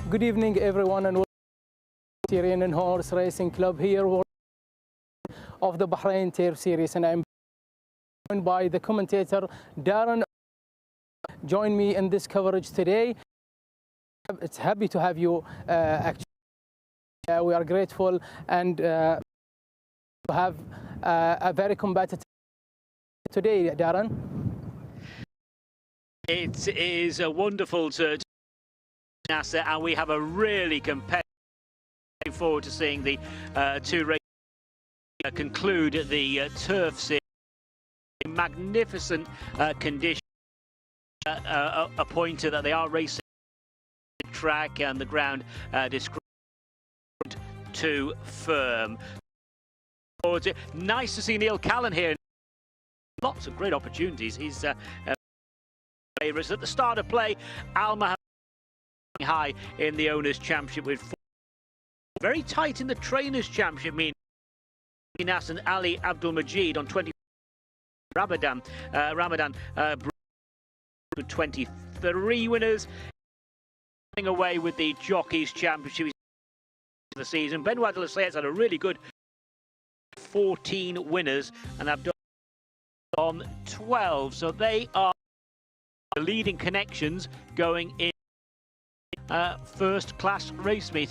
Good evening, everyone, and welcome to the Sheraton Horse Racing Club here of the Bahrain Turf Series, and I'm joined by the commentator Darren. Join me in this coverage today. It's happy to have you. We are grateful and to have a very competitive today, Darren. It is wonderful to Nasser, and we have a really competitive. Looking forward to seeing the two races conclude the turf series. Magnificent condition. A pointer that they are racing the track and the ground described too firm. Nice to see Neil Callan here. Lots of great opportunities. He's favourites at the start of play. Al Mohammed high in the Owners' Championship with 4. Very tight in the Trainers' Championship, meaning Nas and Ali Abdul Majid on 20. Ramadan with 23 winners. Away with the Jockeys' Championship the season. Benoit de Lassaille's had a really good 14 winners, and Abdul on 12. So they are the leading connections going in first class race meet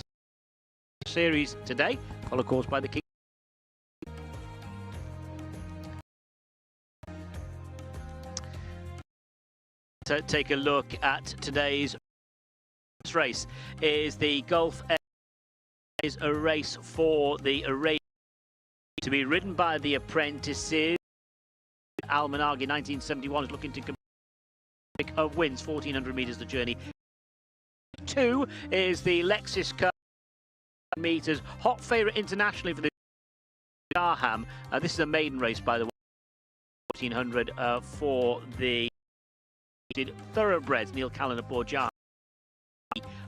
series today, followed of course by the King. To take a look at today's race is the Gulf is a race for the Arabian to be ridden by the apprentices. Al Managi 1971 is looking to pick of wins 1400 meters the journey. 2 is the Lexus Cup meters, hot favorite internationally for the Garham. This is a maiden race, by the way. 1400 for the thoroughbreds. Neil Callan aboard Jar.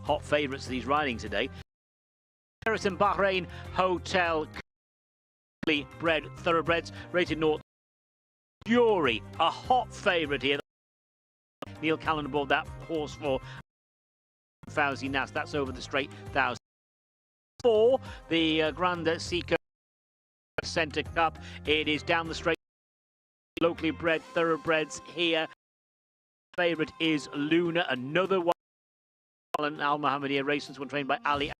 Hot favourites of these riding today. Sheraton Bahrain Hotel Cup bred thoroughbreds rated north. Jury, a hot favourite here. Neil Callan aboard that horse for Fauzi Nas. That's over the straight 1,000. 4, the Grand Seiko Centre Cup. It is down the straight. Locally bred thoroughbreds here. Favourite is Luna, another one. Al Mohammadi races, one trained by Ali.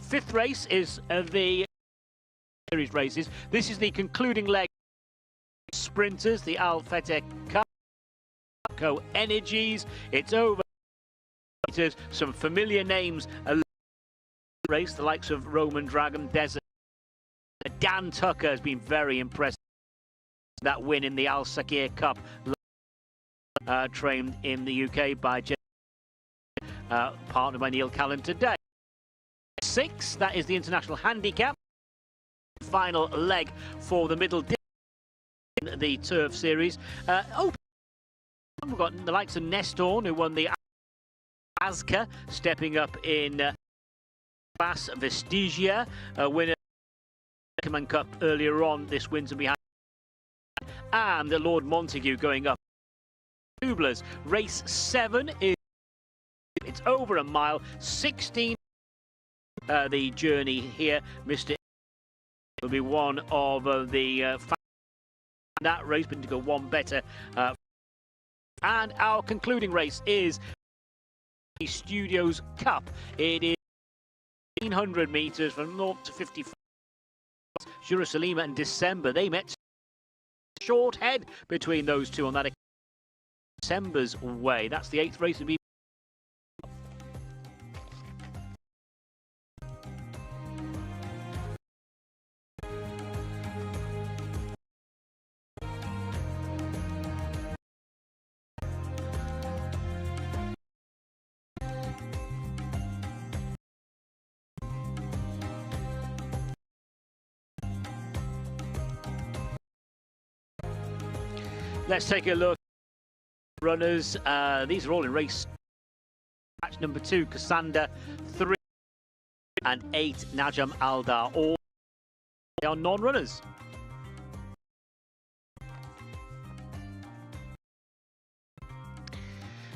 5th race is the series races. This is the concluding leg. Sprinters, the Al Fateh Cup. Energies. It's over. Some familiar names. Race, the likes of Roman Dragon, Desert. Dan Tucker has been very impressive. That win in the Al Sakir Cup, trained in the UK by partnered by Neil Callan today. 6, that is the International Handicap. Final leg for the middle in the Turf Series. We've got the likes of Nestorn, who won the Azka, stepping up in Bass Vestigia, winner Command Cup earlier on this winter behind, and the Lord Montague going up. Tublers. Race 7 is it's over a mile, 16. The journey here, Mr. will be one of the that race, but to go one better. And our concluding race is the Studios Cup. It is 1,500 meters from 0 to 55. Jerusalem and December, they met. Short head between those two on that December's way. That's the 8th race to be. Let's take a look at runners. These are all in race match number 2. Cassander 3 and 8. Najam Aldar. All they are non-runners.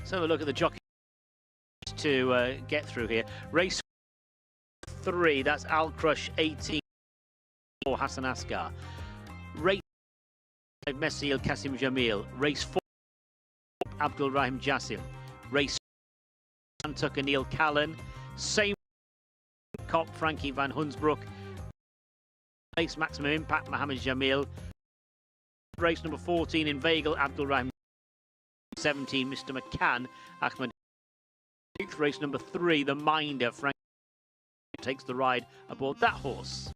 So have a look at the jockey to get through here. Race 3. That's Al Crush 18 for Hassan Asghar. Race Messi El Kasim Jamil. Race 4, Abdul Rahim Jassim. Race 5, Tucker Neil Callan. Same Cop Frankie Van Hunsbroek. Race Maximum Impact Mohammed Jamil. Race number 14 in Vagel Abdul Rahim. 17 Mr. McCann Ahmed. Race number 3 the Minder Frank takes the ride aboard that horse.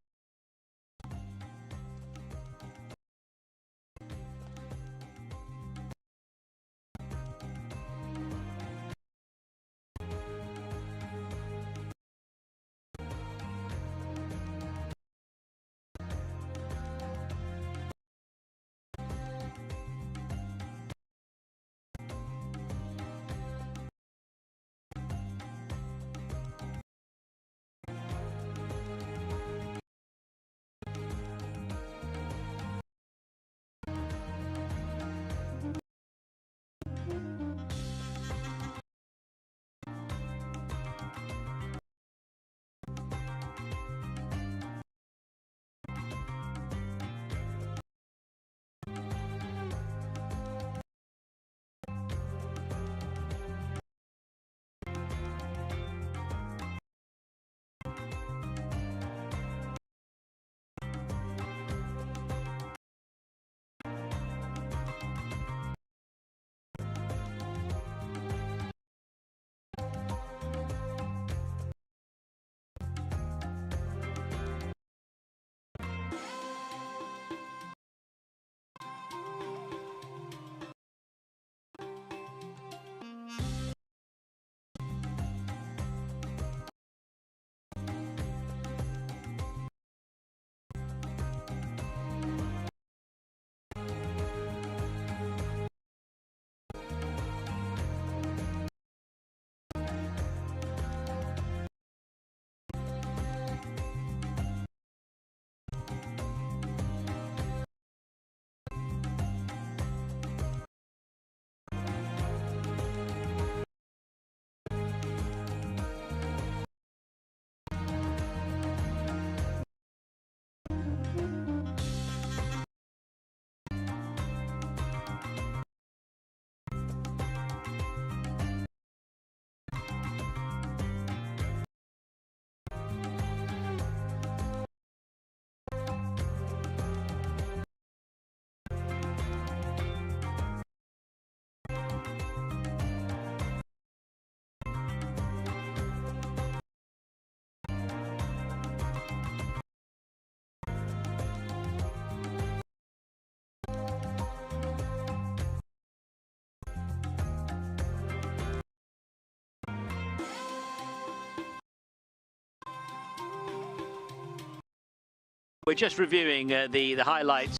We're just reviewing the highlights of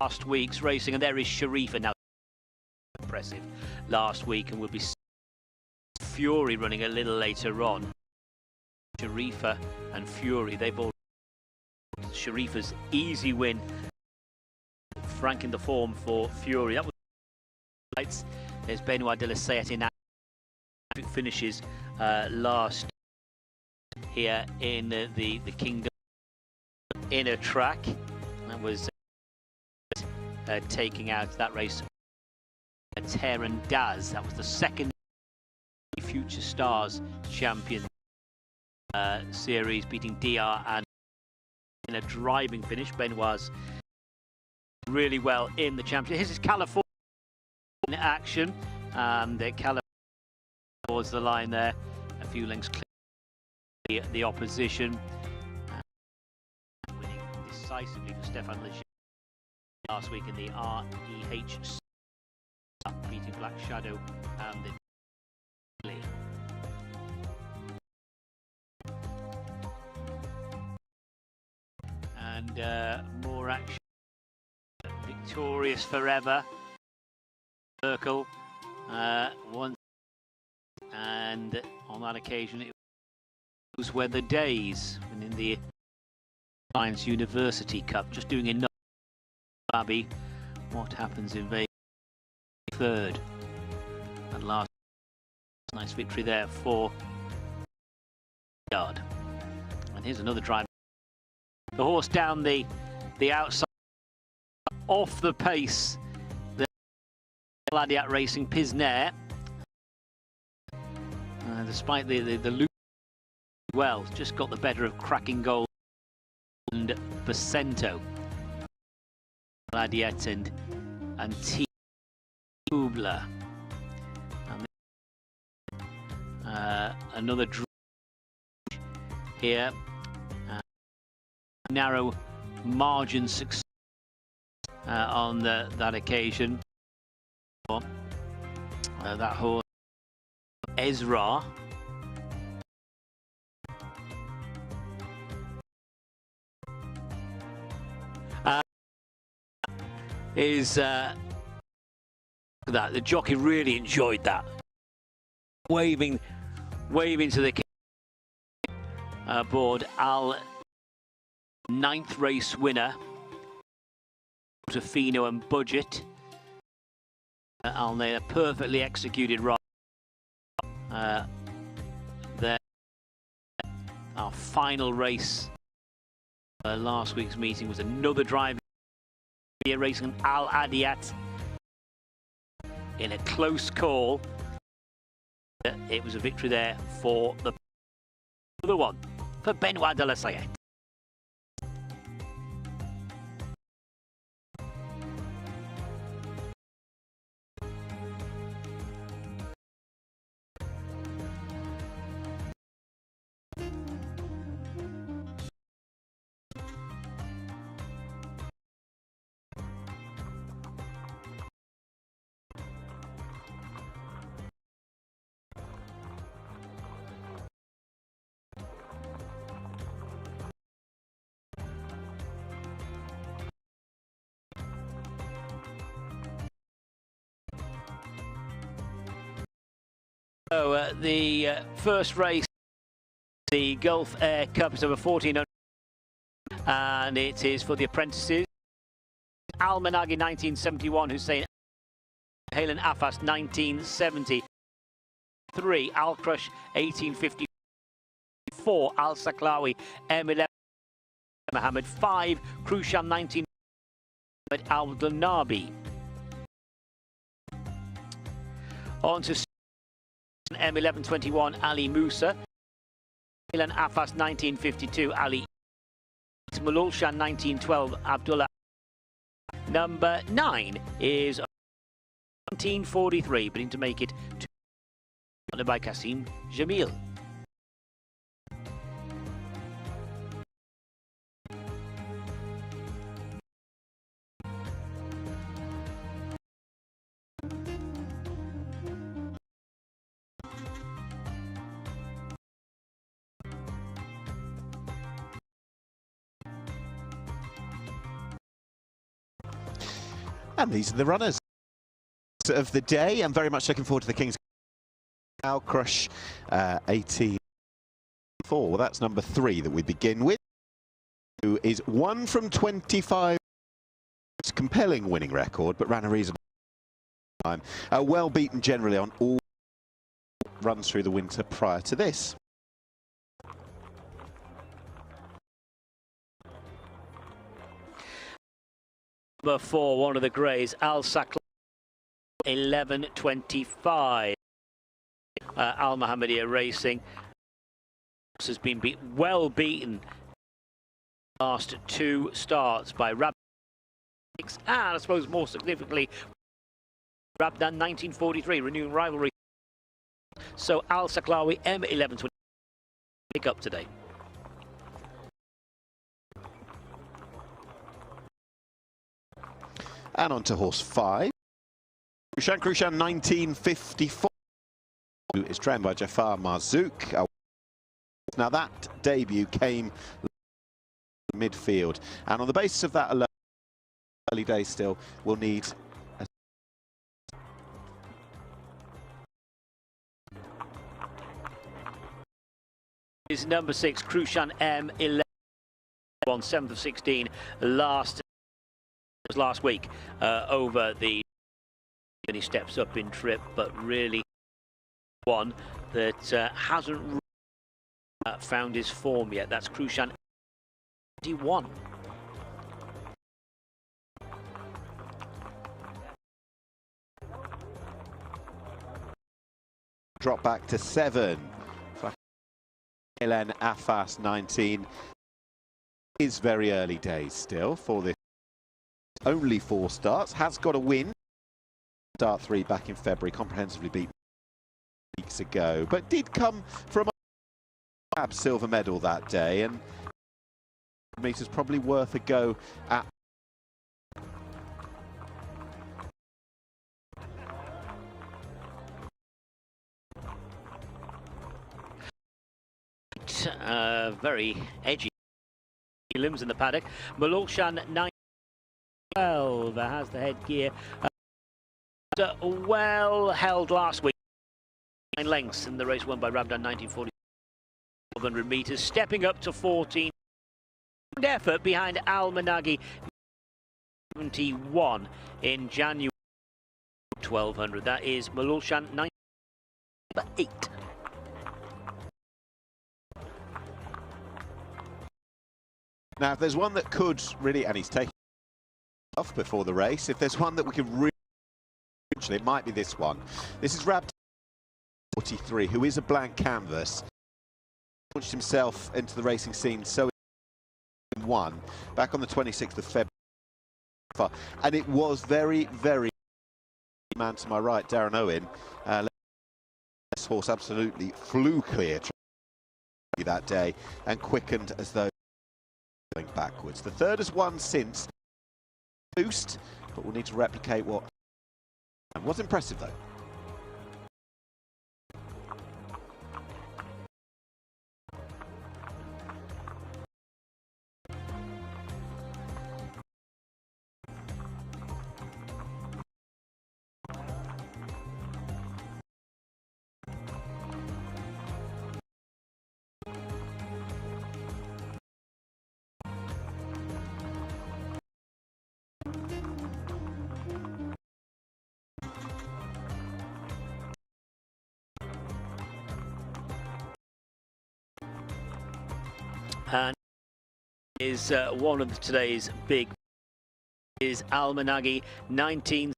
last week's racing, and there is Sharifa now. Impressive last week, and we'll be Fury running a little later on. Sharifa and Fury, they've all Sharifa's easy win, franking the form for Fury. That was lights. There's Benoit de la Sayette in finishes last here in the Kingdom Inner Track. That was taking out that race. Tehran Daz, that was the second Future Stars Champion Series, beating DR and in a driving finish. Benoit's really well in the championship. This is California in action, and California towards the line there, a few lengths clear the opposition. Winning decisively for Stefan Leger last week in the REH, beating Black Shadow and the and more action. Victorious Forever Circle once, and on that occasion it was Weather Days and in the Science University Cup. Just doing enough. Abbey, what happens in Vegas? Third and last. Nice victory there for Yard. And here's another drive. The horse down the outside, off the pace. The Gladiat Racing Pisner, despite the loop, well, just got the better of Cracking Gold and Bacento. Gladiat and T. Kubler. And another draw here. Narrow margin success on that occasion. That horse, Ezra, is that the jockey really enjoyed that, waving to the board. Al, 9th race winner, Tofino and Budget. Alneda perfectly executed right there. Our final race last week's meeting was another drive racing Al Adiat in a close call. It was a victory there for the other one, for Benoit de la Sayette. So the first race, the Gulf Air Cup, is over 1400, and it is for the apprentices. Al Managi 1971, Hussein Halen Afas 1973, Al Crush 1854, Al Saklawi M11, Mohammed 5, Khrusham 19, Al Nabi. On to M1121, Ali Musa. Ilan Afas 1952, Ali Malulshan 1912, Abdullah. Number 9 is 1943, but to make it by Kasim Jamil. And these are the runners of the day. I'm very much looking forward to the King's Al Crush 84. Well, that's number 3 that we begin with. Who is 1 from 25. It's a compelling winning record, but ran a reasonable time. Well beaten generally on all runs through the winter prior to this. number 4, one of the greys, Al Sakla, 11.25. Al Mohammedia Racing has been well beaten last 2 starts by Rabdan, and I suppose more significantly Rabdan 1943, renewing rivalry. So Al Saklawi M11 pick up today. And on to horse 5. Krushan 1954 is trained by Jafar Marzouk. Now that debut came midfield, and on the basis of that alone, early days still, we'll need a is number 6 Krushan M11 on 7th of 16 last week over the, and he steps up in trip, but really one that hasn't found his form yet. That's Krushan 21. drop back to 7. Elen Afas 19 is very early days still for this. Only 4 starts, has got a win. Start 3 back in February, comprehensively beaten weeks ago, but did come from a silver medal that day, and meters probably worth a go at. Very edgy limbs in the paddock. Malulshan 912 has the headgear. Well held last week. 9 lengths in the race won by Rabdan 1940. 1200 meters, stepping up to 14. Effort behind Al Managi 71 in January 1200. That is Malulshan 9/8. Now, if there's one that could really, and he's taken off before the race, if there's one that we could really, it might be this one. This is Rabdan 43, who is a blank canvas. Launched himself into the racing scene so won back on the 26th of February, and it was very, very man to my right, Darren Owen. This horse absolutely flew clear that day and quickened as though going backwards. The third has won since boost, but we'll need to replicate what was impressive though. And is one of today's big is Al Managi 19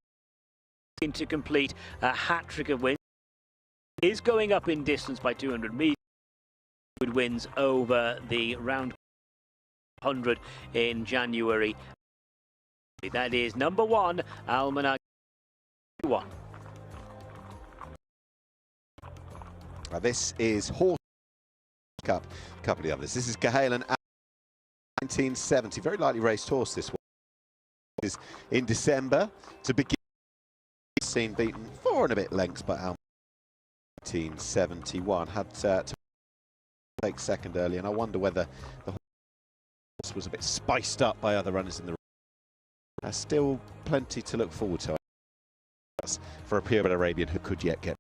to complete a hat-trick of wins. Is going up in distance by 200 meters. Good wins over the round 100 in January. That is number 1 Al Managi 1. This is Horse Cup, a couple of the others. This is Gahalen 1970, very lightly raced horse. This one is in December to begin. Seen beaten 4 and a bit lengths by Al 1971. Had to take second early, and I wonder whether the horse was a bit spiced up by other runners in the race. Still plenty to look forward to for a purebred Arabian who could yet get.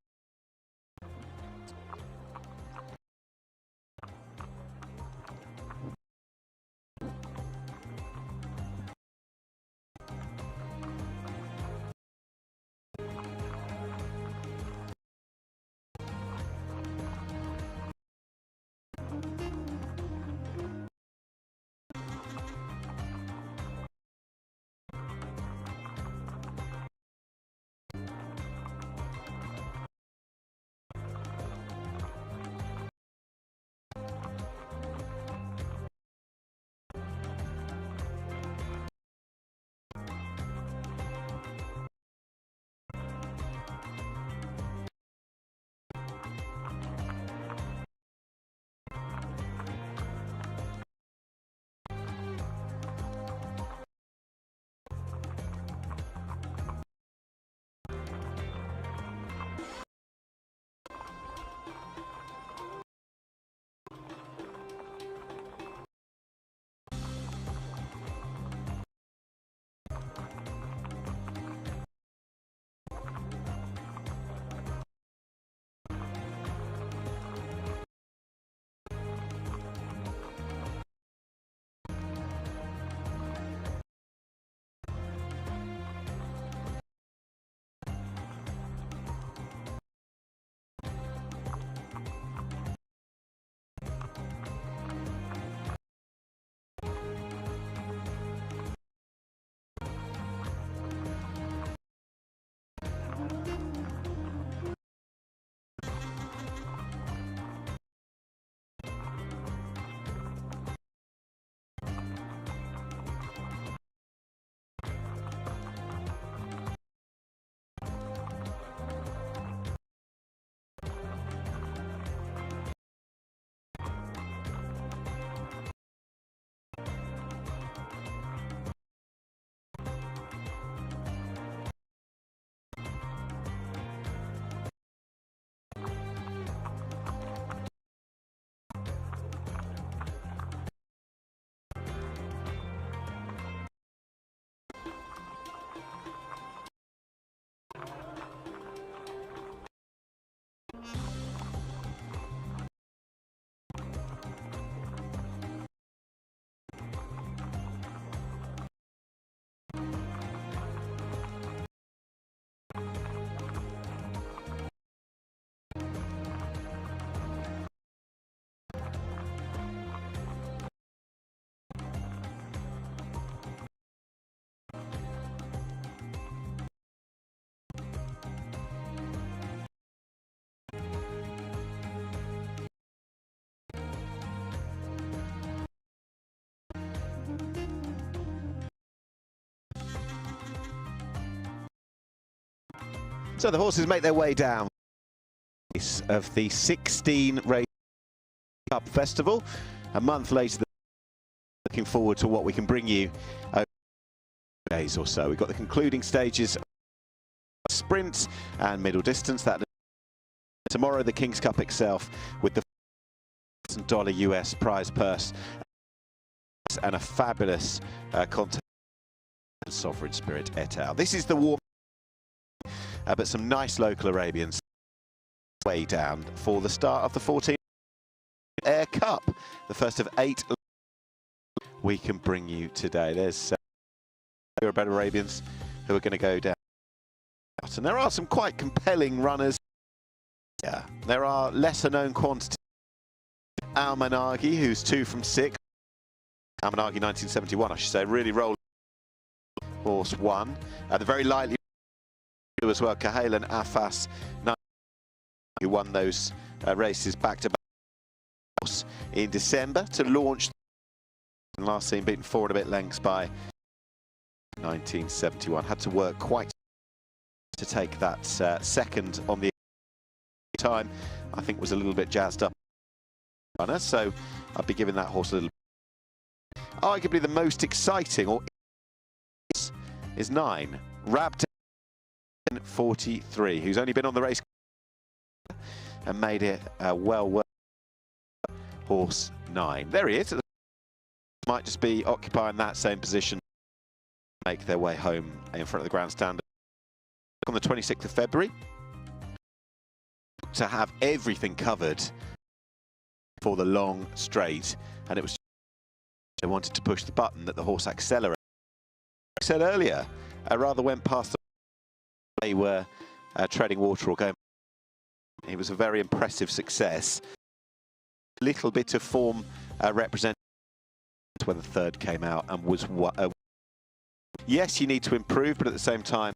So the horses make their way down of the 16 Race Cup Festival. A month later, looking forward to what we can bring you over days or so. We've got the concluding stages, sprint and middle distance. That tomorrow, the King's Cup itself with the $1,000 US prize purse and a fabulous contest. Sovereign Spirit et al. This is the warm, but some nice local Arabians way down for the start of the 14th Air Cup, the first of 8 we can bring you today. There's about Arabians who are going to go down, and there are some quite compelling runners. Yeah, there are lesser known quantities. Al Managi, who's 2 from 6. Al Managi 1971, I should say, really rolled. Horse 1. The very lightly as well, Kahalen Afas, who won those races back-to-back in December to launch. Last seen beaten 4 and a bit lengths by 1971. Had to work quite to take that second on the time. I think was a little bit jazzed up runner, so I'd be giving that horse a little. Arguably the most exciting or is 9, Rabd 43, who's only been on the race and made it well worth. Horse 9. There he is. Might just be occupying that same position. Make their way home in front of the grandstand on the 26th of February. To have everything covered for the long straight, and it was they wanted to push the button that the horse accelerated. I said earlier, rather went past they were treading water or going. It was a very impressive success. A little bit of form represented when the third came out and was yes, you need to improve, but at the same time,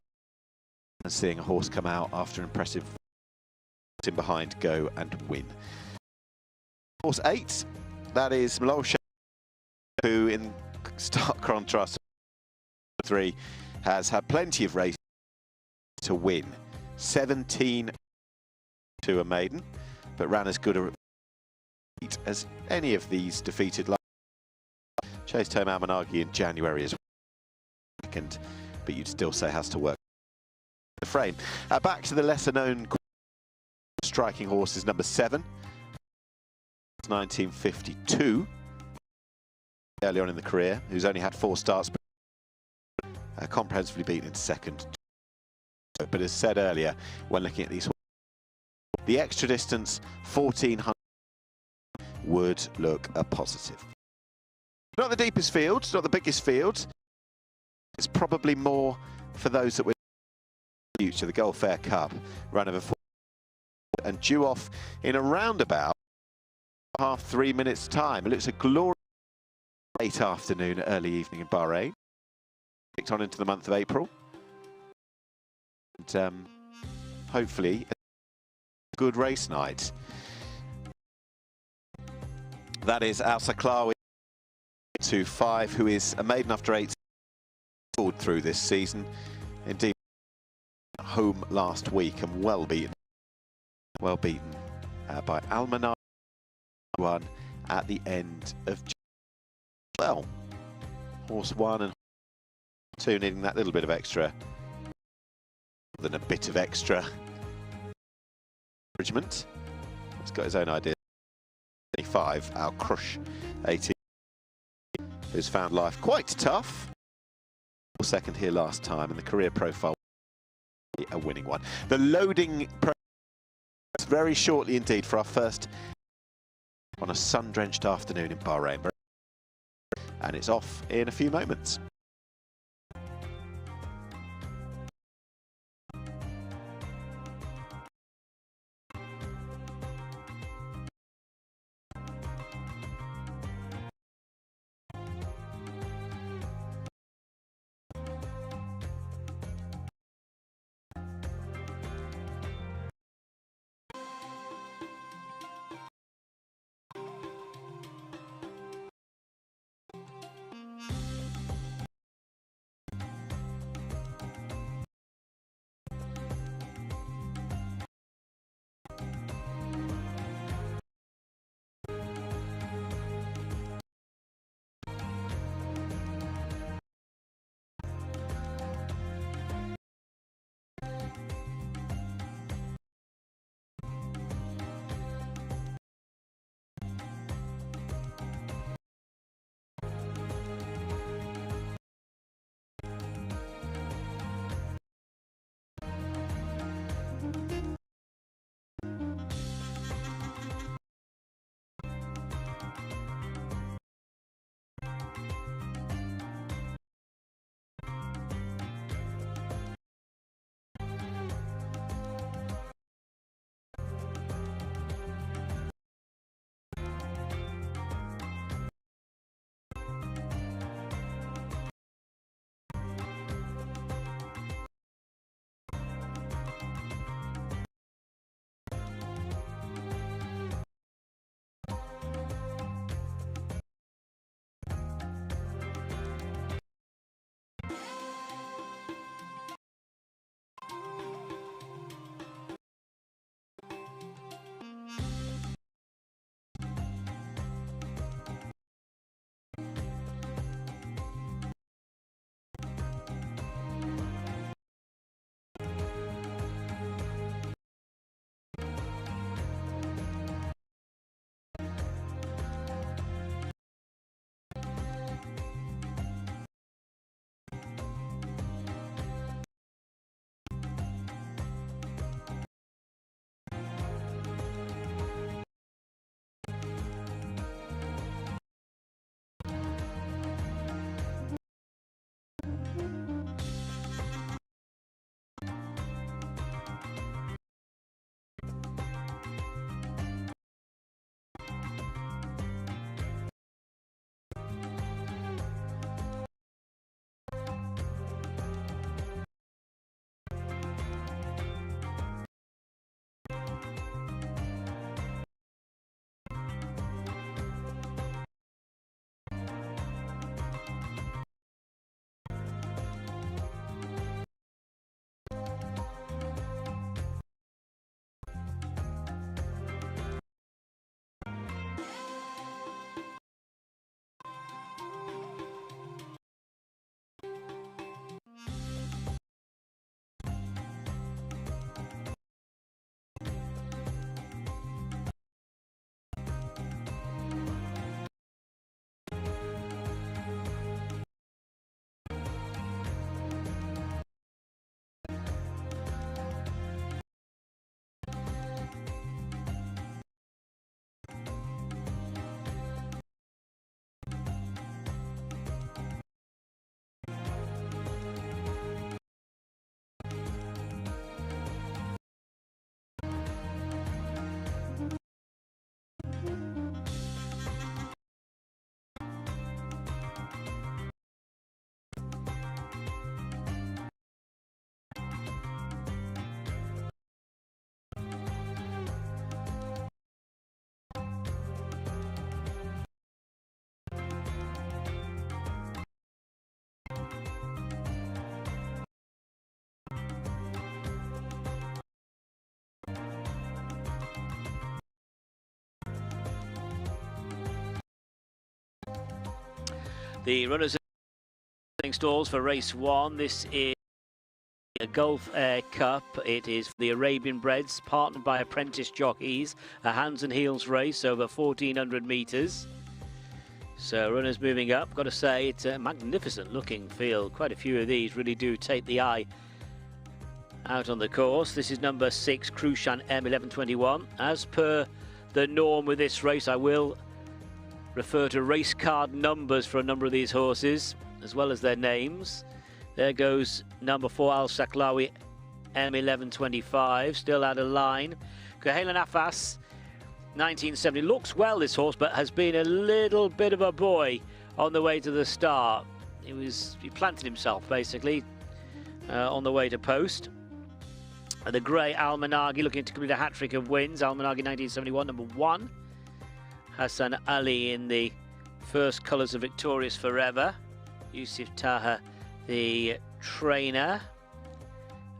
seeing a horse come out after an impressive in behind go and win. Horse 8, that is Mlosha, who in stark contrast 3 has had plenty of races to win. 17 to a maiden, but ran as good a repeat as any of these defeated. Chased home Al Managi in January as second, but you'd still say has to work the frame. Back to the lesser known striking horses, number 7, 1952, early on in the career, who's only had 4 starts, but comprehensively beaten in second. But as said earlier, when looking at these, the extra distance 1400 would look a positive. Not the deepest field, not the biggest field. It's probably more for those that were in the future. The Gulf Cup run over 4 and due off in around about 3 minutes time. It looks a glorious late afternoon, early evening in Bahrain. Kicked on into the month of April. And hopefully a good race night. That is Al Saklawi 2-5, who is a maiden after 8 through this season. Indeed, home last week and well beaten by Al Managi 1 at the end of June. Well, horse 1 and 2 needing that little bit of extra, than a bit of extra encouragement. He's got his own idea. 25, Al Crush 18, who's found life quite tough. Second here last time, and the career profile a winning one. The loading very shortly indeed for our first on a sun-drenched afternoon in Bahrain, and it's off in a few moments. The runners are stalls for race 1. This is a Gulf Cup. It is the Arabian breds, partnered by apprentice jockeys. A hands and heels race over 1,400 metres. So runners moving up. Got to say, it's a magnificent looking field. Quite a few of these really do take the eye out on the course. This is number 6, Krushan M1121. As per the norm with this race, I will refer to race card numbers for a number of these horses, as well as their names. There goes number 4, Al Saklawi M1125, still out of line. Kohalan Afas, 1970. Looks well, this horse, but has been a little bit of a boy on the way to the start. He planted himself, basically, on the way to post. The grey Al-Managi looking to complete a hat-trick of wins. Al-Managi 1971, number 1. Hassan Ali in the first colours of Victorious Forever. Yusuf Taha, the trainer.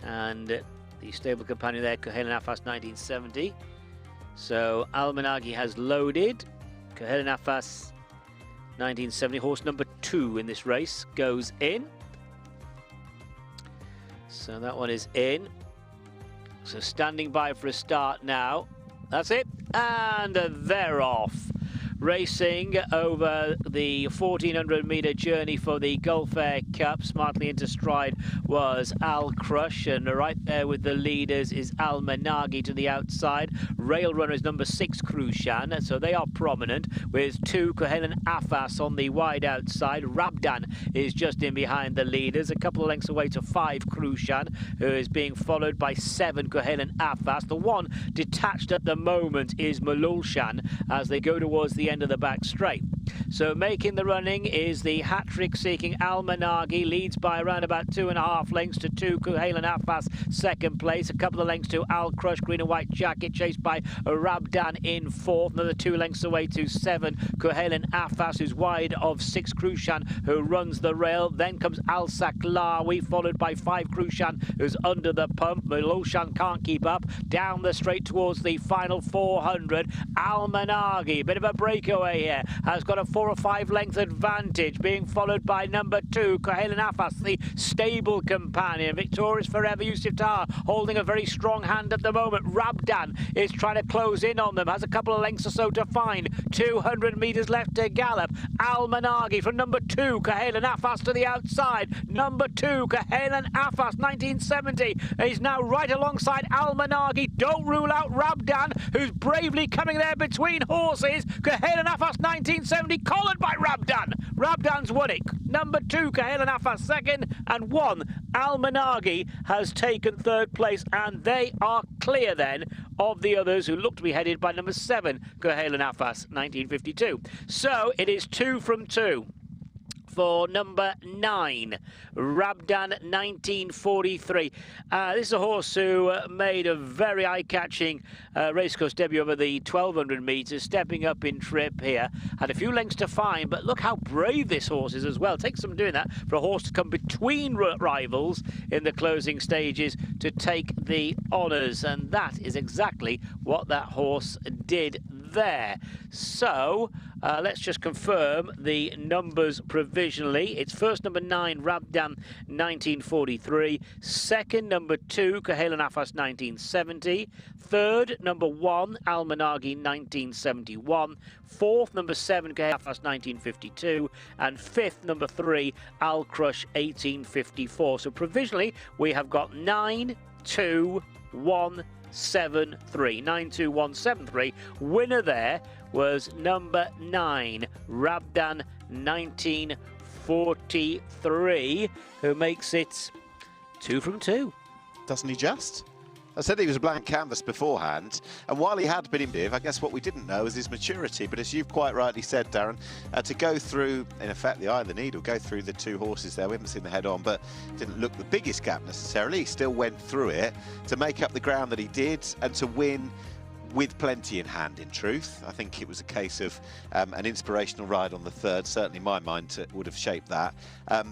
And the stable companion there, Kohalan Afas 1970. So Al-Managi has loaded. Kohalan Afas 1970, horse number 2 in this race, goes in. So that one is in. So standing by for a start now. That's it. And they're off. Racing over the 1,400-metre journey for the Gulf Air Cup. Smartly into stride was Al Crush, and right there with the leaders is Al Managi to the outside. Rail runner is number 6, Krushan, so they are prominent, with 2, Kohalan Afas on the wide outside. Rabdan is just in behind the leaders, a couple of lengths away to 5, Krushan, who is being followed by 7, Kohalan Afas. The one detached at the moment is Malulshan as they go towards the end of the back straight. So making the running is the hat-trick seeking Al Managi, leads by around about 2.5 lengths to 2, Kohalan Afas second place, a couple of lengths to Al Crush, green and white jacket, chased by Rabdan in 4th, another 2 lengths away to 7, Kohalan Afas, who's wide of 6, Krushan, who runs the rail. Then comes Al Saklawi, followed by 5, Krushan, who's under the pump. Malulshan can't keep up. Down the straight towards the final 400, Al Managi, bit of a breakaway here, has got a 4 or 5 length advantage, being followed by number 2, Kohalan Afas, the stable companion. Victorious Forever, Yusuf Taha holding a very strong hand at the moment. Rabdan is trying to close in on them, has a couple of lengths or so to find. 200 metres left to gallop. Al Managi from number 2, Kohalan Afas to the outside. Number 2, Kohalan Afas, 1970, is now right alongside Al Managi. Don't rule out Rabdan, who's bravely coming there between horses. Kohalan Afas 1970, collared by Rabdan. Rabdan's won it. Number 2, Kohalan Afas second, and 1, Al Managi, has taken 3rd place, and they are clear then of the others who look to be headed by number 7, Kohalan Afas 1952. So it is 2 from 2. For number 9, Rabdan 1943. This is a horse who made a very eye-catching racecourse debut over the 1,200 metres, stepping up in trip here. Had a few lengths to find, but look how brave this horse is as well. It takes some doing that for a horse to come between rivals in the closing stages to take the honours, and that is exactly what that horse did there. So let's just confirm the numbers provisionally. It's first number 9, Rabdan 1943. Second, number 2, Kohalan Afas 1970. Third, number 1, Al Managi 1971. Fourth, number 7, Kohalan Afas 1952. And fifth, number 3, Al Crush 1854. So provisionally, we have got 9, 2, 1, 7, 3. 92173. Winner there was number 9, Rabdan 1943, who makes it 2 from 2. Doesn't he just? I said he was a blank canvas beforehand, and while he had been in, I guess what we didn't know was his maturity. But as you've quite rightly said, Darren, to go through, in effect, the eye of the needle, go through the 2 horses there. We haven't seen the head on, but didn't look the biggest gap necessarily. He still went through it to make up the ground that he did and to win with plenty in hand, in truth. I think it was a case of an inspirational ride on the 3rd. Certainly my mind would have shaped that.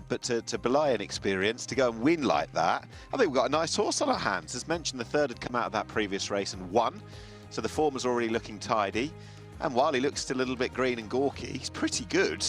But to belie an experience, to go and win like that, I think we've got a nice horse on our hands. As mentioned, the 3rd had come out of that previous race and won, so the form was already looking tidy. And while he looks still a little bit green and gawky, he's pretty good.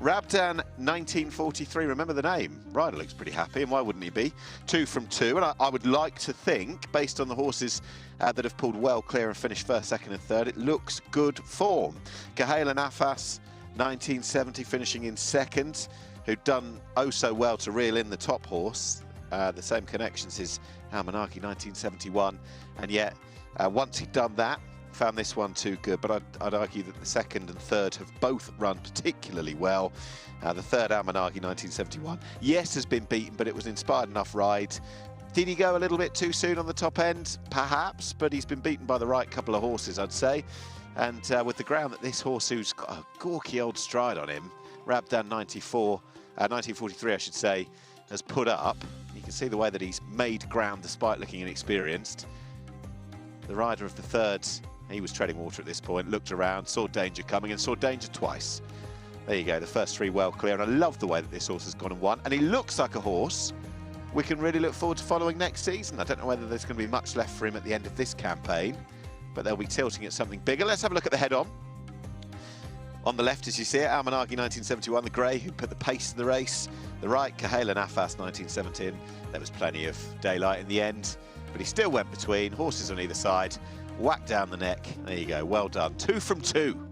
Rabdan 1943, remember the name? Rider looks pretty happy, and why wouldn't he be? 2 from 2, and I would like to think, based on the horses that have pulled well clear and finished first, second and third, it looks good form. Kahale and Afas 1970 finishing in second, who'd done oh so well to reel in the top horse. The same connections as Almanaki 1971, and yet once he'd done that, found this one too good, but I'd argue that the second and third have both run particularly well. The third, Almanaki 1971, yes, has been beaten, but it was an inspired enough ride. Did he go a little bit too soon on the top end? Perhaps, but he's been beaten by the right couple of horses, I'd say. And with the ground that this horse, who's got a gawky old stride on him, Rabdan 1943, I should say, has put up. You can see the way that he's made ground despite looking inexperienced. The rider of the third, he was treading water at this point, looked around, saw danger coming and saw danger twice. There you go, the first three well clear, and I love the way that this horse has gone and won, and he looks like a horse we can really look forward to following next season. I don't know whether there's going to be much left for him at the end of this campaign, but they'll be tilting at something bigger. Let's have a look at the head-on. On the left, as you see it, Almanaki 1971, the grey, who put the pace to the race. The right, Kahale and Afas 1917. There was plenty of daylight in the end, but he still went between, horses on either side, whack down the neck. There you go, well done. 2 from 2.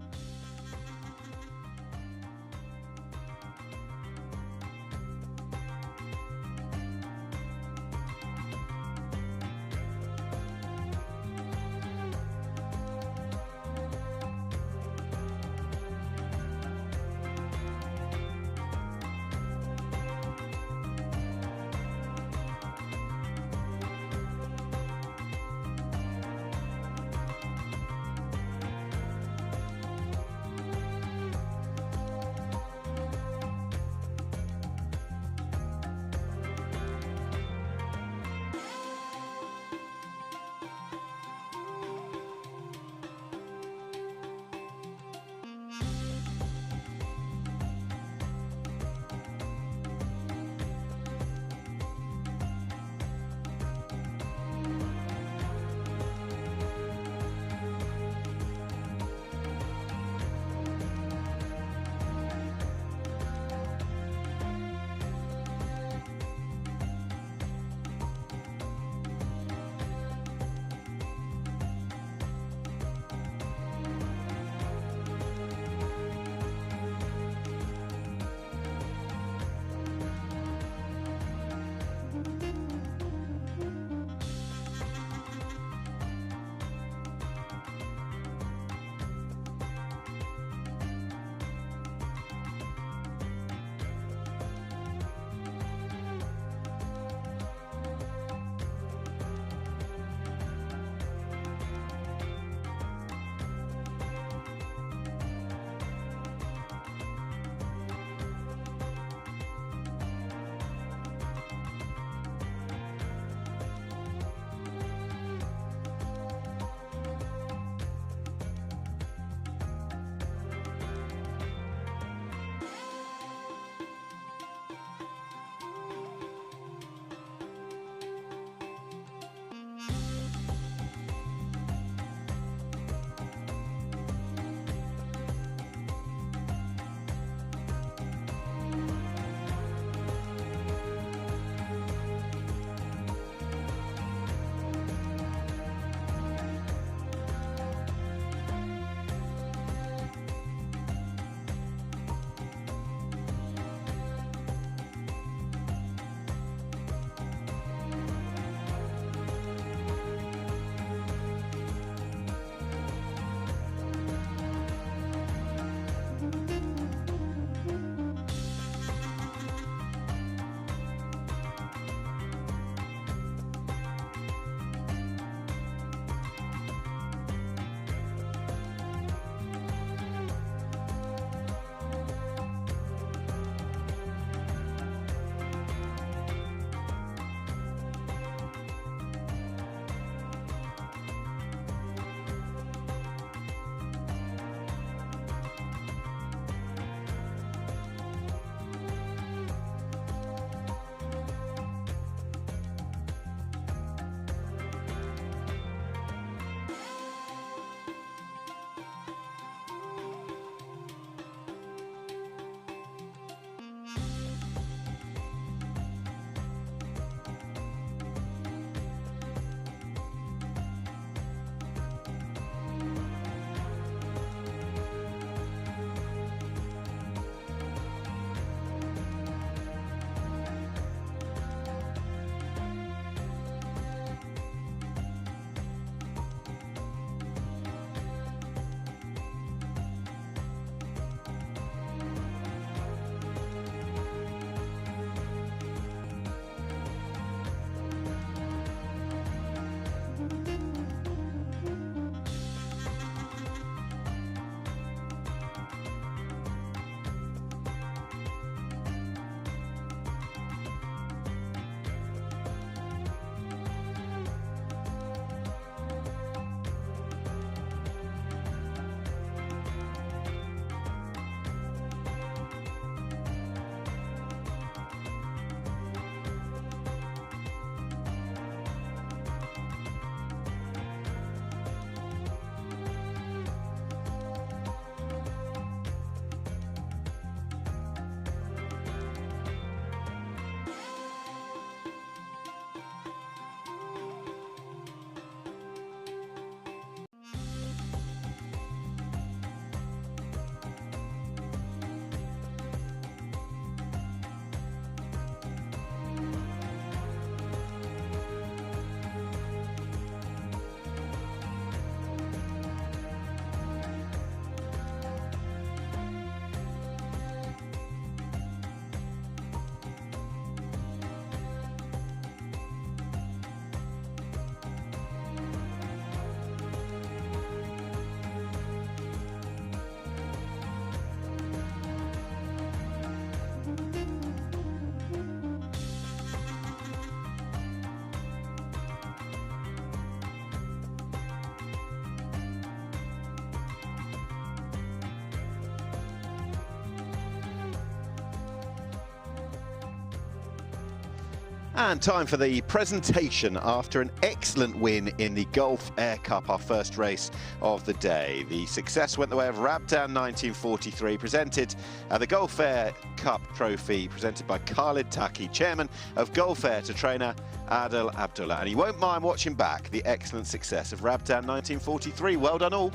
And time for the presentation after an excellent win in the Gulf Air Cup, our first race of the day. The success went the way of Rabdan 1943, presented the Gulf Air Cup trophy presented by Khalid Taki, chairman of Gulf Air, to trainer Adil Abdullah. And he won't mind watching back the excellent success of Rabdan 1943. Well done all.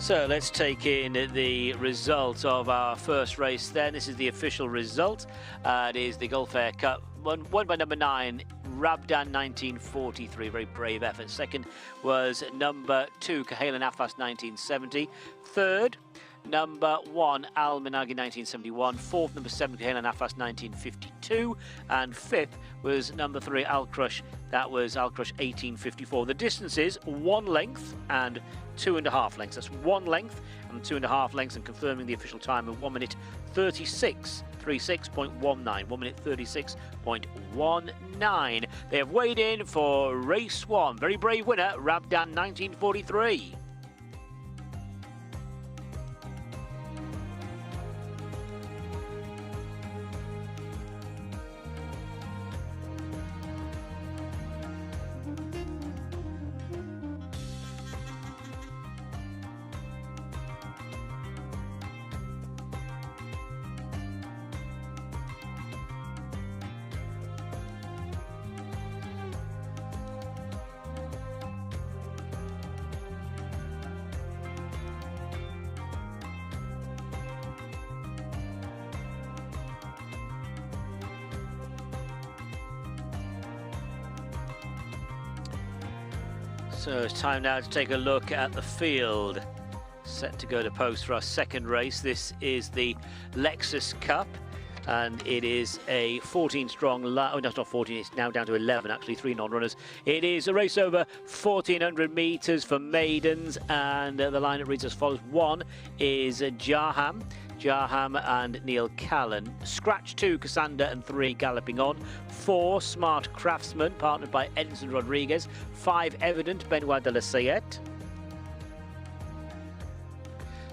So let's take in the result of our first race then. This is the official result. It is the Gulf Air Cup, won by number 9, Rabdan 1943, very brave effort. Second was number 2, Kahalan Afas 1970. Third, number 1, Al Minagi 1971. Fourth, number 7, Kahalan Afas 1952. And fifth was number 3, Al Crush. That was Al Crush 1854. The distances, 1 length and 2.5 lengths. That's 1 length and 2.5 lengths, and confirming the official time of 1 minute 36.19. 1 minute 36.19. They have weighed in for race 1. Very brave winner, Rabdan 1943. So it's time now to take a look at the field. Set to go to post for our second race. This is the Lexus Cup, and it is a 14-strong, oh no, it's not 14, it's now down to 11 actually, 3 non-runners. It is a race over 1,400 metres for maidens, and the line it reads as follows. 1 is Jarham and Neil Callan. Scratch 2, Cassandra, and 3 Galloping On. 4, Smart Craftsman, partnered by Edinson Rodriguez. 5, Evident, Benoit de la Sayette.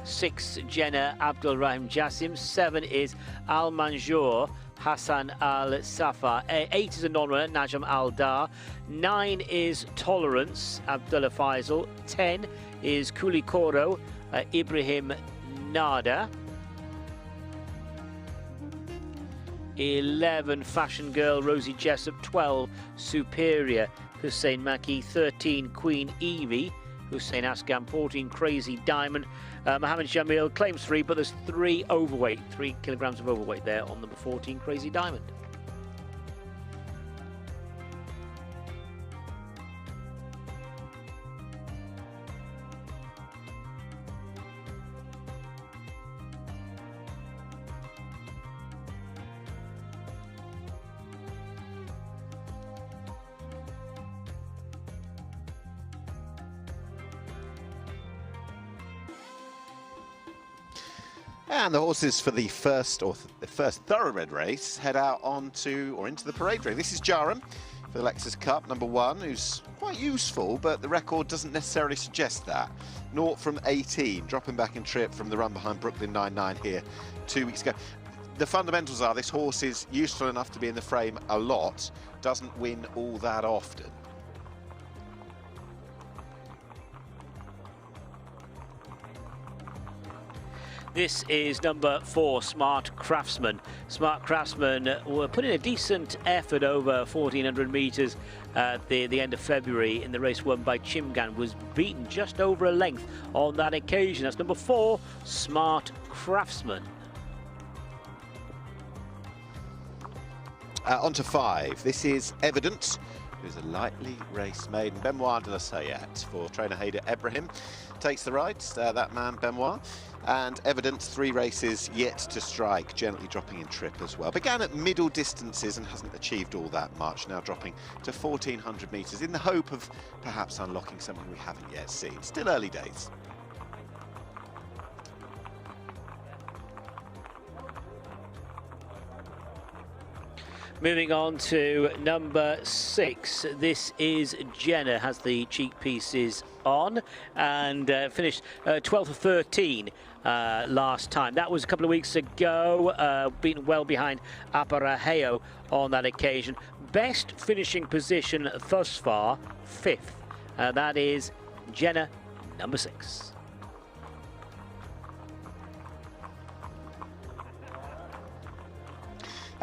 6, Jenna Abdul Rahim Jassim. 7 is Al Manjour, Hassan Al Safar. 8 is a non-runner, Najam Al Dar. 9 is Tolerance, Abdullah Faisal. 10 is Kulikoro, Ibrahim Nada. 11, Fashion Girl, Rosie Jessup. 12, Superior, Hussein Maki. 13, Queen Evie, Hussein Asgham. 14, Crazy Diamond, Mohammed Jamil. Claims 3, but there's 3 overweight, 3 kilograms of overweight there on number 14, Crazy Diamond. And the horses for the first thoroughbred race head out into the parade ring. This is Jaram for the Lexus Cup, number 1, who's quite useful, but the record doesn't necessarily suggest that. 0 from 18, dropping back in trip from the run behind Brooklyn 99 here 2 weeks ago. The fundamentals are this horse is useful enough to be in the frame a lot, doesn't win all that often. This is number 4, Smart Craftsman. Smart Craftsman were putting a decent effort over 1,400 metres at the end of February in the race won by Chimgan. Was beaten just over a length on that occasion. That's number 4, Smart Craftsman. On to 5. This is Evidence, who's a lightly race maiden. Benoit de la Sayette for trainer Hader Ebrahim. Takes the ride, that man Benoit. And Evidence, 3 races yet to strike, gently dropping in trip as well. Began at middle distances and hasn't achieved all that much, now dropping to 1,400 metres in the hope of perhaps unlocking something we haven't yet seen. Still early days. Moving on to number 6, this is Jenna, has the cheek pieces on and finished 12th of 13 last time. That was a couple of weeks ago, beaten well behind Aparajeo on that occasion. Best finishing position thus far, 5th. That is Jenna, number 6.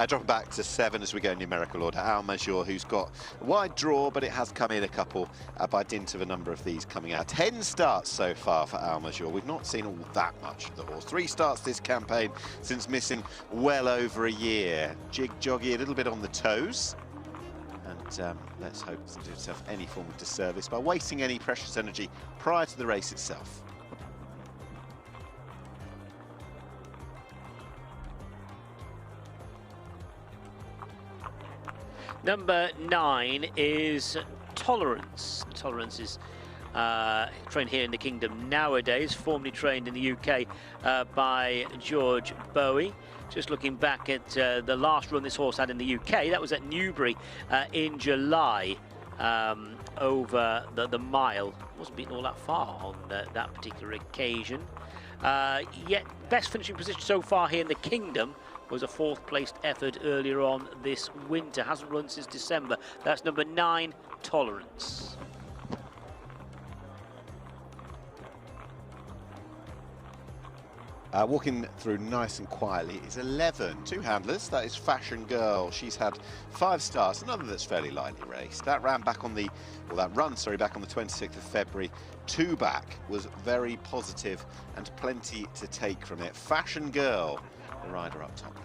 Dropping back to 7 as we go in numerical order. Al Major, who's got a wide draw, but it has come in a couple by dint of a number of these coming out. 10 starts so far for Al Major. We've not seen all that much of the horse. 3 starts this campaign since missing well over a year. Jig-joggy, a little bit on the toes. And let's hope it doesn't do itself any form of disservice by wasting any precious energy prior to the race itself. Number 9 is Tolerance. Tolerance is trained here in the Kingdom nowadays, formerly trained in the UK by George Bowie. Just looking back at the last run this horse had in the UK, that was at Newbury in July over the mile. Wasn't beaten all that far on that particular occasion. Yet best finishing position so far here in the Kingdom was a 4th placed effort earlier on this winter. Hasn't run since December. That's number 9, Tolerance. Walking through nice and quietly is 11. 2 handlers. That is Fashion Girl. She's had 5 starts, another that's fairly lightly raced. That ran back on the, well, that run, sorry, back on the 26th of February. 2 back was very positive and plenty to take from it. Fashion Girl, the rider up top.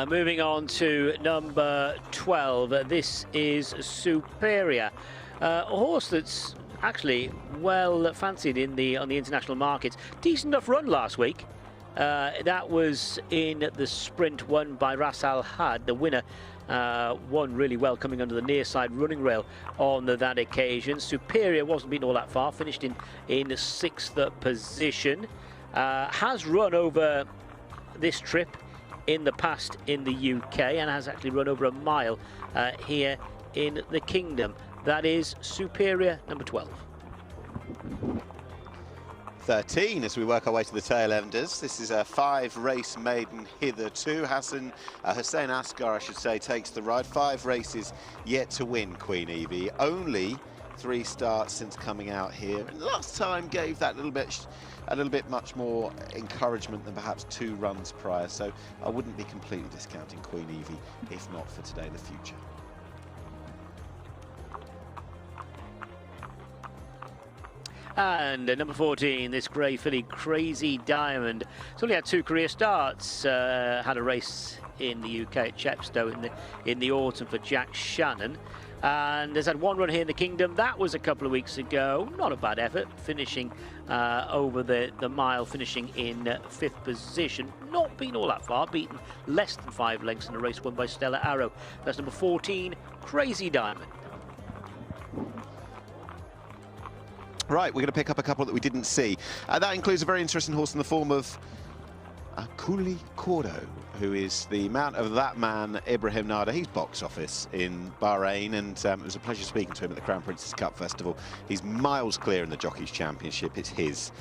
Moving on to number 12, this is Superior, a horse that's actually well fancied on the international markets. Decent enough run last week. That was in the sprint won by Ras Al Had. The winner won really well, coming under the near side running rail on that occasion. Superior wasn't beaten all that far, finished in 6th position. Has run over this trip in the past in the UK and has actually run over a mile here in the Kingdom. That is Superior, number 12. 13 as we work our way to the tail enders. This is a 5-race maiden hitherto. Hussein Asghar, I should say, takes the ride. 5 races yet to win, Queen Evie. Only 3 starts since coming out here, and last time gave that a little bit much more encouragement than perhaps 2 runs prior, so I wouldn't be completely discounting Queen Evie, if not for today, the future. And number 14, this grey filly, Crazy Diamond. It's only had 2 career starts. Had a race in the UK at Chepstow in the autumn for Jack Shannon. And has had 1 run here in the Kingdom. That was a couple of weeks ago. Not a bad effort, finishing over the mile, finishing in 5th position. Not been all that far, beaten less than 5 lengths in a race won by Stella Arrow. That's number 14, Crazy Diamond. Right, we're going to pick up a couple that we didn't see. That includes a very interesting horse in the form of Kuli Kordo, who is the mount of that man, Ibrahim Nada. He's box office in Bahrain, and it was a pleasure speaking to him at the Crown Prince's Cup Festival. He's miles clear in the Jockeys' Championship. It's his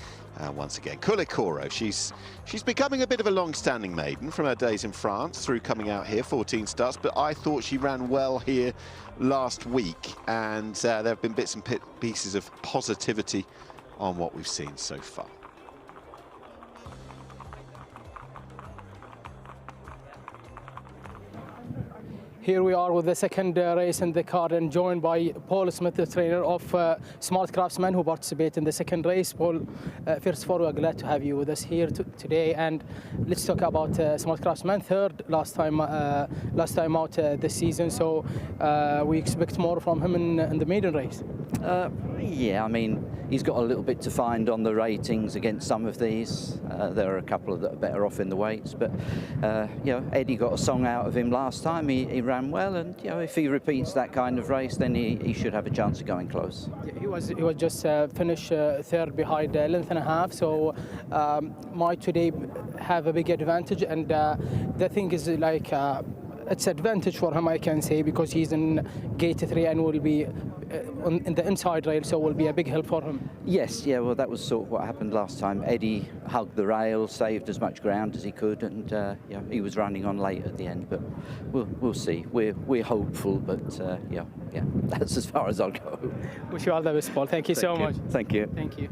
once again. Kulikoro, she's becoming a bit of a long-standing maiden from her days in France through coming out here, 14 starts, but I thought she ran well here last week, and there have been bits and pieces of positivity on what we've seen so far. Here we are with the second race in the card, and joined by Paul Smith, the trainer of Smart Craftsman, who participate in the second race. Paul, first of all, we're glad to have you with us here today, and let's talk about Smart Craftsman. Third last time out this season, so we expect more from him in the maiden race. Yeah, I mean, he's got a little bit to find on the ratings against some of these. There are a couple that are better off in the weights, but you know, Eddie got a song out of him last time. He ran well, and you know, if he repeats that kind of race, then he should have a chance of going close. Yeah, he was just finished third behind a length and a half, so might today have a big advantage, and the thing is, like, it's advantage for him, I can say, because he's in gate 3 and will be in the inside rail, so will be a big help for him. Yes, yeah, well, that was sort of what happened last time. Eddie hugged the rail, saved as much ground as he could, and yeah, he was running on late at the end, but we'll see. We're hopeful, but yeah, that's as far as I'll go. Wish you all the best, Paul. Thank you so much. Thank you. Thank you.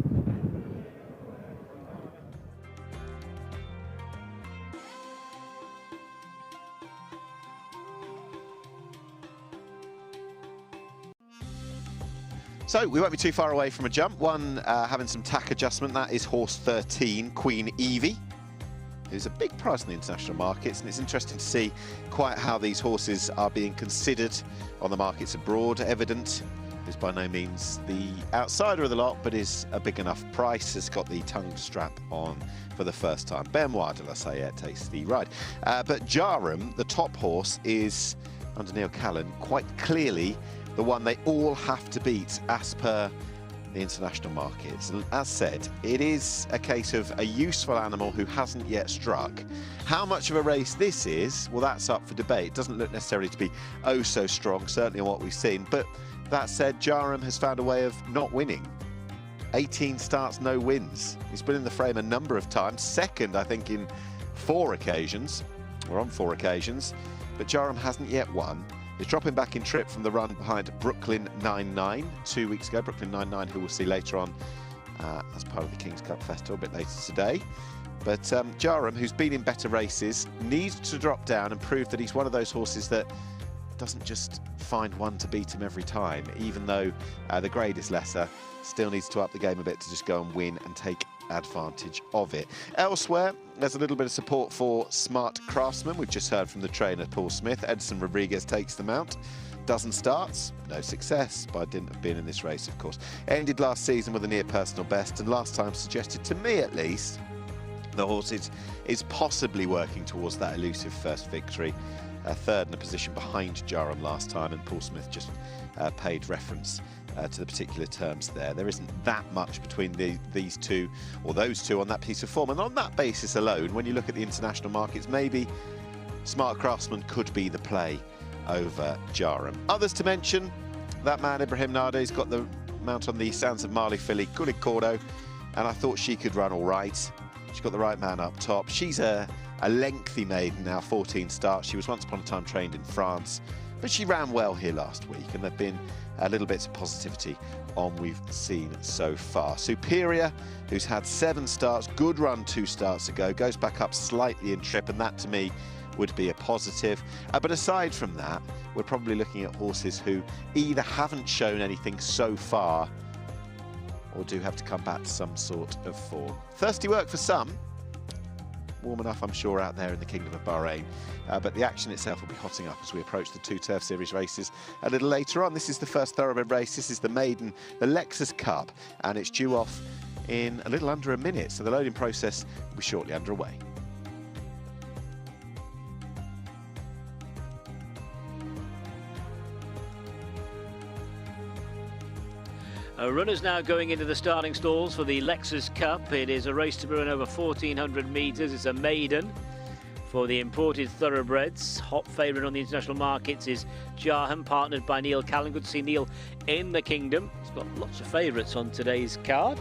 So we won't be too far away from a jump. One having some tack adjustment, that is horse 13, Queen Evie, who's a big price in the international markets, and it's interesting to see quite how these horses are being considered on the markets abroad. Evident is by no means the outsider of the lot, but is a big enough price, has got the tongue strap on for the first time. Benoit de la Sayette takes the ride. But Jarum, the top horse, is, under Neil Callan, quite clearly the one they all have to beat as per the international markets. And as said, it is a case of a useful animal who hasn't yet struck. How much of a race this is, well, that's up for debate. It doesn't look necessarily to be oh so strong, certainly on what we've seen. But that said, Jarum has found a way of not winning. 18 starts, no wins. He's been in the frame a number of times. Second, I think, in 4 occasions, or on 4 occasions. But Jarum hasn't yet won. He's dropping back in trip from the run behind Brooklyn 99 2 weeks ago. Brooklyn 99, who we'll see later on as part of the King's Cup Festival a bit later today. But Jarum, who's been in better races, needs to drop down and prove that he's one of those horses that doesn't just find one to beat him every time, even though the grade is lesser, still needs to up the game a bit to just go and win and take advantage of it. Elsewhere, there's a little bit of support for Smart Craftsman. We've just heard from the trainer, Paul Smith. Edson Rodriguez takes the mount. Dozen starts, no success, but didn't have been in this race, of course. Ended last season with a near personal best, and last time suggested, to me at least, the horse is possibly working towards that elusive first victory. Third in a position behind Jarum last time, and Paul Smith just paid reference to the particular terms there. There isn't that much between these two, or those two, on that piece of form. And on that basis alone, when you look at the international markets, maybe Smart Craftsman could be the play over Jarum. Others to mention, that man Ibrahim Nada, he's got the mount on the Sands of Mali filly, Kulikoro, and I thought she could run all right. She's got the right man up top. She's a lengthy maiden now, 14 starts. She was once upon a time trained in France, but she ran well here last week, and there've been a little bits of positivity on we've seen so far. Superior, who's had 7 starts, good run 2 starts ago, goes back up slightly in trip, and that to me would be a positive. But aside from that, we're probably looking at horses who either haven't shown anything so far or do have to come back to some sort of form. Thirsty work for some. Warm enough, I'm sure, out there in the Kingdom of Bahrain. But the action itself will be hotting up as we approach the 2 Turf Series races a little later on. This is the first thoroughbred race. This is the maiden, the Lexus Cup, and it's due off in a little under a minute. So the loading process will be shortly underway. Runners now going into the starting stalls for the Lexus Cup. It is a race to run over 1,400 metres. It's a maiden. For the imported thoroughbreds, hot favourite on the international markets is Jaham, partnered by Neil Callan. Good to see Neil in the kingdom. He's got lots of favourites on today's card.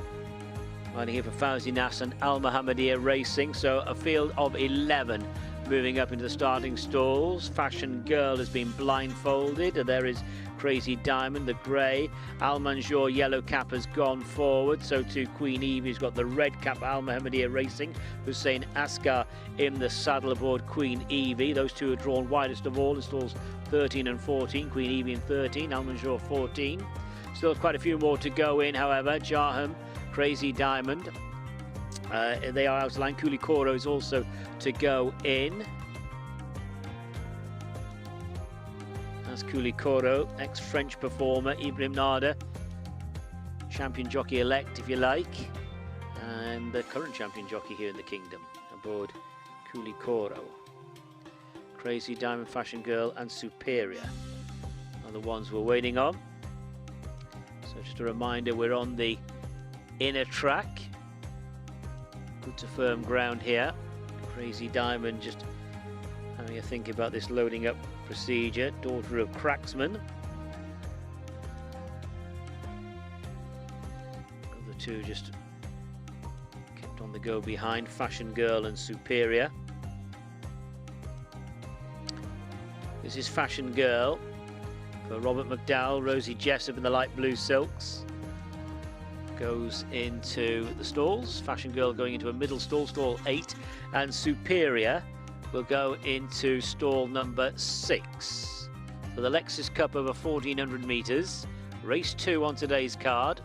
Riding here for Fawzi Nas and Al Mohammedia Racing. So a field of 11 moving up into the starting stalls. Fashion Girl has been blindfolded. There is Crazy Diamond, the grey. Al Manjour Yellow Cap has gone forward. So too Queen Evie's got the red cap, Al Mohammedia Racing. Hussein Askar in the saddle aboard Queen Evie. Those two are drawn widest of all in stalls 13 and 14. Queen Evie in 13, Al Manjour 14. Still quite a few more to go in, however. Jaham, Crazy Diamond. They are out of line. Kulikoro is also to go in. That's Kulikoro, ex-French performer. Ibrahim Nada, champion jockey elect, if you like, and the current champion jockey here in the kingdom aboard Kulikoro. Crazy Diamond, Fashion Girl and Superior are the ones we're waiting on. So just a reminder, we're on the inner track. Good to firm ground here. Crazy Diamond just having a think about this loading up procedure. Daughter of Cracksman. The two just kept on the go behind. Fashion Girl and Superior. This is Fashion Girl for Robert McDowell. Rosie Jessup in the light blue silks. Goes into the stalls. Fashion Girl going into a middle stall, stall 8, and Superior will go into stall number 6 for the Lexus Cup over 1400 metres. Race 2 on today's card.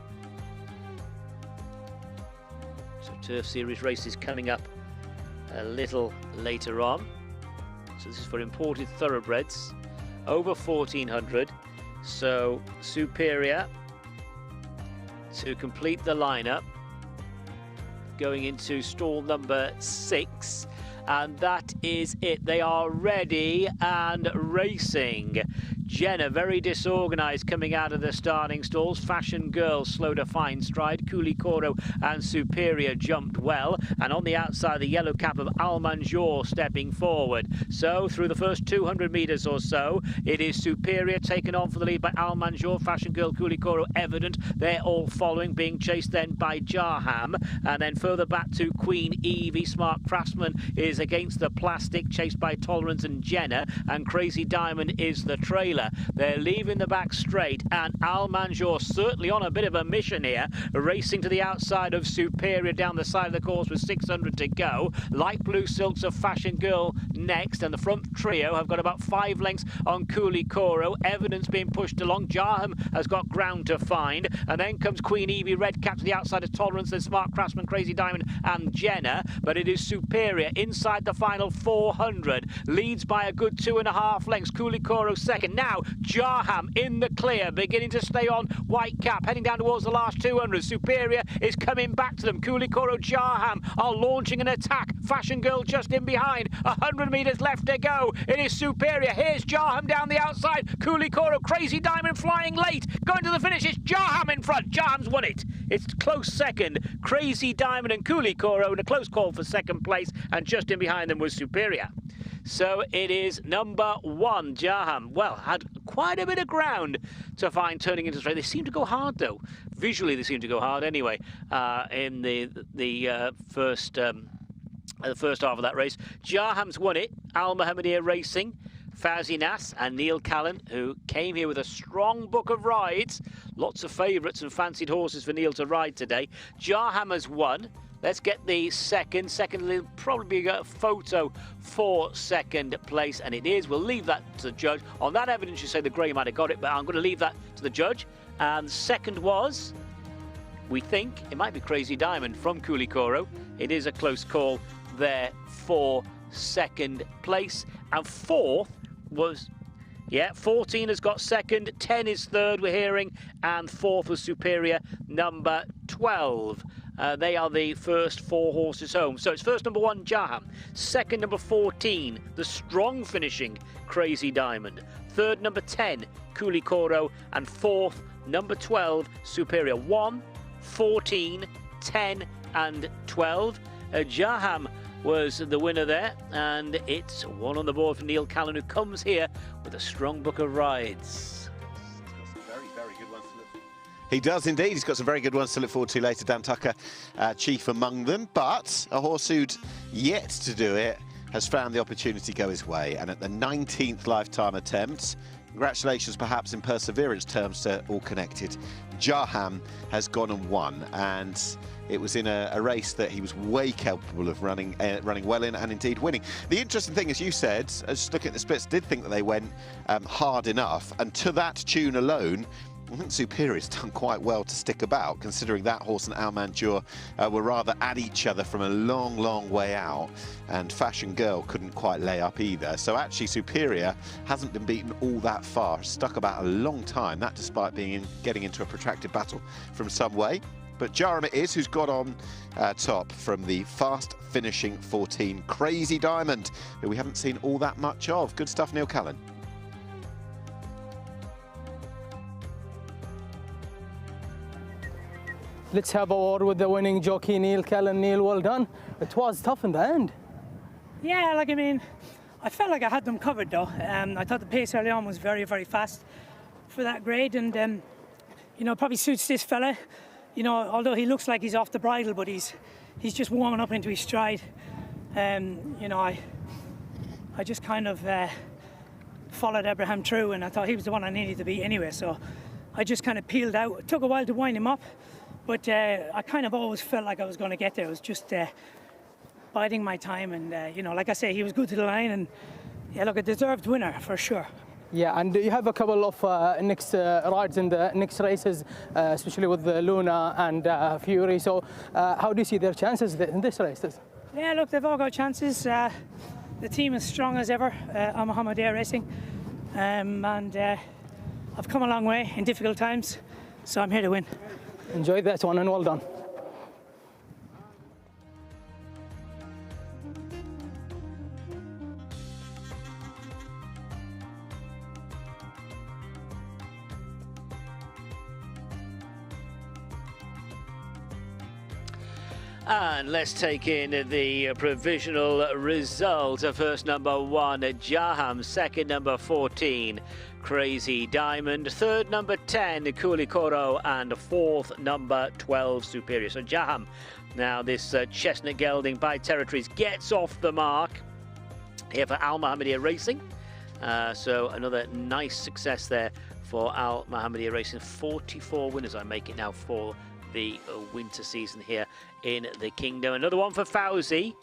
So Turf Series races coming up a little later on. So this is for imported thoroughbreds over 1400. So Superior to complete the lineup, going into stall number 6, and that is it. They are ready and racing. Jenna, very disorganised, coming out of the starting stalls. Fashion Girl, slow to fine stride. Kulikoro and Superior jumped well. And on the outside, the yellow cap of Al Manjour stepping forward. So, through the first 200 metres or so, it is Superior taken on for the lead by Al Manjour. Fashion Girl, Kulikoro, evident. They're all following, being chased then by Jaham. And then further back to Queen Evie. Smart Craftsman is against the plastic, chased by Tolerance and Jenna. And Crazy Diamond is the trailer. They're leaving the back straight, and Al Manjour certainly on a bit of a mission here, racing to the outside of Superior down the side of the course with 600 to go. Light blue silks of Fashion Girl next, and the front trio have got about 5 lengths on Kulikoro. Evidence being pushed along. Jaham has got ground to find, and then comes Queen Evie, red cap to the outside of Tolerance, then Smart Craftsman, Crazy Diamond and Jenna, but it is Superior inside the final 400, leads by a good 2.5 lengths. Kulikoro second. Now Jaham in the clear, beginning to stay on white cap, heading down towards the last 200. Superior is coming back to them. Kulikoro, Jaham are launching an attack. Fashion Girl just in behind. 100 metres left to go. It is Superior. Here's Jaham down the outside. Kulikoro, Crazy Diamond flying late. Going to the finish. It's Jaham in front. Jaham's won it. It's close second. Crazy Diamond and Kulikoro in a close call for second place, and just in behind them was Superior. So it is number 1, Jaham. Well, had quite a bit of ground to find turning into straight. They seem to go hard, though. Visually, they seem to go hard anyway in the first half of that race. Jaham's won it. Al Mohammedia Racing, Fawzi Nas and Neil Callan, who came here with a strong book of rides. Lots of favourites and fancied horses for Neil to ride today. Jaham has won. Let's get the second. Second will probably be a photo for second place, and it is. We'll leave that to the judge. On that evidence, you say the grey might have got it, but I'm going to leave that to the judge. And second was, we think, it might be Crazy Diamond from Kulikoro. It is a close call there for second place. And fourth was, 14 has got second, 10 is third, we're hearing, and fourth was Superior, number 12. They are the first 4 horses home. So it's first number 1, Jaham. Second number 14, the strong finishing Crazy Diamond. Third number 10, Kulikoro. And fourth number 12, Superior. 1, 14, 10 and 12. Jaham was the winner there, and it's one on the board for Neil Callan, who comes here with a strong book of rides. He does indeed. He's got some very good ones to look forward to later. Dan Tucker, chief among them. But a horse who'd yet to do it has found the opportunity go his way. And at the 19th lifetime attempt, congratulations perhaps in perseverance terms to all connected, Jaham has gone and won. And it was in a race that he was way capable of running well in and indeed winning. The interesting thing, as you said, just looking at the splits, did think that they went hard enough. And to that tune alone, I think Superior's done quite well to stick about, considering that horse and Almanjur were rather at each other from a long, long way out, and Fashion Girl couldn't quite lay up either. So actually Superior hasn't been beaten all that far, stuck about a long time, that despite getting into a protracted battle from some way. But Jaram it is who's got on top from the fast finishing 14 Crazy Diamond, that we haven't seen all that much of. Good stuff, Neil Callan. Let's have a word with the winning jockey, Neil Callan. Neil, well done. It was tough in the end. Yeah, like, I mean, I felt like I had them covered though. I thought the pace early on was very, very fast for that grade, and you know, probably suits this fella. You know, although he looks like he's off the bridle, but he's just warming up into his stride. You know, I just kind of followed Abraham through, and I thought he was the one I needed to beat anyway. So I just kind of peeled out. It took a while to wind him up, but I kind of always felt like I was going to get there. I was just biding my time, and you know, like I say, he was good to the line, and yeah, look, a deserved winner for sure. Yeah, and you have a couple of next rides in the next races, especially with Luna and Fury. So how do you see their chances in this race? Yeah, look, they've all got chances. The team is strong as ever, Al Mohammedia Racing, and I've come a long way in difficult times, so I'm here to win. Enjoy that one and well done. And let's take in the provisional result. First, number 1, Jaham. Second, number 14, Crazy Diamond. Third, number 10, Kulikoro. And fourth, number 12, Superior. So Jaham, now this chestnut gelding by territories, gets off the mark here for Al Mohammedia Racing. So another nice success there for Al Mohammedia Racing. 44 winners, I make it now for the winter season here in the Kingdom. Another one for Fauzi,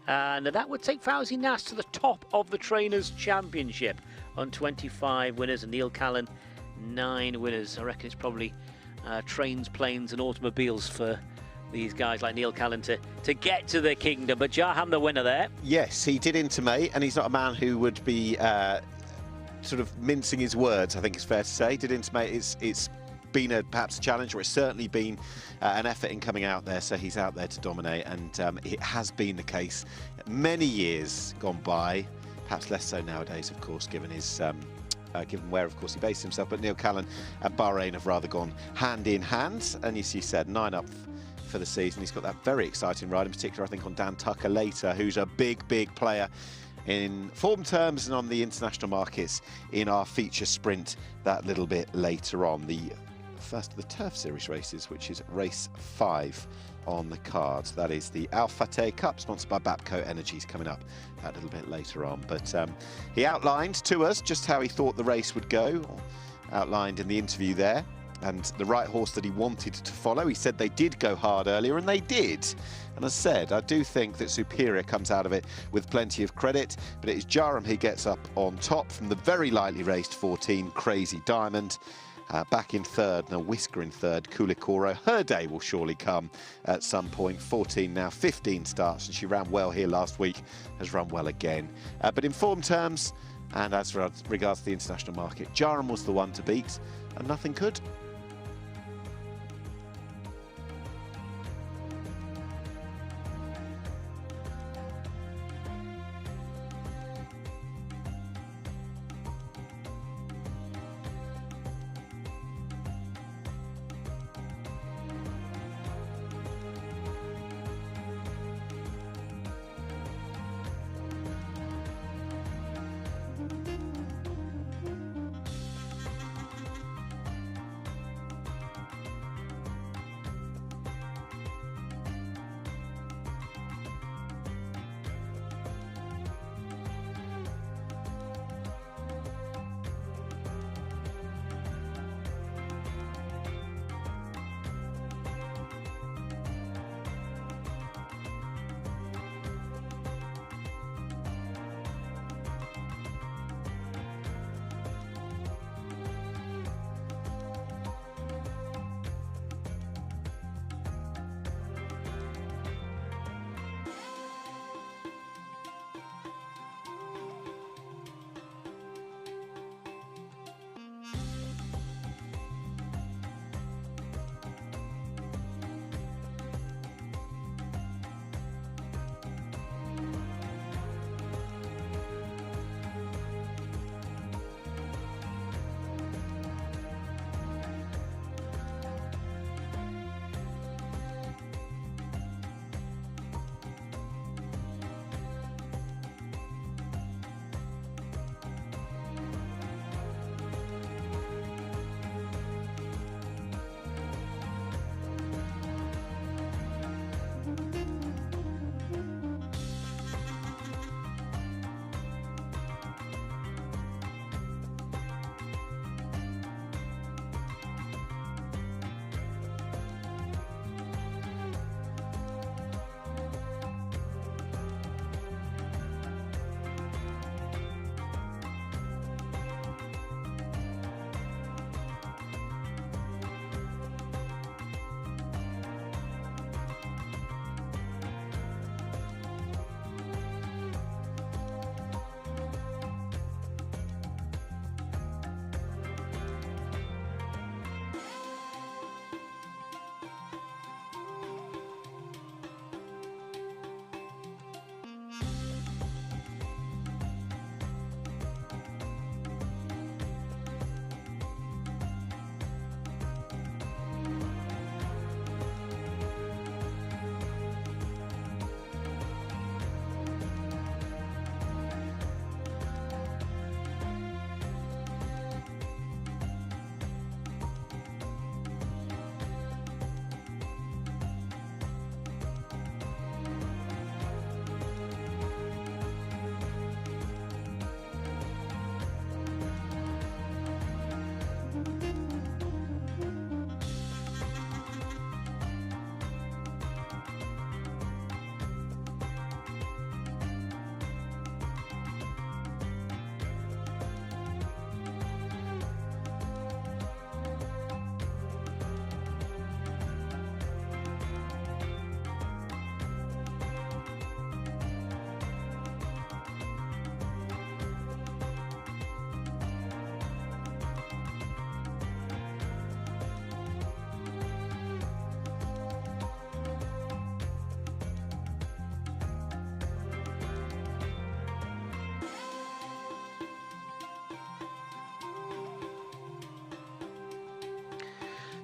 and that would take Fauzi Nas to the top of the Trainers' Championship on 25 winners, and Neil Callan 9 winners. I reckon it's probably trains, planes and automobiles for these guys like Neil Callan to get to the Kingdom. But Jaham the winner there. Yes, he did intimate, and he's not a man who would be sort of mincing his words, I think it's fair to say. Did intimate it's been perhaps a challenge, or it's certainly been an effort in coming out there, so he's out there to dominate, and it has been the case many years gone by, perhaps less so nowadays, of course, given his given where, of course, he based himself. But Neil Callan and Bahrain have rather gone hand in hand, and as you said, 9 up for the season. He's got that very exciting ride, in particular, I think, on Dan Tucker later, who's a big player in form terms and on the international markets in our feature sprint that little bit later on. The first of the Turf Series races, which is race 5 on the cards. That is the Al Fateh Cup, sponsored by Bapco Energies, coming up that little bit later on. But he outlined to us just how he thought the race would go, outlined in the interview there, and the right horse that he wanted to follow. He said they did go hard earlier, and they did. And as I said, I do think that Superior comes out of it with plenty of credit, but it is Jaram who gets up on top from the very lightly raced 14 Crazy Diamond. Back in third, and a whisker in third, Kulikoro. Her day will surely come at some point. 14 now, 15 starts, and she ran well here last week, has run well again. But in form terms, and as regards to the international market, Jaram was the one to beat, and nothing could.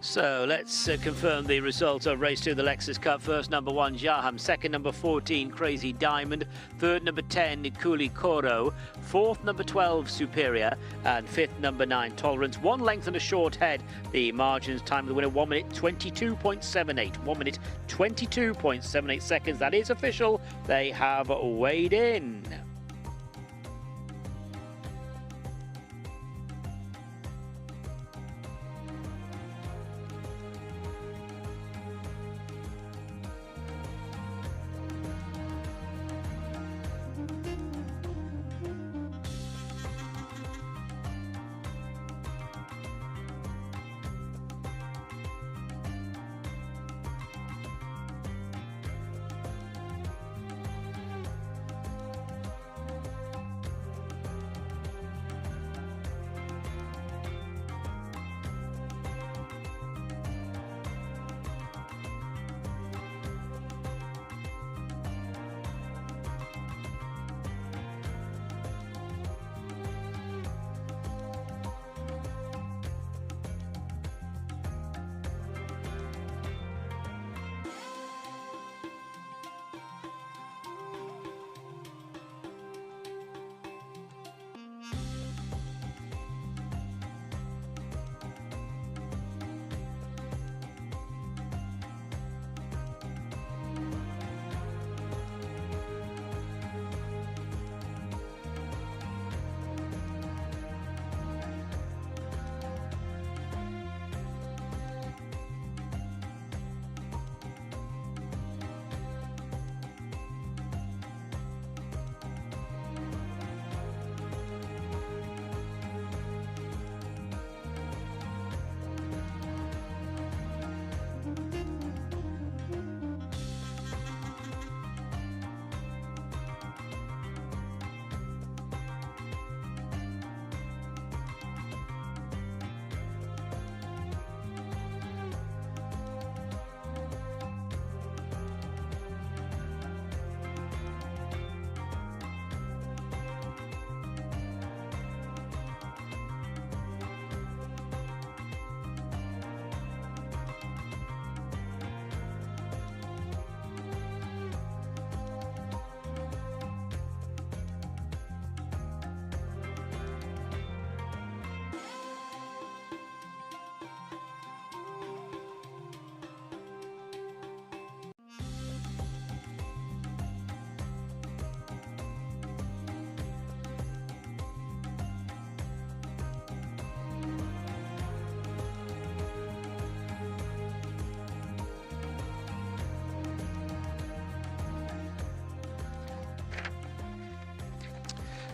So let's confirm the result of race 2, the Lexus Cup. First, number 1, Jaham. Second, number 14, Crazy Diamond. Third, number 10, Kuli Koro. Fourth, number 12, Superior. And fifth, number 9, Tolerance. 1 length and a short head. The margins, time of the winner, 1 minute 22.78. 1 minute 22.78 seconds. That is official. They have weighed in.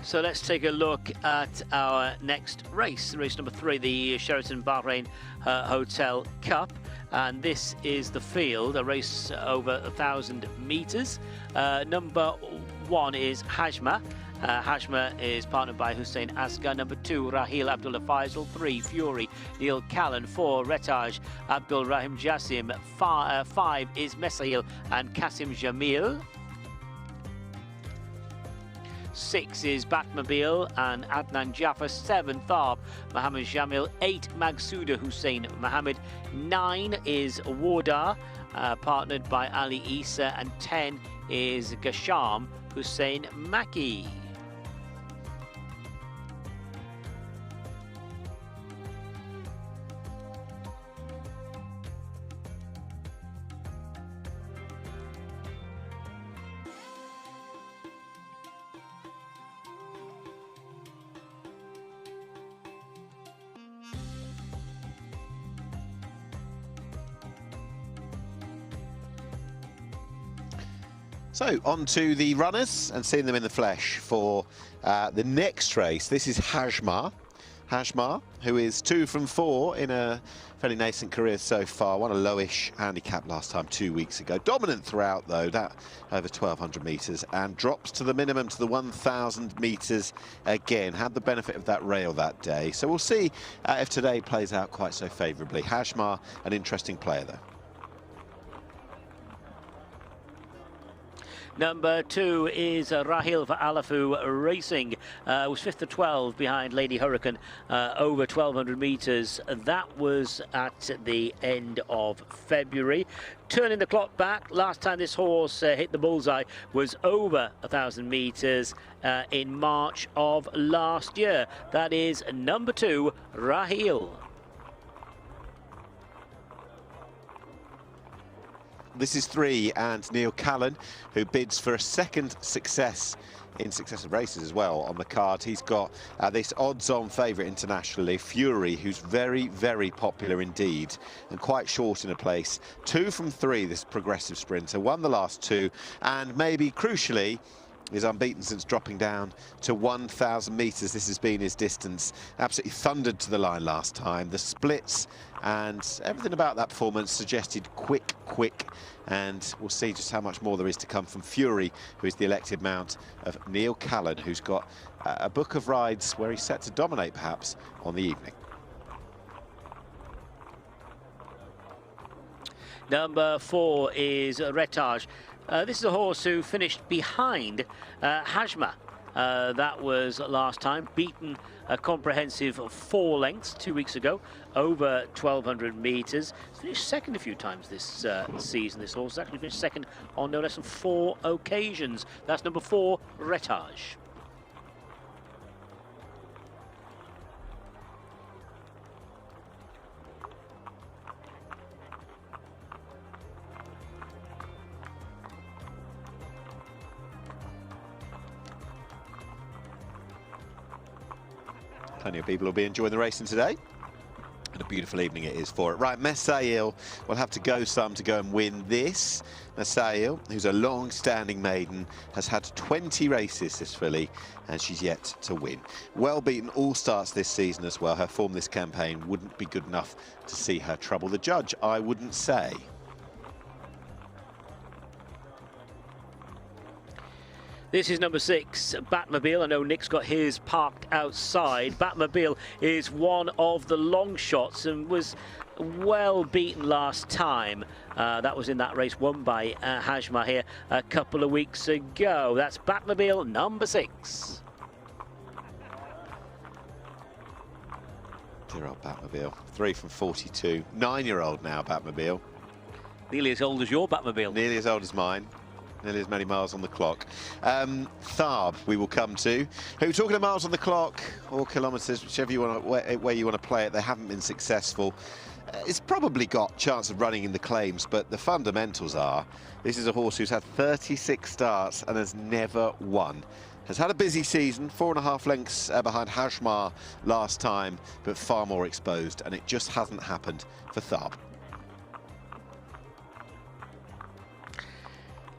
So let's take a look at our next race, race number 3, the Sheraton Bahrain Hotel Cup. And this is the field, a race over 1,000 meters. Number 1 is Hajma. Hajma is partnered by Hussein Asghar. Number 2, Rahil Abdullah Faisal. 3, Fury Neil Callan. 4, Retaj Abdul Rahim Jassim. 5 is Mesail and Kasim Jamil. 6 is Batmobile and Adnan Jaffer. 7, Tharb Mohammed Jamil. 8, Magsouda Hussein Mohammed. 9 is Wardar, partnered by Ali Isa. And 10 is Gasham Hussein Maki. So on to the runners and seeing them in the flesh for the next race. This is Hajma. Hajma, who is 2 from 4 in a fairly nascent career so far. Won a lowish handicap last time 2 weeks ago. Dominant throughout though, that over 1,200 metres, and drops to the minimum to the 1,000 metres again. Had the benefit of that rail that day. So we'll see if today plays out quite so favourably. Hajma, an interesting player though. Number 2 is Rahil for Alafu Racing. was 5th of 12 behind Lady Hurricane, over 1,200 metres. That was at the end of February. Turning the clock back, last time this horse hit the bullseye was over 1,000 metres in March of last year. That is number 2, Raheel. This is 3, and Neil Callan, who bids for a second success in successive races as well on the card. He's got this odds-on favourite internationally, Fury, who's very, very popular indeed and quite short in a place. 2 from 3, this progressive sprinter, won the last 2, and maybe crucially is unbeaten since dropping down to 1,000 metres. This has been his distance. Absolutely thundered to the line last time. The splits and everything about that performance suggested quick, and we'll see just how much more there is to come from Fury, who is the elected mount of Neil Callan, who's got a book of rides where he's set to dominate perhaps on the evening. Number 4 is Retage. This is a horse who finished behind Hajma. That was last time, beaten a comprehensive 4 lengths 2 weeks ago, over 1,200 metres. Finished second a few times this season. This horse has actually finished second on no less than 4 occasions. That's number 4, Retage. Plenty of people will be enjoying the racing today. And a beautiful evening it is for it. Right, Messail will have to go some to go and win this. Messail, who's a long-standing maiden, has had 20 races, this filly, and she's yet to win. Well beaten all starts this season as well. Her form this campaign wouldn't be good enough to see her trouble the judge, I wouldn't say. This is number 6, Batmobile. I know Nick's got his parked outside. Batmobile is one of the long shots and was well beaten last time. That was in that race won by Hajma here a couple of weeks ago. That's Batmobile, number 6. Dear old Batmobile. 3 from 42. 9-year-old now, Batmobile. Nearly as old as your Batmobile. Nearly as old as mine. Nearly as many miles on the clock. Tharb we will come to. Who, talking of miles on the clock or kilometres, whichever you want to, where you want to play it, they haven't been successful. It's probably got chance of running in the claims, but the fundamentals are this is a horse who's had 36 starts and has never won. Has had a busy season, 4.5 lengths behind Hajma last time, but far more exposed, and it just hasn't happened for Tharb.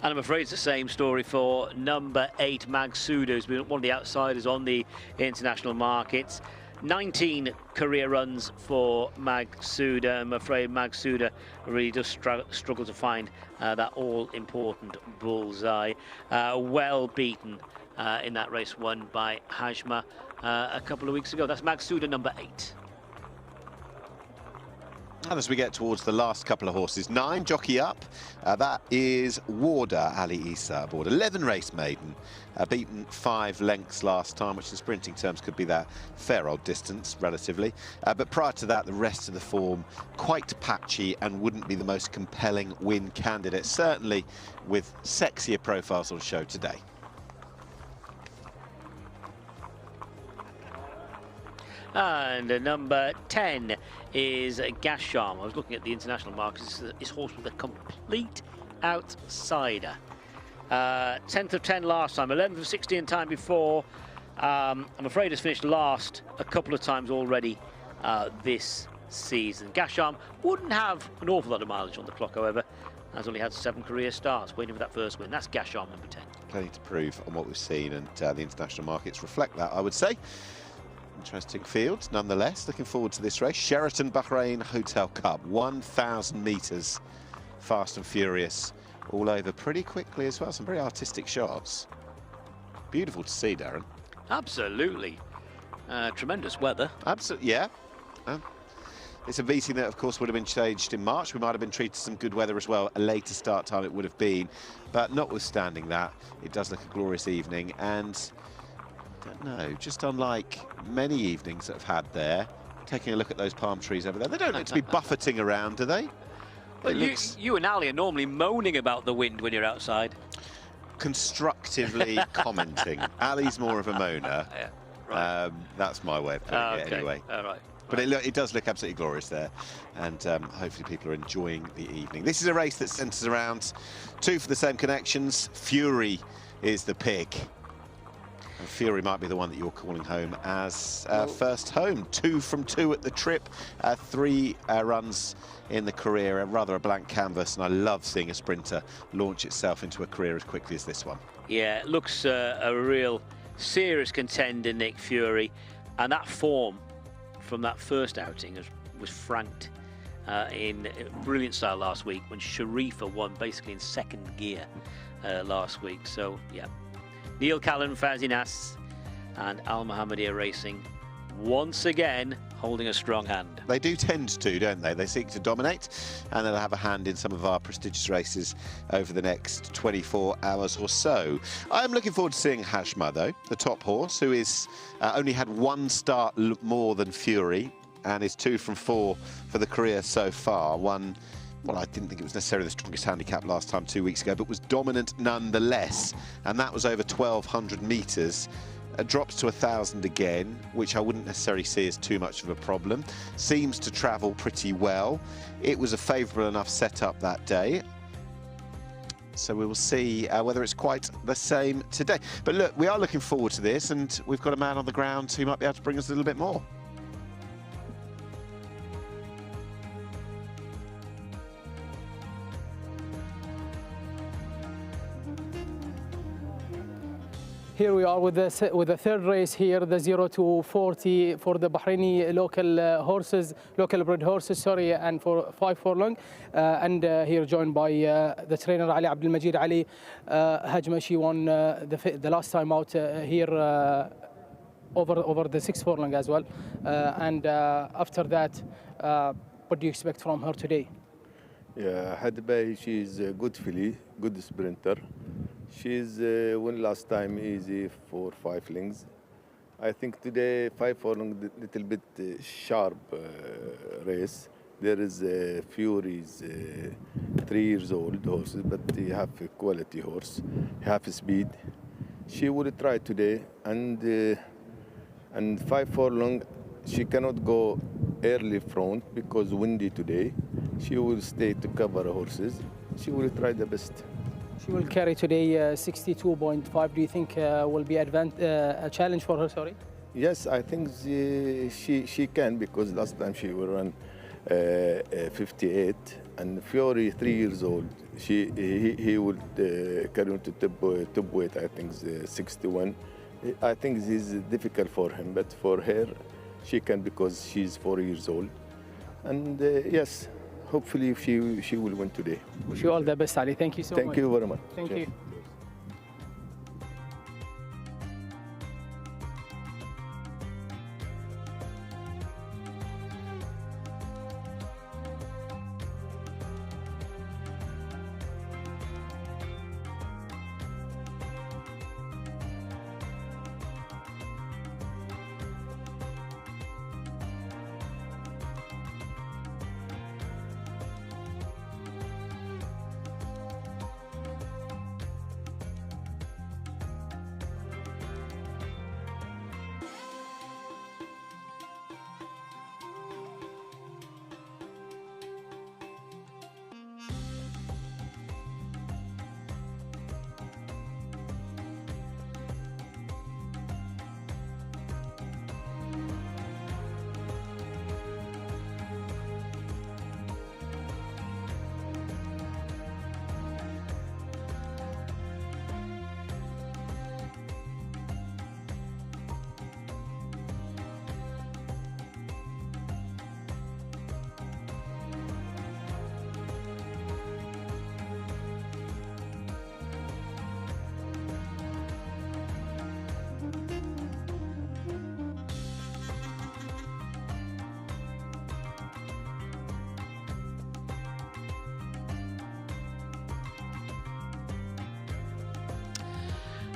And I'm afraid it's the same story for number 8, Magsuda, who's been one of the outsiders on the international markets. 19 career runs for Magsuda. I'm afraid Magsuda really does struggle to find that all-important bullseye. Well beaten in that race won by Hajma a couple of weeks ago. That's Magsuda, number 8. And as we get towards the last couple of horses, 9, Jockey Up. That is Warder Ali Isa aboard. 11 race maiden, beaten 5 lengths last time, which in sprinting terms could be that fair old distance, relatively. But prior to that, the rest of the form quite patchy and wouldn't be the most compelling win candidate, certainly with sexier profiles on show today. And number 10 is Gasham. I was looking at the international markets. This horse was a complete outsider. 10th of 10 last time, 11th of 16 time before. I'm afraid it's finished last a couple of times already this season. Gasham wouldn't have an awful lot of mileage on the clock, however. Has only had 7 career starts, waiting for that first win. That's Gasham, number 10. Plenty to prove on what we've seen, and the international markets reflect that, I would say. Interesting field, nonetheless. Looking forward to this race. Sheraton Bahrain Hotel Cup, 1,000 metres, fast and furious, all over pretty quickly as well. Some very artistic shots. Beautiful to see, Darren. Absolutely. Tremendous weather. Absolutely, yeah. It's a meeting that, of course, would have been staged in March. We might have been treated to some good weather as well. A later start time it would have been. But notwithstanding that, it does look a glorious evening. And Don't know, just unlike many evenings that I've had there, taking a look at those palm trees over there. They don't look to be buffeting around, do they? Well, you and Ali are normally moaning about the wind when you're outside. Constructively commenting. Ali's more of a moaner. Yeah, right. That's my way of putting it anyway. All right. But it does look absolutely glorious there, and hopefully people are enjoying the evening. This is a race that centres around two for the same connections. Fury is the pick. And Fury might be the one that you're calling home as first home. 2 from 2 at the trip, 3 runs in the career, rather a blank canvas, and I love seeing a sprinter launch itself into a career as quickly as this one. Yeah, it looks a real serious contender, Nick Fury, and that form from that first outing was franked in brilliant style last week when Sharifa won basically in second gear last week. So yeah, Neil Callan, Fazzy Nass and Al Mohammedia Racing once again holding a strong hand. They do tend to, don't they? They seek to dominate, and they'll have a hand in some of our prestigious races over the next 24 hours or so. I'm looking forward to seeing Hashma, though, the top horse, who is only had 1 start more than Fury, and is 2 from 4 for the career so far. Well, I didn't think it was necessarily the strongest handicap last time 2 weeks ago, but was dominant nonetheless, and that was over 1,200 metres. Drops to 1,000 again, which I wouldn't necessarily see as too much of a problem. Seems to travel pretty well. It was a favourable enough setup that day. So we will see whether it's quite the same today. But look, we are looking forward to this, and we've got a man on the ground who might be able to bring us a little bit more. Here we are with the third race here, the 0 to 40 for the Bahraini local bred horses, sorry, and for 5 furlong. And here joined by the trainer Ali Abdul Majid Ali Hajma. She won the last time out here over the 6 furlong as well. And after that, what do you expect from her today? Yeah, Hadbay, she's a good filly, good sprinter. She's won last time easy for 5 lengths. I think today 5 furlong, little bit sharp race. There is Fury's 3 years old horses, but he have a quality horse, have speed. She will try today, and 5 furlong, she cannot go early front because windy today. She will stay to cover horses. She will try the best. She will carry today 62.5. Do you think will be a challenge for her? Sorry. Yes, I think she can, because last time she will run 58, and Fury 3 years old. He would carry on to top weight. I think 61. I think this is difficult for him, but for her, she can, because she's 4 years old. And yes, hopefully she will win today. Wish you all the best, Ali. Thank you so much. Thank you very much. Thank you.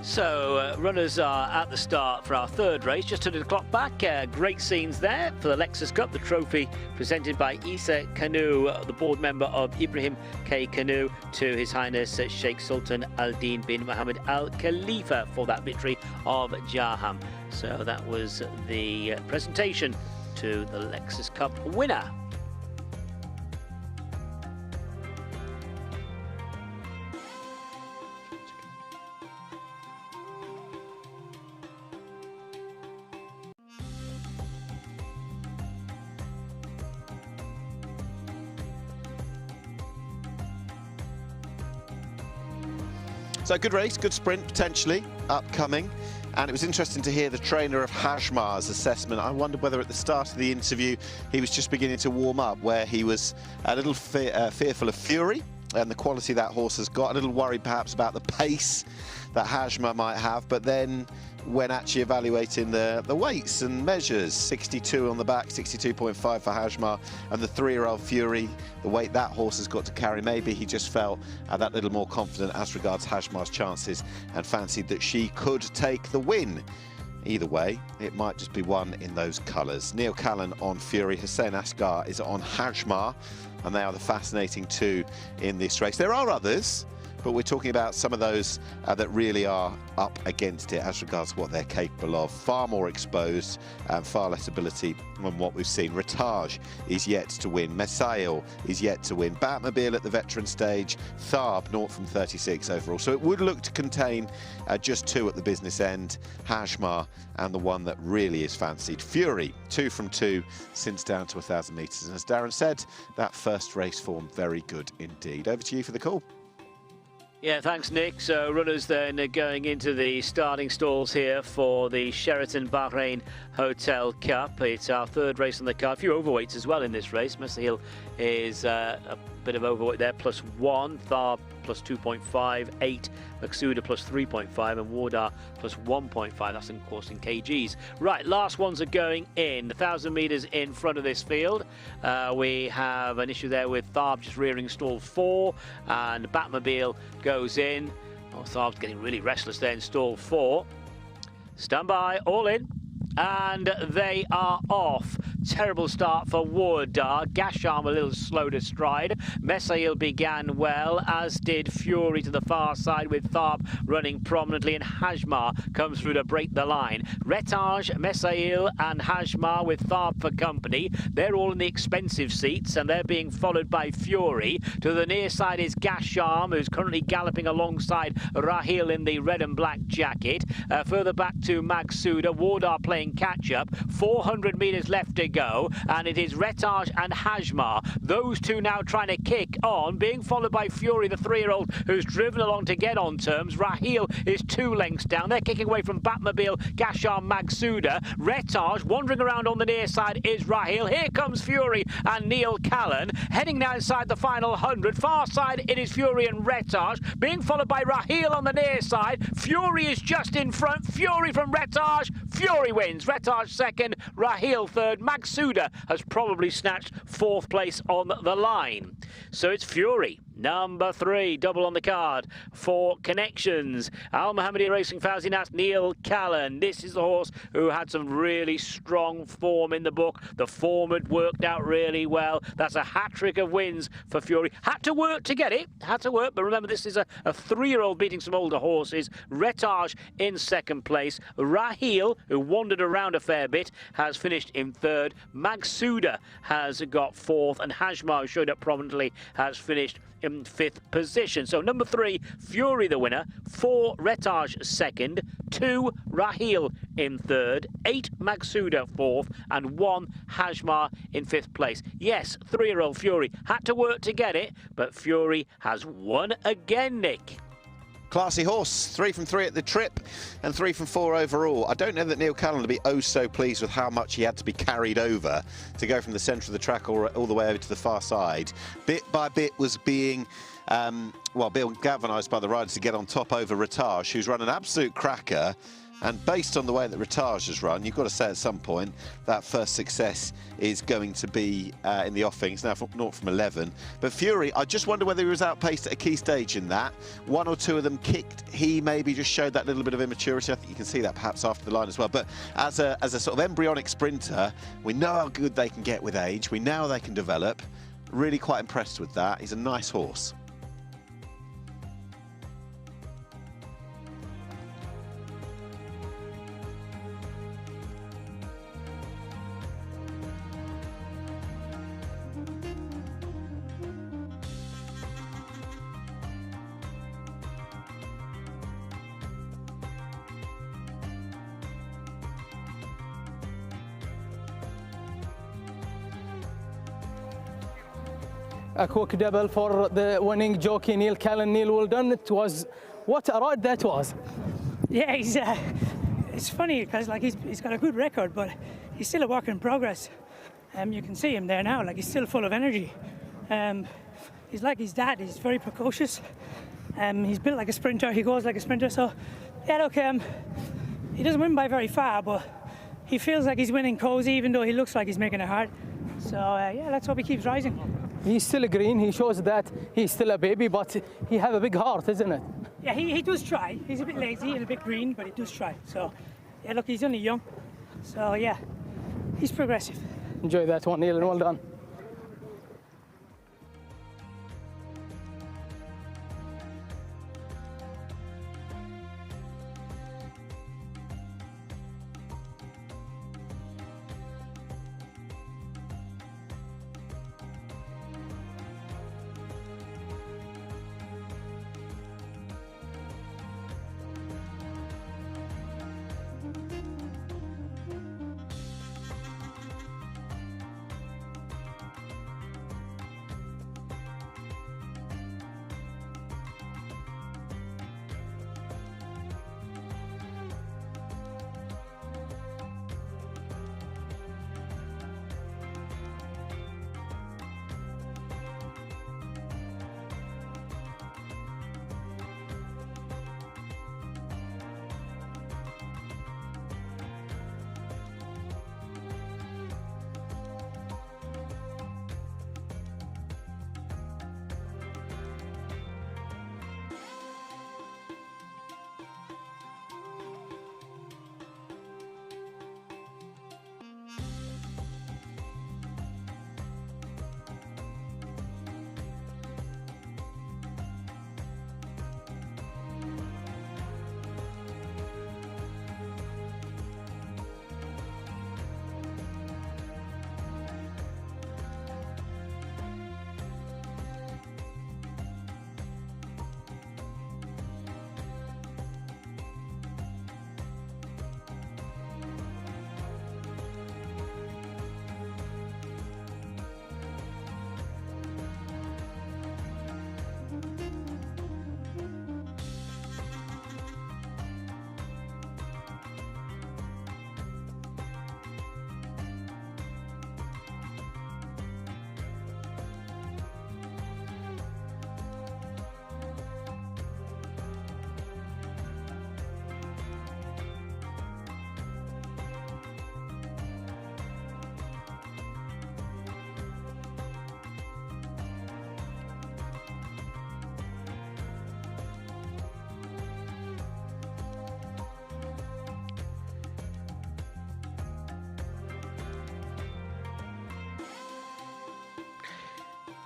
So, runners are at the start for our third race. Just turning the clock back. Great scenes there for the Lexus Cup, the trophy presented by Isa Kanu, the board member of Ibrahim K. Kanu, to His Highness Sheikh Sultan Al-Din bin Mohammed Al Khalifa for that victory of Jaham. So that was the presentation to the Lexus Cup winner. So good race, good sprint potentially upcoming, and it was interesting to hear the trainer of Hajmar's assessment. I wondered whether at the start of the interview he was just beginning to warm up, where he was a little fearful of Fury and the quality that horse has got, a little worried perhaps about the pace that Hajmar might have, but then when actually evaluating the weights and measures, 62 on the back, 62.5 for Hajmar, and the 3-year-old Fury, the weight that horse has got to carry, maybe he just felt that little more confident as regards Hajmar's chances and fancied that she could take the win. Either way, it might just be one in those colours. Neil Callan on Fury, Hussein Asghar is on Hajmar, and they are the fascinating two in this race. There are others, but we're talking about some of those that really are up against it as regards what they're capable of. Far more exposed and far less ability than what we've seen. Ritage is yet to win. Messail is yet to win. Batmobile at the veteran stage. Tharb, 0 from 36 overall. So it would look to contain just 2 at the business end. Hajmar and the one that really is fancied, Fury, 2 from 2 since down to 1,000 metres. And as Darren said, that first race form very good indeed. Over to you for the call. Yeah, thanks, Nick. So runners then going into the starting stalls here for the Sheraton Bahrain Hotel Cup. It's our third race on the card. A few overweights as well in this race. Messail is a bit of overweight there, +1. Tharb +2.5. 8. Maksuda +3.5. And Wardar +1.5. That's, of course, in kgs. Right, last ones are going in. 1,000 metres in front of this field. We have an issue there with Tharb just rearing stall 4. And Batmobile goes in. Oh, Tharb's getting really restless there in stall 4. Stand by, all in. And they are off. Terrible start for Wardar. Gasham a little slow to stride. Messail began well, as did Fury to the far side, with Tharb running prominently, and Hajmar comes through to break the line. Ritage, Messail and Hajmar with Tharb for company. They're all in the expensive seats, and they're being followed by Fury. To the near side is Gasham, who's currently galloping alongside Rahil in the red and black jacket. Further back to Maksuda. Wardar playing catch-up. 400 metres left to go, and it is Ritage and Hajmar. Those two now trying to kick on, being followed by Fury, the 3-year-old, who's driven along to get on terms. Rahil is 2 lengths down. They're kicking away from Batmobile, Gasham, Maksuda. Ritage wandering around on the near side is Rahil. Here comes Fury and Neil Callan, heading now inside the final 100. Far side, it is Fury and Ritage, being followed by Rahil on the near side. Fury is just in front. Fury from Ritage. Fury wins. Ritage second, Rahil third. Maksuda has probably snatched 4th place on the line. So it's Fury, number 3, double on the card for Connections. Al Mohammadi Racing Fauzinas, Neil Callan. This is the horse who had some really strong form in the book. The form had worked out really well. That's a hat-trick of wins for Fury. Had to work to get it, had to work, but remember this is a 3-year-old beating some older horses. Ritage in 2nd place. Rahil, who wandered around a fair bit, has finished in 3rd. Maksuda has got 4th, and Hajmar, who showed up prominently, has finished in 5th position. So number 3, Fury the winner. 4, Ritage 2nd. 2, Rahil in 3rd. 8, Maksuda 4th. And 1, Hajmar in 5th place. Yes, 3-year-old Fury had to work to get it, but Fury has won again, Nick. Classy horse, 3 from 3 at the trip and 3 from 4 overall. I don't know that Neil Callan will be oh so pleased with how much he had to be carried over to go from the centre of the track all the way over to the far side. Bit by bit was being being galvanised by the riders to get on top over Ritage, who's run an absolute cracker. And based on the way that Ritage has run, you've got to say at some point that first success is going to be in the offing. It's now 0 from 11. But Fury, I just wonder whether he was outpaced at a key stage in that. One or two of them kicked. He maybe just showed that little bit of immaturity. I think you can see that perhaps after the line as well. But as a sort of embryonic sprinter, we know how good they can get with age. We know how they can develop. Really quite impressed with that. He's a nice horse. A quick double for the winning jockey, Neil Callan. Neil, well done. It was, what a ride that was. Yeah, it's funny because like he's got a good record, but he's still a work in progress. You can see him there now, like he's still full of energy. He's like his dad, he's very precocious. He's built like a sprinter, he goes like a sprinter. So, yeah, look, he doesn't win by very far, but he feels like he's winning cozy, even though he looks like he's making it hard. So, yeah, let's hope he keeps rising. He's still green. He shows that he's still a baby, but he has a big heart, isn't it? Yeah, he does try. He's a bit lazy and a bit green, but he does try. So, yeah, look, he's only young. So, yeah, he's progressive. Enjoy that one, Neil, and well done.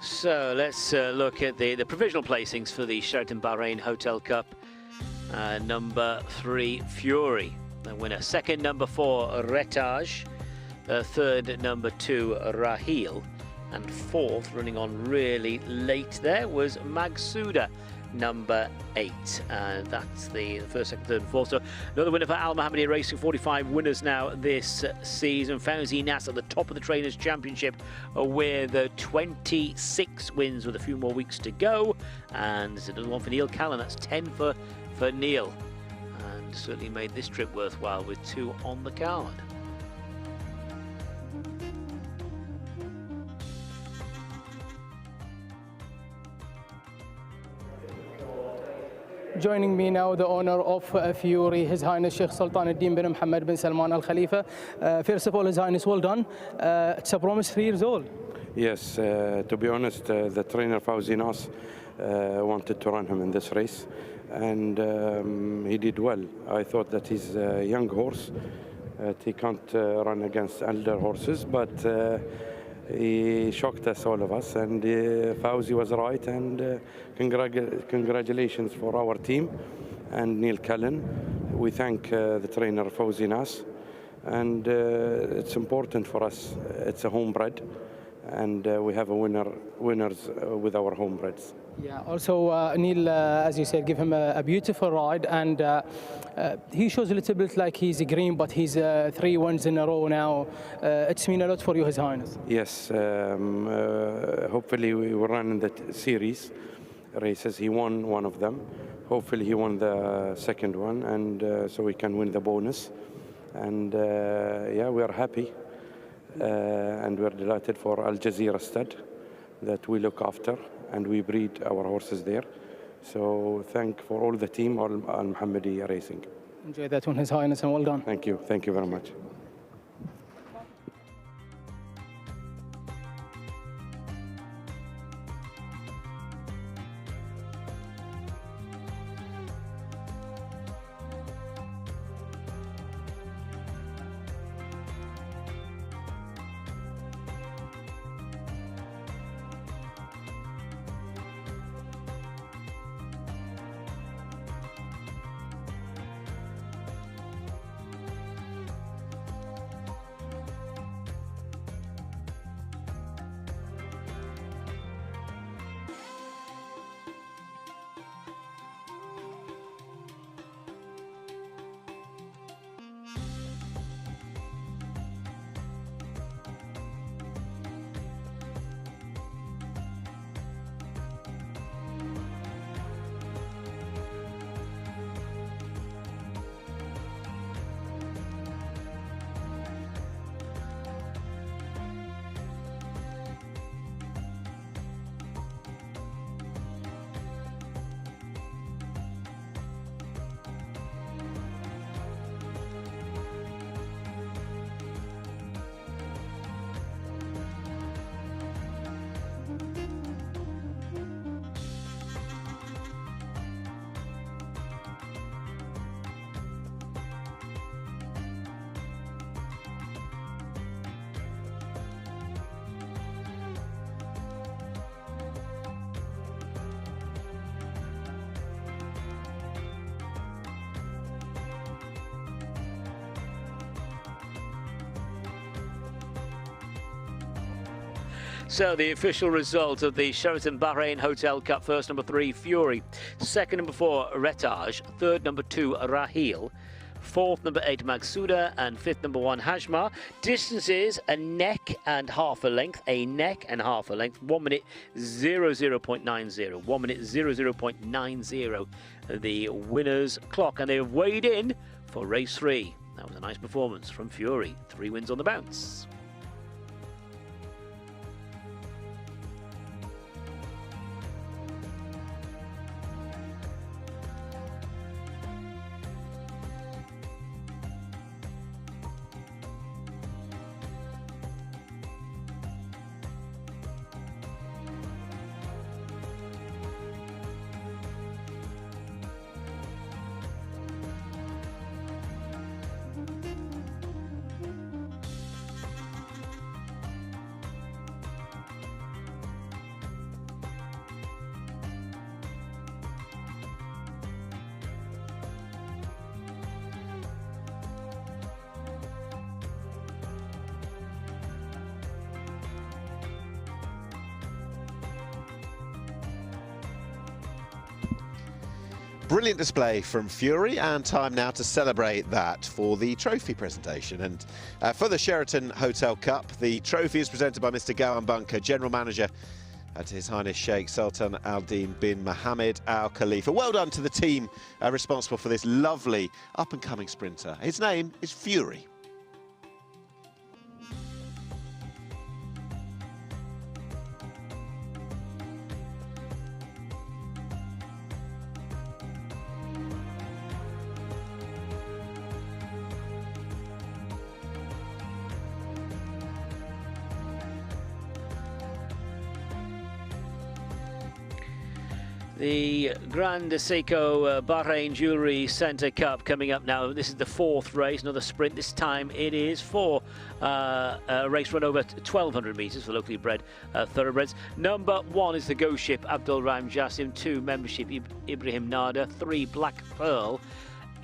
So let's look at the provisional placings for the Sheraton Bahrain Hotel Cup. Number 3, Fury, the winner. Second, number 4, Ritage. Third, number 2, Rahil. And fourth, running on really late there, was Magsuda, number 8. And that's the first, second, third, and fourth. So another winner for Al Mohammadi Racing. 45 winners now this season. Fauzi Nas at the top of the Trainers' Championship with 26 wins with a few more weeks to go. And there's another one for Neil Callan. That's 10 for Neil. And certainly made this trip worthwhile with 2 on the card. Joining me now, the owner of Fury, His Highness Sheikh Sultan al-Din bin Mohammed bin Salman Al Khalifa. First of all, His Highness, well done. It's a promise, 3 years old. Yes, to be honest, the trainer Fawzi Nas wanted to run him in this race, and he did well. I thought that he's a young horse. He can't run against elder horses, but he shocked us, all of us, and Fawzi was right, and congratulations for our team and Neil Cullen. We thank the trainer Fawzi Nas, and it's important for us. It's a homebred, and we have winners with our homebreds. Yeah, also Neil, as you said, give him a beautiful ride, and he shows a little bit like he's green, but he's 3 wins in a row now. It's mean a lot for you, His Highness. Yes, hopefully we will run in the series races. He won one of them. Hopefully he won the second one, and so we can win the bonus. And yeah, we are happy, and we're delighted for Al Jazeera Stud that we look after, and we breed our horses there. So thank for all the team, all Al-Muhammadi Racing. Enjoy that one, His Highness, and well done. Thank you very much. So the official result of the Sheraton Bahrain Hotel Cup: first number 3 Fury, second number 4 Retage, third number 2 Rahil, fourth number 8 Magsuda, and fifth number 1 Hajma. Distances a neck and half a length, 1 minute 00.90, 1 minute 00.90 the winner's clock, and they have weighed in for race 3. That was a nice performance from Fury, 3 wins on the bounce. Brilliant display from Fury, and time now to celebrate that for the trophy presentation. And for the Sheraton Hotel Cup, the trophy is presented by Mr. Gowan Bunker, General Manager at His Highness Sheikh Sultan Al-Din bin Mohammed Al Khalifa. Well done to the team responsible for this lovely up-and-coming sprinter. His name is Fury. The Grand Seiko Bahrain Jewellery Centre Cup coming up now. This is the 4th race, another sprint. This time it is for a race run over 1,200 metres for locally bred thoroughbreds. Number 1 is the Ghost Ship, Abdul Rahim Jassim. 2, Membership, Ibrahim Nada. 3, Black Pearl,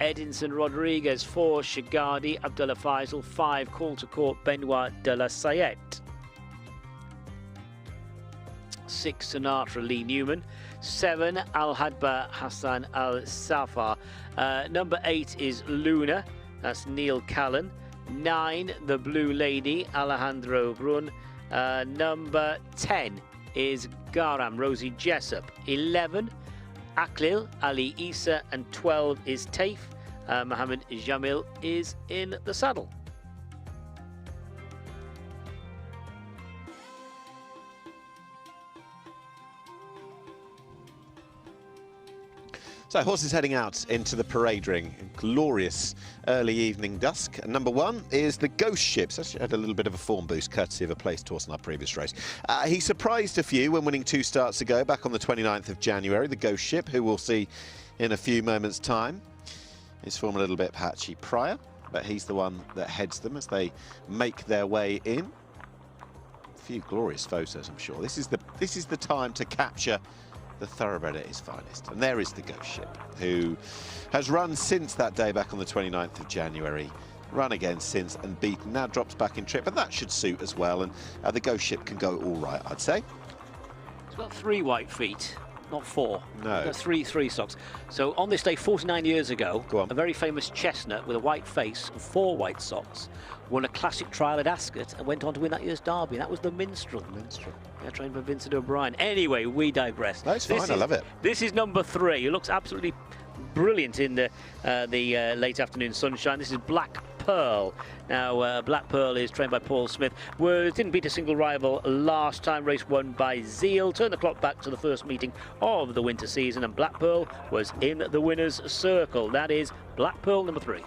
Edinson Rodriguez. 4, Shagadi, Abdullah Faisal. 5, Call to Court, Benoit de la Sayette. 6, Sinatra, Lee Newman. 7, Al Hadba, Hassan Al Safar. Number 8 is Luna, that's Neil Callan. 9, The Blue Lady, Alejandro Brun. Number 10 is Garam, Rosie Jessup. 11, Aklil, Ali Isa. And 12 is Taif, Mohammed Jamil is in the saddle. So horses heading out into the parade ring. Glorious early evening dusk. And number 1 is the Ghost Ship. So actually had a little bit of a form boost courtesy of a placed horse in our previous race. He surprised a few when winning 2 starts ago back on the 29th of January. The Ghost Ship, who we'll see in a few moments' time. His form a little bit patchy prior, but he's the one that heads them as they make their way in. A few glorious photos, I'm sure. This is the time to capture the thoroughbred at his finest. And there is the Ghost Ship, who has run since that day back on the 29th of January, run again since and beaten, now drops back in trip, but that should suit as well, and the Ghost Ship can go all right, I'd say. It's got 3 white feet, not 4. No. Got 3 socks. So on this day 49 years ago, a very famous chestnut with a white face and 4 white socks won a classic trial at Ascot and went on to win that year's Derby. That was the Minstrel. Yeah, trained by Vincent O'Brien. Anyway, we digress. That's fine, I love it. This is number 3. It looks absolutely brilliant in the late afternoon sunshine. This is Black Pearl. Now, Black Pearl is trained by Paul Smith. Didn't beat a single rival last time. Race won by Zeal. Turn the clock back to the first meeting of the winter season, and Black Pearl was in the winner's circle. That is Black Pearl, number 3.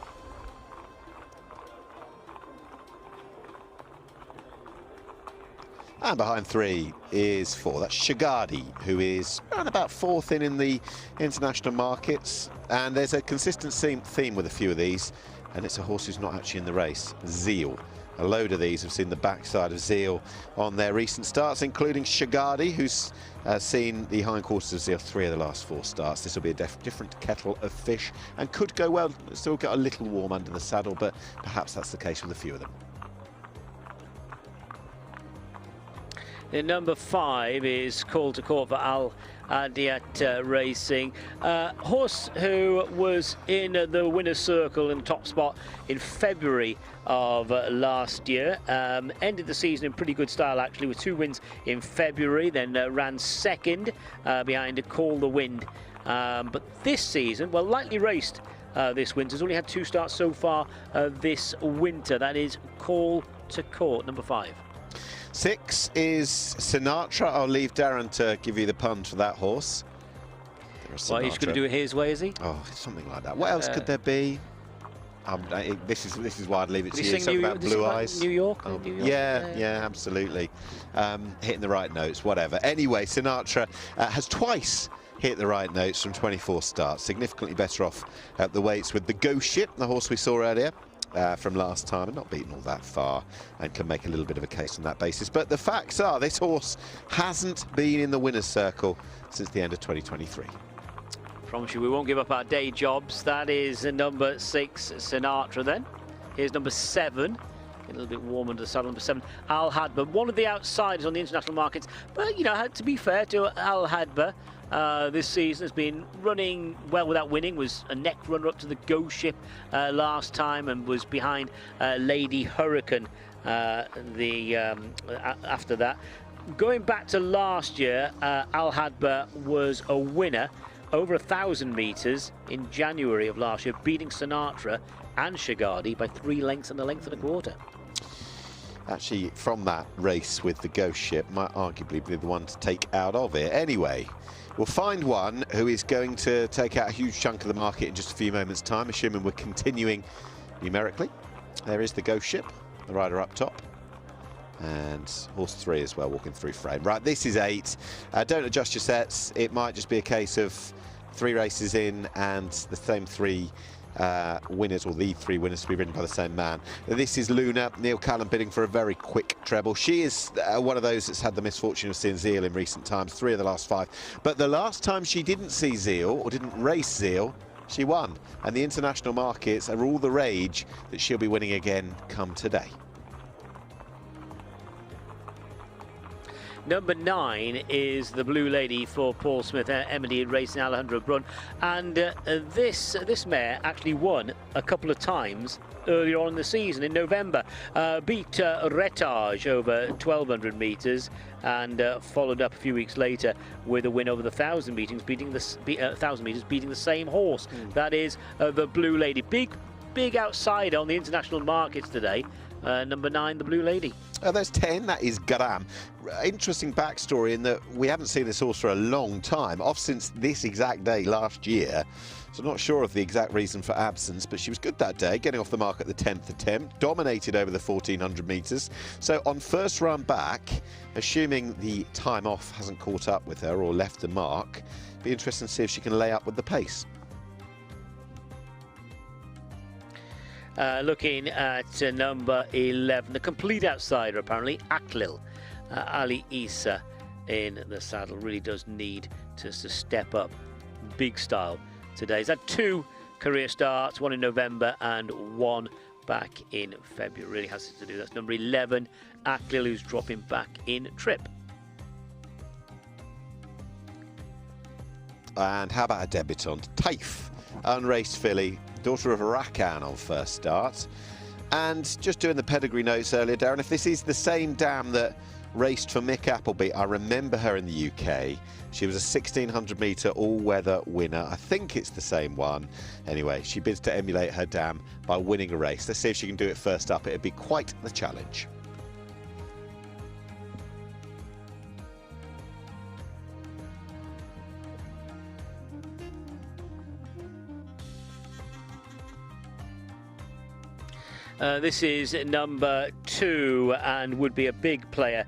And behind 3 is 4. That's Shagadi, who is around about 4th in the international markets. And there's a consistent theme with a few of these, and it's a horse who's not actually in the race, Zeal. A load of these have seen the backside of Zeal on their recent starts, including Shagadi, who's seen the hindquarters of Zeal 3 of the last 4 starts. This will be a different kettle of fish and could go well. Still get a little warm under the saddle, but perhaps that's the case with a few of them. And number 5 is Call to Court for Al Adiyat Racing. Horse who was in the winner's circle in the top spot in February of last year. Ended the season in pretty good style, actually, with 2 wins in February, then ran second behind Call the Wind. But this season, well, lightly raced this winter. Has only had 2 starts so far this winter. That is Call to Court, number 5. 6 is Sinatra. I'll leave Darren to give you the pun for that horse. Well, he's going to do it his way, is he? Oh, something like that. What else could there be? This is why I'd leave it to you. Something about Blue Eyes. New York? Oh, New York? Yeah, absolutely. Hitting the right notes, whatever. Anyway, Sinatra has twice hit the right notes from 24 starts. Significantly better off at the weights with the Ghost Ship, the horse we saw earlier. From last time, and not beaten all that far, and can make a little bit of a case on that basis. But the facts are, this horse hasn't been in the winner's circle since the end of 2023. Promise you we won't give up our day jobs. That is number 6, Sinatra then. Here's number 7. Getting a little bit warm under the saddle. Number 7, Al Hadba. One of the outsiders on the international markets. But, you know, to be fair to Al Hadba, this season has been running well without winning. Was a neck runner up to the Ghost Ship last time, and was behind Lady Hurricane after that. Going back to last year, Al Hadba was a winner over 1,000 metres in January of last year, beating Sinatra and Shagadi by 3 lengths and a length and a quarter. Actually, from that race with the Ghost Ship, might arguably be the one to take out of it. Anyway, we'll find one who is going to take out a huge chunk of the market in just a few moments' time, assuming we're continuing numerically. There is the Ghost Ship, the rider up top. And horse 3 as well, walking through frame. Right, this is 8. Don't adjust your sets. It might just be a case of 3 races in and the same 3 winners, or the 3 winners, to be ridden by the same man. This is Luna. Neil Callan bidding for a very quick treble. She is one of those that's had the misfortune of seeing Zeal in recent times, 3 of the last 5. But the last time she didn't see Zeal, or didn't race Zeal, she won. And the international markets are all the rage that she'll be winning again come today. Number 9 is the Blue Lady for Paul Smith, Emily racing Alejandro Brun, and this mare actually won a couple of times earlier on in the season in November. Beat Retage over 1,200 metres and followed up a few weeks later with a win over the 1,000 metres, beating the same horse. That is the Blue Lady. Big outsider on the international markets today. Number 9, the Blue Lady. There's 10, that is Garam. Interesting backstory in that we haven't seen this horse for a long time, off since this exact day last year. So not sure of the exact reason for absence, but she was good that day, getting off the mark at the 10th attempt, dominated over the 1,400 metres. So on first run back, assuming the time off hasn't caught up with her or left the mark, be interesting to see if she can lay up with the pace. Looking at number 11, the complete outsider apparently, Aklil. Ali Isa in the saddle really does need to step up big style today. He's had 2 career starts, 1 in November and 1 back in February. Really has to do. That's number 11, Aklil, who's dropping back in trip. And how about a debutant, Taif, unraced filly, daughter of Rakan on first start. And just doing the pedigree notes earlier, Darren, if this is the same dam that raced for Mick Appleby, I remember her in the UK. She was a 1,600 metre all-weather winner. I think it's the same one. Anyway, she bids to emulate her dam by winning a race. Let's see if she can do it first up. It'd be quite the challenge. This is number 2 and would be a big player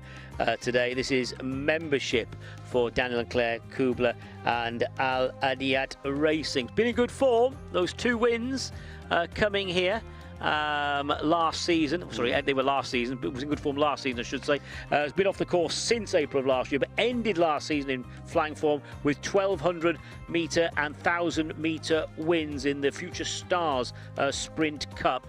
today. This is Membership for Daniel and Claire Kubler and Al Adiyat Racing. Been in good form, those 2 wins coming here last season. Sorry, they were last season, but was in good form last season, I should say. Has been off the course since April of last year, but ended last season in flying form with 1,200 metre and 1,000 metre wins in the Future Stars Sprint Cup.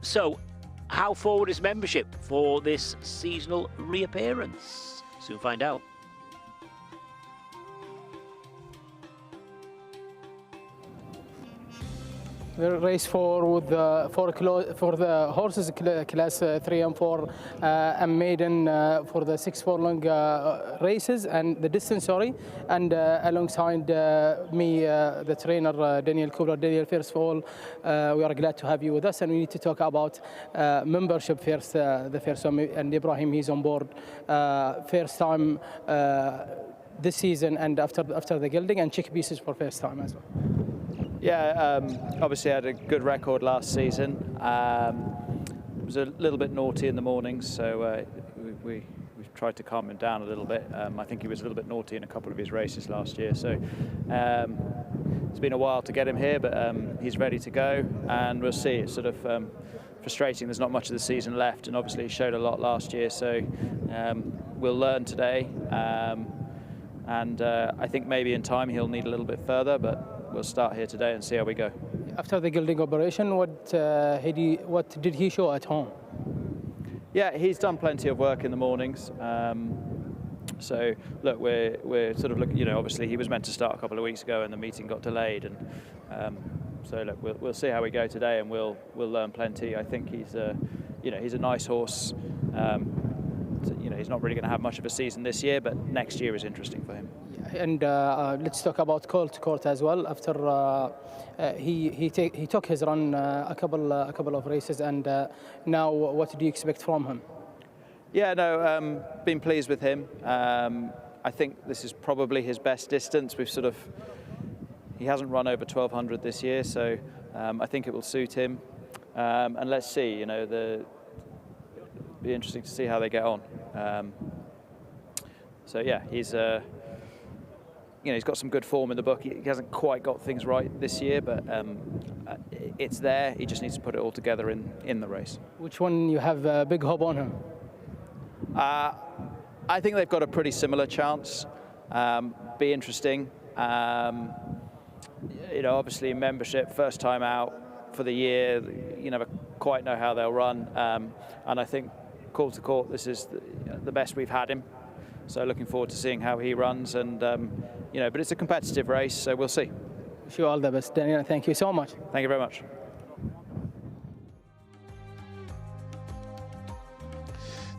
So, how forward is Membership for this seasonal reappearance? Soon find out. The race 4 with the for the horses class 3 and 4, a maiden for the 6 furlong races and the distance, sorry, and alongside me, the trainer Daniel Kubler. Daniel, first of all, we are glad to have you with us, and we need to talk about Membership first. The first one, and Ibrahim, he's on board, first time this season, and after the gelding, and check pieces for first time as well. Yeah, obviously had a good record last season. Was a little bit naughty in the mornings, so we've tried to calm him down a little bit. I think he was a little bit naughty in a couple of his races last year, so it's been a while to get him here, but he's ready to go, and we'll see. It's sort of frustrating. There's not much of the season left, and obviously he showed a lot last year, so we'll learn today. And I think maybe in time he'll need a little bit further, but we'll start here today and see how we go. After the gelding operation, what did he show at home? Yeah, he's done plenty of work in the mornings. So look, we're sort of looking. You know, obviously he was meant to start a couple of weeks ago, and the meeting got delayed. And so look, we'll see how we go today, and we'll learn plenty. I think he's he's a nice horse. He's not really going to have much of a season this year, but next year is interesting for him. And let's talk about Court as well. After he took his run a couple of races, and now what do you expect from him? Yeah, no, been pleased with him. I think this is probably his best distance. He hasn't run over 1,200 this year, so I think it will suit him. And let's see, be interesting to see how they get on. So yeah, he's he's got some good form in the book. He hasn't quite got things right this year, but it's there. He just needs to put it all together in the race. Which one you have a big hope on him? I think they've got a pretty similar chance. Be interesting. Obviously membership, first time out for the year. You never quite know how they'll run. And I think Cool to Court, this is the best we've had him. So looking forward to seeing how he runs. And but it's a competitive race, so we'll see. Wish you all the best, Daniel. Thank you so much. Thank you very much.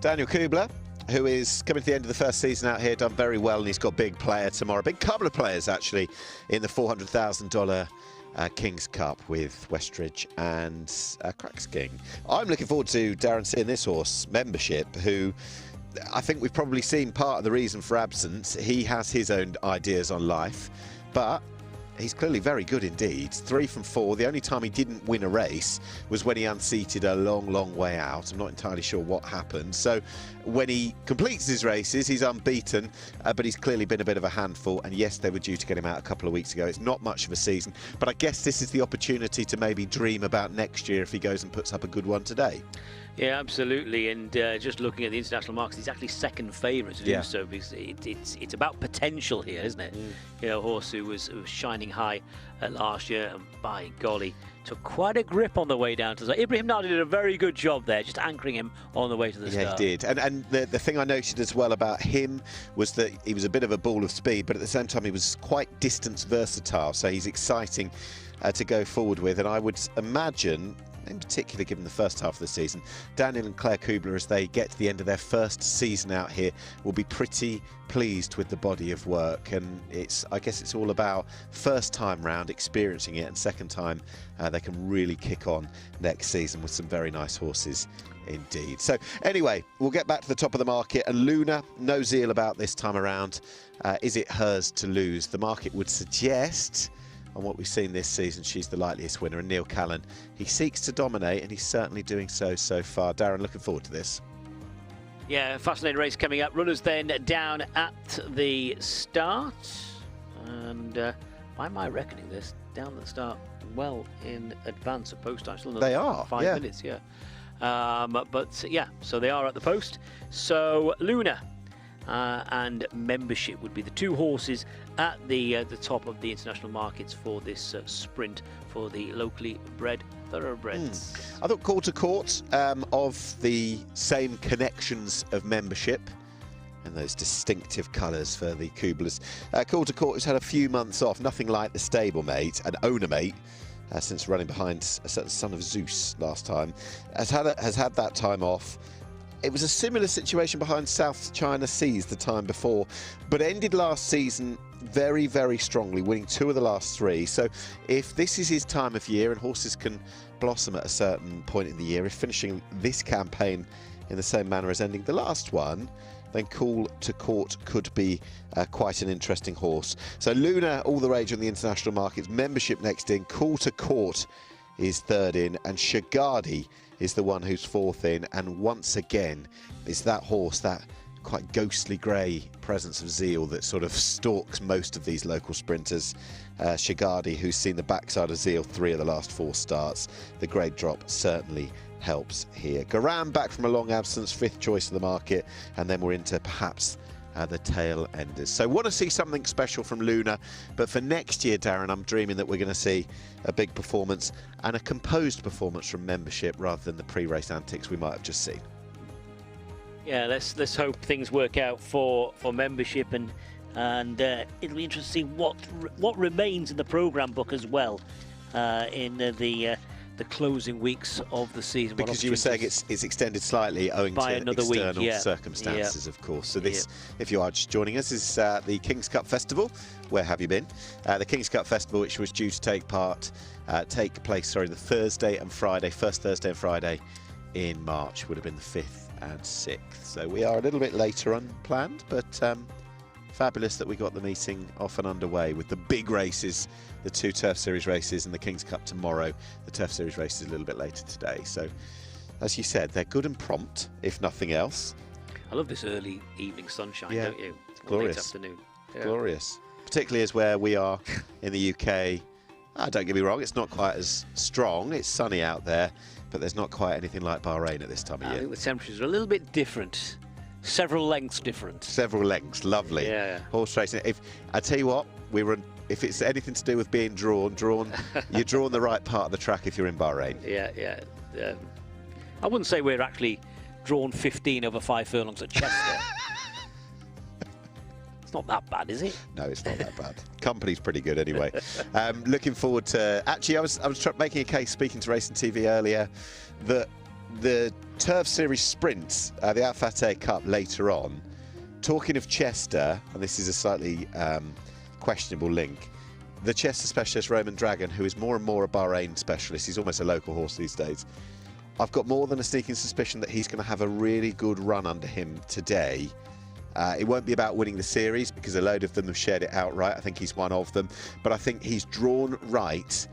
Daniel Kubler, who is coming to the end of the first season out here, done very well, and he's got a big player tomorrow. Big couple of players, actually, in the $400,000 King's Cup with Westridge and Cracks King. I'm looking forward to Darren seeing this horse, Membership, who I think we've probably seen part of the reason for absence. He has his own ideas on life, but he's clearly very good indeed. 3 from 4. The only time he didn't win a race was when he unseated a long way out. I'm not entirely sure what happened. So when he completes his races, he's unbeaten, but he's clearly been a bit of a handful. And yes, they were due to get him out a couple of weeks ago. It's not much of a season, but I guess this is the opportunity to maybe dream about next year if he goes and puts up a good one today. Yeah, absolutely. And just looking at the international markets, he's actually second favourite to do so, because it's about potential here, isn't it? A horse who was shining high last year, and by golly, took quite a grip on the way down to the. Ibrahim Nadi did a very good job there, just anchoring him on the way to the start. Yeah, he did. And the thing I noted as well about him was that he was a bit of a ball of speed, but at the same time he was quite distance versatile, so he's exciting to go forward with. And I would imagine, in particular given the first half of the season, Daniel and Claire Kubler, as they get to the end of their first season out here, will be pretty pleased with the body of work. And I guess it's all about first time round experiencing it, and second time they can really kick on next season with some very nice horses indeed. So anyway, we'll get back to the top of the market, and Luna, no zeal about this time around. Is it hers to lose? The market would suggest, on what we've seen this season, she's the likeliest winner. And Neil Callan, he seeks to dominate, and he's certainly doing so far. Darren, looking forward to this. Yeah, fascinating race coming up. Runners then down at the start. And by my reckoning, they're down at the start well in advance of post time. Still another they are 5 minutes, but yeah, so they are at the post. So Luna and Membership would be the 2 horses at the top of the international markets for this sprint for the locally bred thoroughbreds. I thought Court to Court, of the same connections of Membership and those distinctive colours for the Kublers. Court to Court has had a few months off, nothing like the stablemate and ownermate. Since running behind a certain Son of Zeus last time, has had that time off. It was a similar situation behind South China Seas the time before, but ended last season very, very strongly, winning 2 of the last 3. So if this is his time of year, and horses can blossom at a certain point in the year, if finishing this campaign in the same manner as ending the last one, then Cool to Court could be quite an interesting horse. So Luna, all the rage on the international markets. Membership next in. Cool to Court is third in, and Shagadi is the one who's fourth in. And once again, it's that horse, that quite ghostly grey presence of zeal that sort of stalks most of these local sprinters. Shagadi, who's seen the backside of zeal 3 of the last 4 starts. The grade drop certainly helps here. Garam back from a long absence, 5th choice of the market, and then we're into perhaps the tail enders. So want to see something special from Luna, but for next year, Darren, I'm dreaming that we're going to see a big performance and a composed performance from Membership rather than the pre-race antics we might have just seen. Yeah, let's hope things work out for Membership, and it'll be interesting to see what remains in the programme book as well in the closing weeks of the season. Because you were saying it's extended slightly owing to external circumstances, of course. So this, if you are just joining us, is the King's Cup Festival. Where have you been? The King's Cup Festival, which was due to take place, the Thursday and Friday, first Thursday and Friday in March, would have been the 5th and 6th. So we are a little bit later on planned, but fabulous that we got the meeting off and underway with the big races, the 2 Turf Series races and the King's Cup tomorrow. The Turf Series race is a little bit later today. So as you said, they're good and prompt, if nothing else. I love this early evening sunshine, Yeah, don't you? it's Or glorious. late afternoon. Yeah. Glorious. Particularly as where we are in the UK. Don't get me wrong, it's not quite as strong. It's sunny out there, but there's not quite anything like Bahrain at this time of I year. think the temperatures are a little bit different. Several lengths different. Several lengths, lovely. Yeah. Horse racing. If I tell you what, if it's anything to do with being drawn, you're drawn the right part of the track if you're in Bahrain. Yeah. I wouldn't say we're actually drawn 15 over 5 furlongs at Chester. It's not that bad, is it? No, it's not that bad. Company's pretty good anyway. Looking forward to... Actually, I was making a case, speaking to Racing TV earlier, that the Turf Series sprints, the Al Fateh Cup later on, talking of Chester, and this is a slightly questionable link, the Chester specialist Roman Dragon, who is more and more a Bahrain specialist, he's almost a local horse these days, I've got more than a sneaking suspicion that he's going to have a really good run under him today. It won't be about winning the series because a load of them have shared it outright. I think he's one of them. But I think he's drawn right.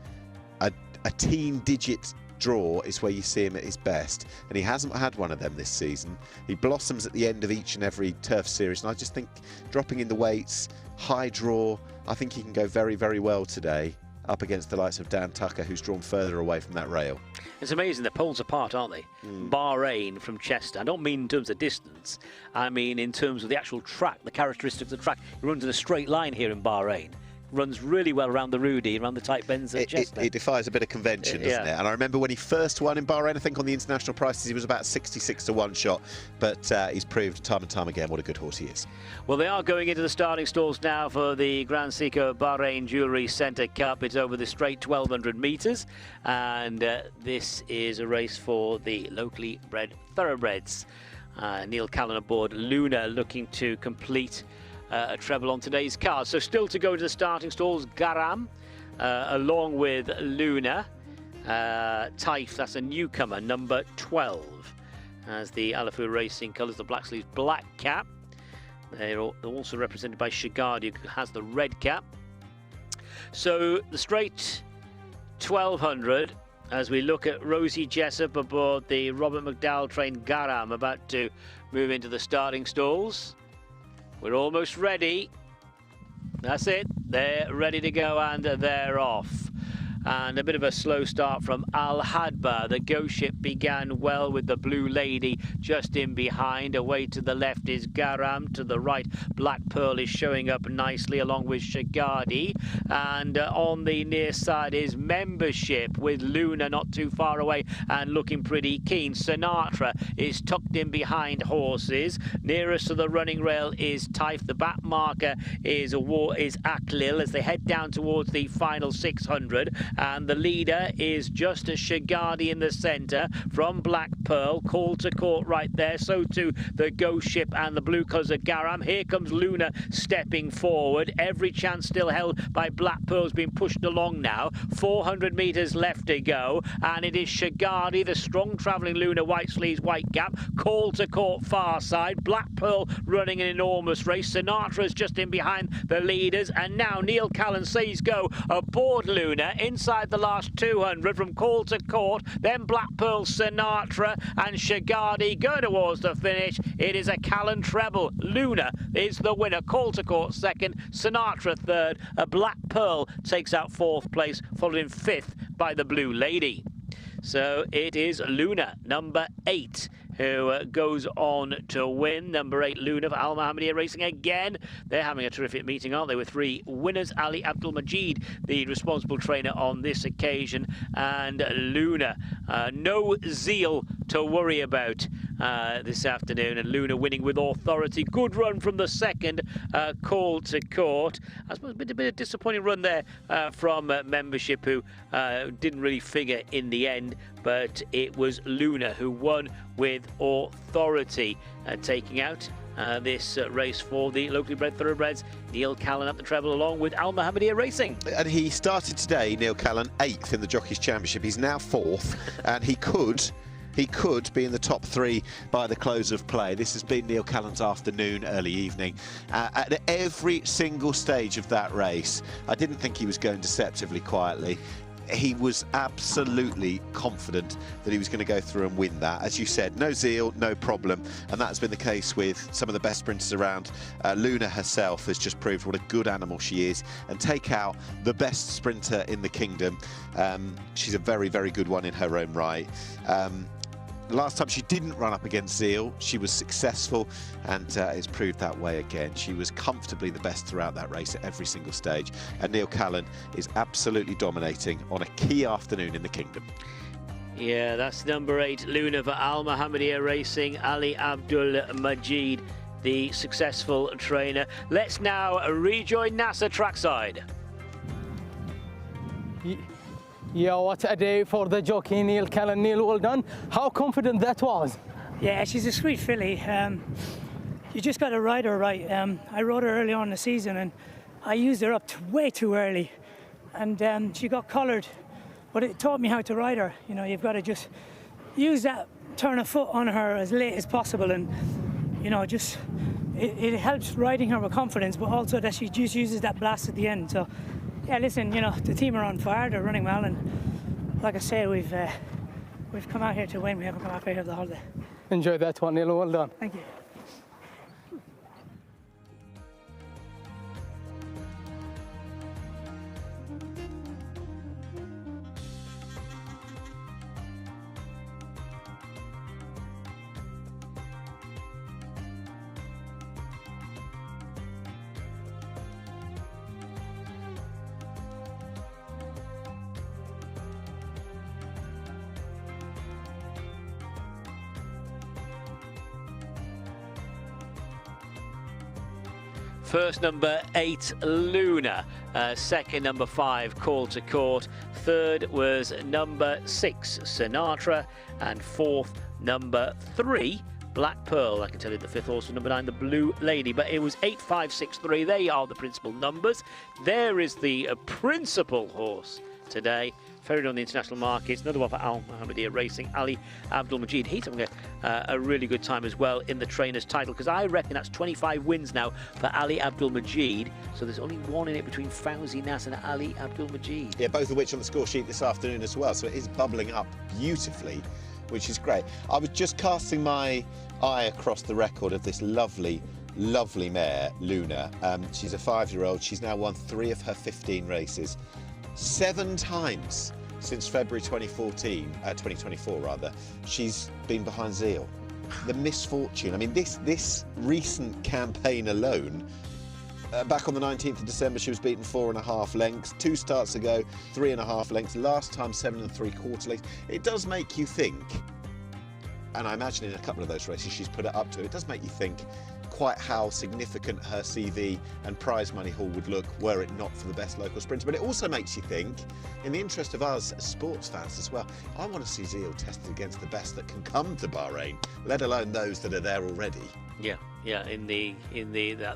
A teen-digit draw is where you see him at his best. And he hasn't had one of them this season. He blossoms at the end of each and every turf series. And I just think dropping in the weights, high draw, I think he can go very, very well today up against the likes of Dan Tucker, who's drawn further away from that rail. It's amazing, they're poles apart, aren't they? Bahrain from Chester. I don't mean in terms of distance. I mean in terms of the actual track, the characteristics of the track. It runs in a straight line here in Bahrain. Runs really well around the Rudy, around the tight bends at Chester. It defies a bit of convention, doesn't it? And I remember when he first won in Bahrain, I think on the international prices, he was about 66 to 1 shot. But he's proved time and time again what a good horse he is. Well, they are going into the starting stalls now for the Grand Seiko Bahrain Jewellery Centre Cup. It's over the straight 1,200 metres. And this is a race for the locally bred thoroughbreds. Neil Callan aboard Luna, looking to complete a treble on today's card. So still to go to the starting stalls, Garam, along with Luna. Taif, that's a newcomer, number 12. As the Alafu Racing colours, the black sleeves, black cap. They're also represented by Shagadi, who has the red cap. So the straight 1,200, as we look at Rosie Jessup aboard the Robert McDowell trained Garam, about to move into the starting stalls. We're almost ready. That's it. They're ready to go and they're off. And a bit of a slow start from Al Hadba. The Go Ship began well with the Blue Lady just in behind. Away to the left is Garam. To the right, Black Pearl is showing up nicely along with Shagadi. And on the near side is Membership with Luna not too far away and looking pretty keen. Sinatra is tucked in behind horses. Nearest to the running rail is Taif. The back marker is Aklil as they head down towards the final 600. And the leader is just as Shagadi in the centre from Black Pearl. Call to court right there. So too the Go Ship and the blue colours of Garam. Here comes Luna stepping forward. Every chance still held by Black Pearl's been pushed along now. 400 metres left to go. And it is Shagadi, the strong travelling Luna, white sleeves, white cap. Call to court far side. Black Pearl running an enormous race. Sinatra's just in behind the leaders. And now Neil Callan says go aboard Luna. Inside the last 200 from Call to Court, then Black Pearl, Sinatra and Shagadi go towards the finish. It is a Callan treble. Luna is the winner. Call to Court second, Sinatra third. A Black Pearl takes out fourth place, followed in fifth by the Blue Lady. So it is Luna, number 8, who goes on to win. Number 8, Luna for Al Mohammedia Racing again. They're having a terrific meeting, aren't they, with 3 winners. Ali Abdul Majid, the responsible trainer on this occasion, and Luna. No zeal to worry about this afternoon, and Luna winning with authority. Good run from the second, Call to Court. I suppose a bit of disappointing run there from Membership, who didn't really figure in the end, but it was Luna who won with authority, taking out this race for the locally bred thoroughbreds. Neil Callan at the treble along with Al Mohammedia Racing. And he started today, Neil Callan, 8th in the Jockeys' Championship. He's now 4th, and he could be in the top 3 by the close of play. This has been Neil Callan's afternoon, early evening. At every single stage of that race, I didn't think he was going deceptively quietly. he was absolutely confident that he was going to go through and win that. As you said, no zeal, no problem, and that has been the case with some of the best sprinters around. Luna herself has just proved what a good animal she is, and take out the best sprinter in the kingdom. She's a very, very good one in her own right. Last time she didn't run up against Zeal, she was successful, and it's proved that way again. She was comfortably the best throughout that race at every single stage, and Neil Callan is absolutely dominating on a key afternoon in the kingdom. Yeah, that's number 8, Luna for Al Mohammedia Racing, Ali Abdul Majid, the successful trainer. Let's now rejoin NASA trackside. Yeah, what a day for the jockey Neil Callan. Neil, well done. How confident that was? Yeah, she's a sweet filly. You just got to ride her right. I rode her early on in the season, and I used her up way too early, and she got collared. But it taught me how to ride her. You know, you've got to just use that turn of foot on her as late as possible, and you know, just it helps riding her with confidence, but also that she just uses that blast at the end. So. Yeah, listen, you know, the team are on fire, they're running well, and like I say, we've come out here to win, we haven't come out here the holiday. Enjoy that one, Neil, well done. Thank you. First, number 8, Luna. Second, number 5, Call to Court. Third was number 6, Sinatra. And fourth, number 3, Black Pearl. I can tell you the fifth horse was number 9, the Blue Lady. But it was 8, 5, 6, 3. They are the principal numbers. There is the principal horse today. Ferried on the international markets. Another one for Al Mohammedia Racing, Ali Abdul Majid. He's having a really good time as well in the trainer's title, because I reckon that's 25 wins now for Ali Abdul Majid. So there's only one in it between Fauzi Nas and Ali Abdul Majid. Yeah, both of which on the score sheet this afternoon as well. So it is bubbling up beautifully, which is great. I was just casting my eye across the record of this lovely mare, Luna. She's a 5-year-old. She's now won 3 of her 15 races. 7 times since February 2024 rather, she's been behind Zeal. The misfortune, I mean, this recent campaign alone, back on the 19th of December, she was beaten 4.5 lengths. 2 starts ago, 3.5 lengths. Last time, 7 3/4 lengths. It does make you think, and I imagine in a couple of those races she's put it up to, it does make you think quite how significant her CV and prize money haul would look were it not for the best local sprinter. But it also makes you think, in the interest of us as sports fans as well, I want to see Zeal tested against the best that can come to Bahrain, let alone those that are there already. Yeah, in the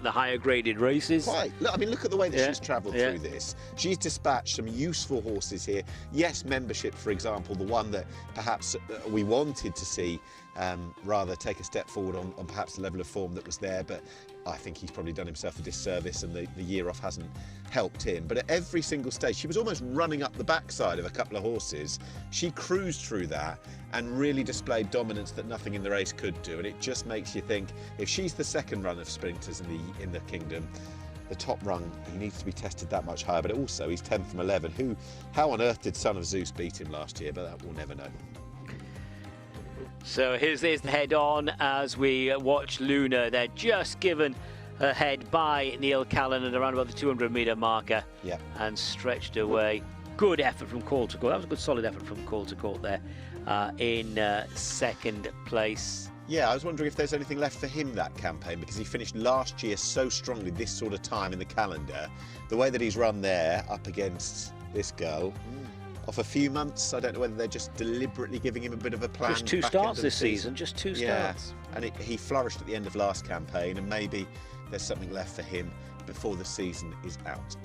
higher graded races. Quite. Look, I mean, look at the way that she's travelled through this. She's dispatched some useful horses here. Yes, membership, for example, the one that perhaps we wanted to see rather take a step forward on perhaps the level of form that was there, but I think he's probably done himself a disservice, and the year off hasn't helped him. But at every single stage, she was almost running up the backside of a couple of horses. She cruised through that and really displayed dominance that nothing in the race could do. And it just makes you think, if she's the second run of sprinters in the kingdom, the top rung, he needs to be tested that much higher. But also, he's 10th from 11. How on earth did Son of Zeus beat him last year? But that we'll never know. So here's the head on as we watch Luna. They're just given her head by Neil Callan at around about the 200-metre marker, and stretched away. Good effort from Call to Court. That was a good solid effort from Call to Court there in second place. Yeah, I was wondering if there's anything left for him that campaign, because he finished last year so strongly this sort of time in the calendar. The way that he's run there up against this girl, off a few months, I don't know whether they're just deliberately giving him a bit of a plan. Just 2 starts this season, just 2 starts. And he flourished at the end of last campaign, and maybe there's something left for him before the season is out.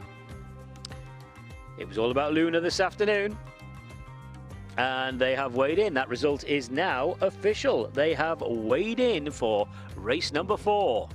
It was all about Luna this afternoon, and they have weighed in. That result is now official. They have weighed in for race number 4.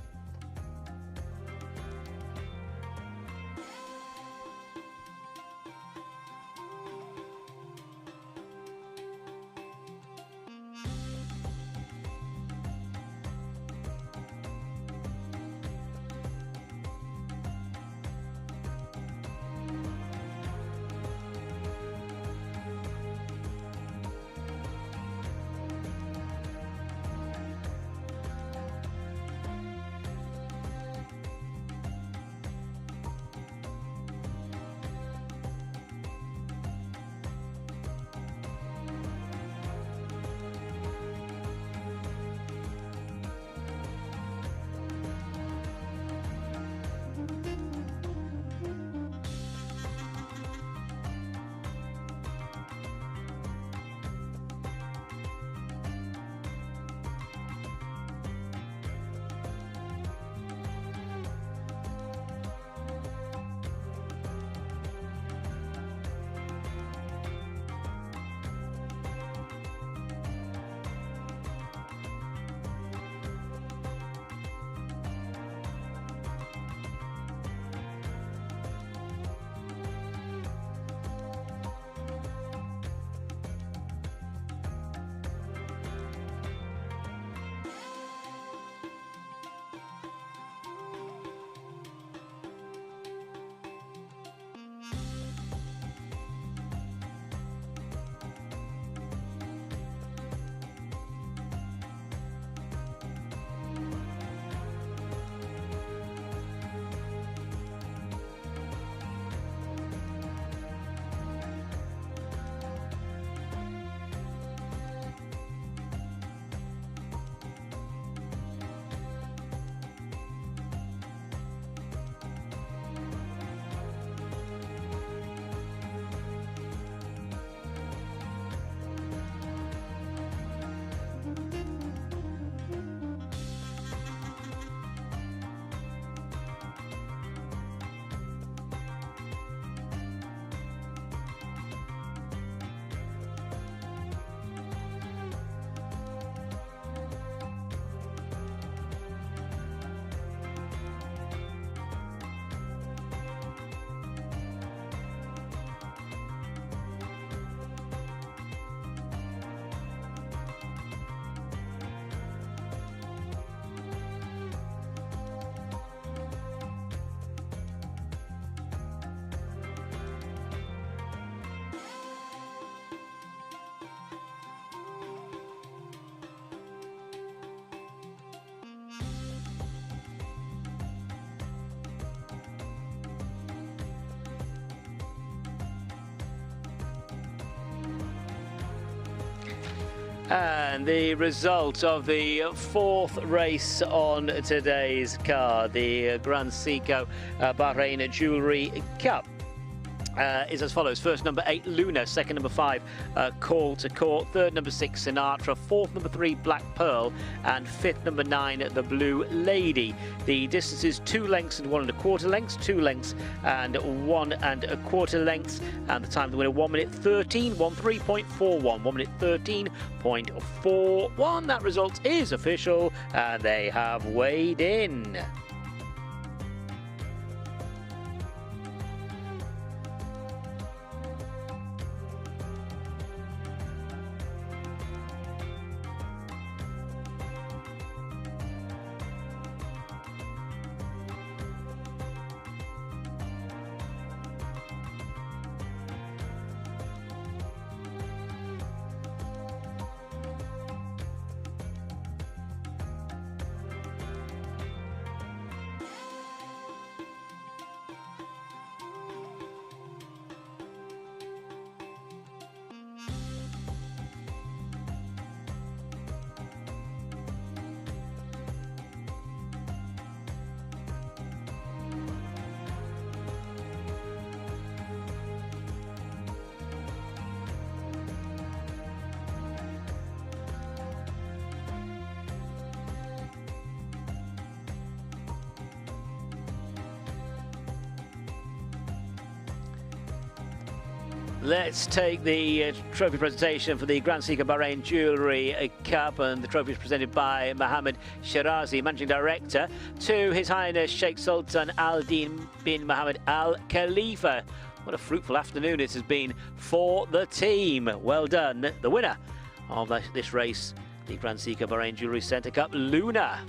And the result of the fourth race on today's card, the Grand Seiko Bahrain Jewellery Cup, is as follows. First, number 8, Luna. Second, number 5, Call to Court. Third, number 6, Sinatra. Fourth, number 3, Black Pearl. And fifth, number 9, The Blue Lady. The distance is 2 lengths and 1 1/4 lengths, 2 lengths and 1 1/4 lengths. And the time of the winner, 1 minute 13:13.41. 1 minute 13.41. That result is official, and they have weighed in. Let's take the trophy presentation for the Grand Seiko Bahrain Jewellery Cup, and the trophy is presented by Mohammed Shirazi, Managing Director, to His Highness Sheikh Sultan Al-Din bin Mohammed Al Khalifa. What a fruitful afternoon it has been for the team. Well done. The winner of this race, the Grand Seiko Bahrain Jewellery Centre Cup, Luna.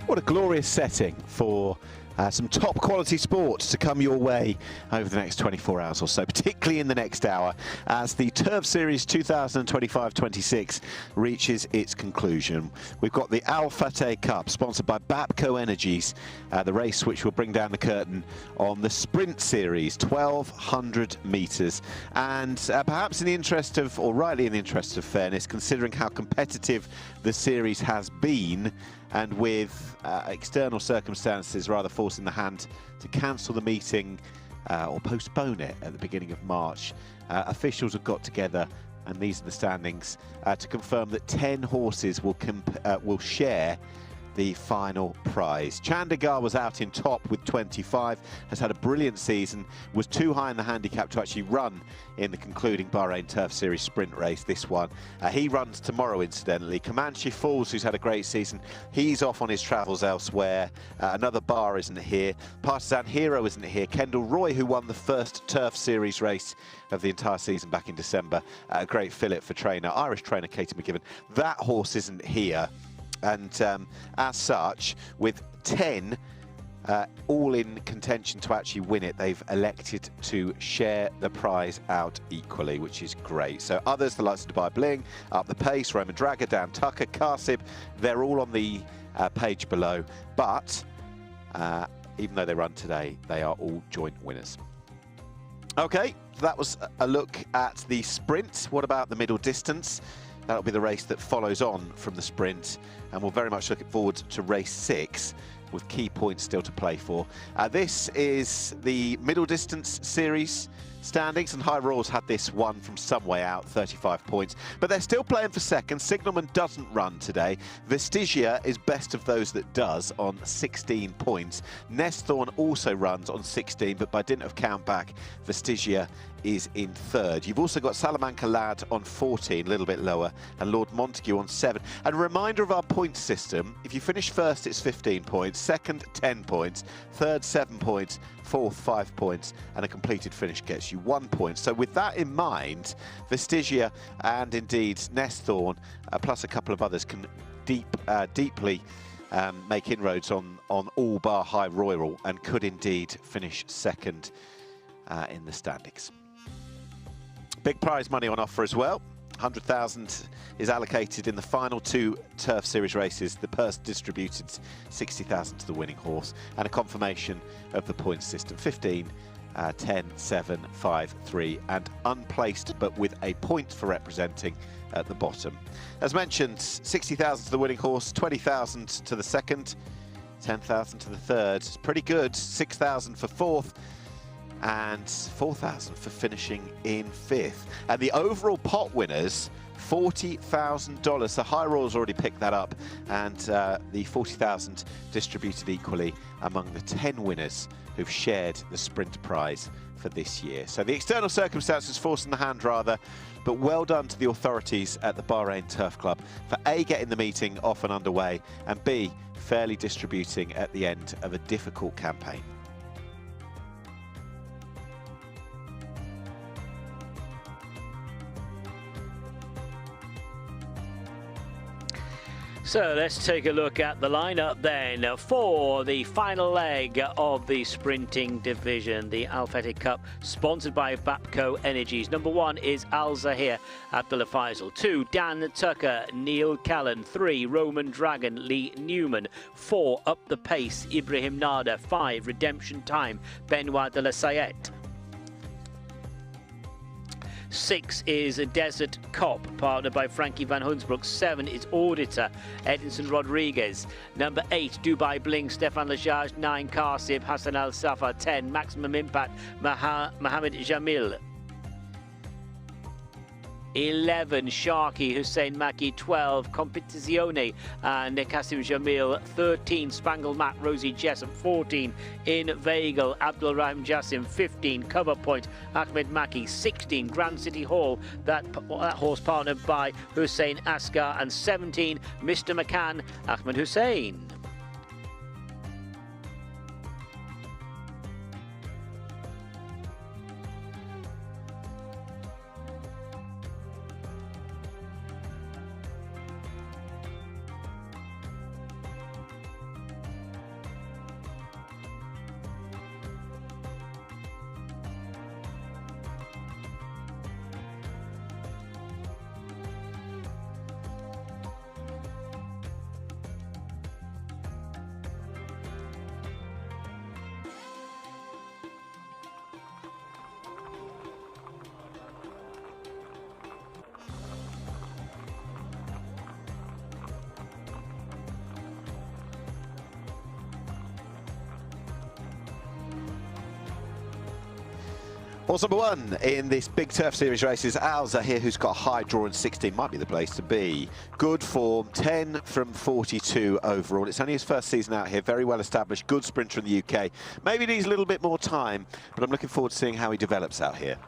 What a glorious setting for some top quality sport to come your way over the next 24 hours or so, particularly in the next hour as the Turf Series 2025-26 reaches its conclusion. We've got the Al Fateh Cup, sponsored by Bapco Energies, the race which will bring down the curtain on the Sprint Series, 1,200 metres. And perhaps in the interest of, or rightly in the interest of fairness, considering how competitive the series has been, and with external circumstances rather forcing the hand to cancel the meeting or postpone it at the beginning of March, officials have got together, and these are the standings, to confirm that 10 horses will share the final prize. Chandigarh was out in top with 25, has had a brilliant season, was too high in the handicap to actually run in the concluding Bahrain Turf Series sprint race, this one. He runs tomorrow, incidentally. Comanche Falls, who's had a great season, he's off on his travels elsewhere. Another Bar isn't here. Partisan Hero isn't here. Kendall Roy, who won the first Turf Series race of the entire season back in December. A great fillet for trainer, Irish trainer Katie McGibbon. That horse isn't here. And as such, with 10 all in contention to actually win it, they've elected to share the prize out equally, which is great. So others, the likes of Dubai Bling, Up the Pace, Roman Draga, Dan Tucker, Karsib, they're all on the page below. But even though they run today, they are all joint winners. Okay, so that was a look at the sprint. What about the middle distance? That'll be the race that follows on from the sprint, and we're very much looking forward to race 6 with key points still to play for. This is the middle distance series standings, and High Royals had this one from some way out, 35 points, but they're still playing for second. Signalman doesn't run today. Vestigia is best of those that does on 16 points. Nesthorn also runs on 16, but by dint of count back, Vestigia is in third. You've also got Salamanca Lad on 14, a little bit lower, and Lord Montague on 7. And a reminder of our point system: if you finish first, it's 15 points, second, 10 points, third, 7 points, fourth, 5 points, and a completed finish gets you 1 point. So with that in mind, Vestigia and indeed Nesthorn, plus a couple of others, can deeply make inroads on all bar High Royal, and could indeed finish second in the standings. Big prize money on offer as well. 100,000 is allocated in the final 2 Turf Series races. The purse distributed 60,000 to the winning horse, and a confirmation of the points system: 15, 10, 7, 5, 3, and unplaced, but with a point for representing at the bottom. As mentioned, 60,000 to the winning horse, 20,000 to the second, 10,000 to the third. It's pretty good. 6,000 for fourth, and 4,000 for finishing in fifth. And the overall pot winners, $40,000. So High Royal's already picked that up, and the 40,000 distributed equally among the 10 winners who've shared the sprint prize for this year. So the external circumstances forcing the hand rather, but well done to the authorities at the Bahrain Turf Club for A, getting the meeting off and underway, and B, fairly distributing at the end of a difficult campaign. So let's take a look at the lineup then for the final leg of the sprinting division, the Al Fateh Cup, sponsored by Bapco Energies. Number 1 is Al Zahir Abdullah Faisal. 2, Dan Tucker, Neil Callan. 3, Roman Dragon, Lee Newman. 4, Up the Pace, Ibrahim Nada. 5, Redemption Time, Benoit de la Sayette. 6 is Desert Cop, partnered by Frankie van Hunsbroek. 7 is Auditor, Edinson Rodriguez. Number 8, Dubai Bling, Stefan Lajaj. 9, Karsib, Hassan Al Safa. 10, Maximum Impact, Mohammed Jamil. 11, Sharky, Hussein Maki. 12, Competizione and Qasim Jamil. 13, Spangle Matt, Rosie Jessup. 14, Inveigle, Abdul Rahim Jassim. 15, Cover Point, Ahmed Maki. 16, Grand City Hall, that horse partnered by Hussein Askar. And 17, Mr. McCann, Ahmed Hussein. Horse number 1 in this big Turf Series race is Al Zahir, who's got a high draw in 16, might be the place to be. Good form, 10 from 42 overall. It's only his first season out here, very well established, good sprinter in the UK. Maybe needs a little bit more time, but I'm looking forward to seeing how he develops out here.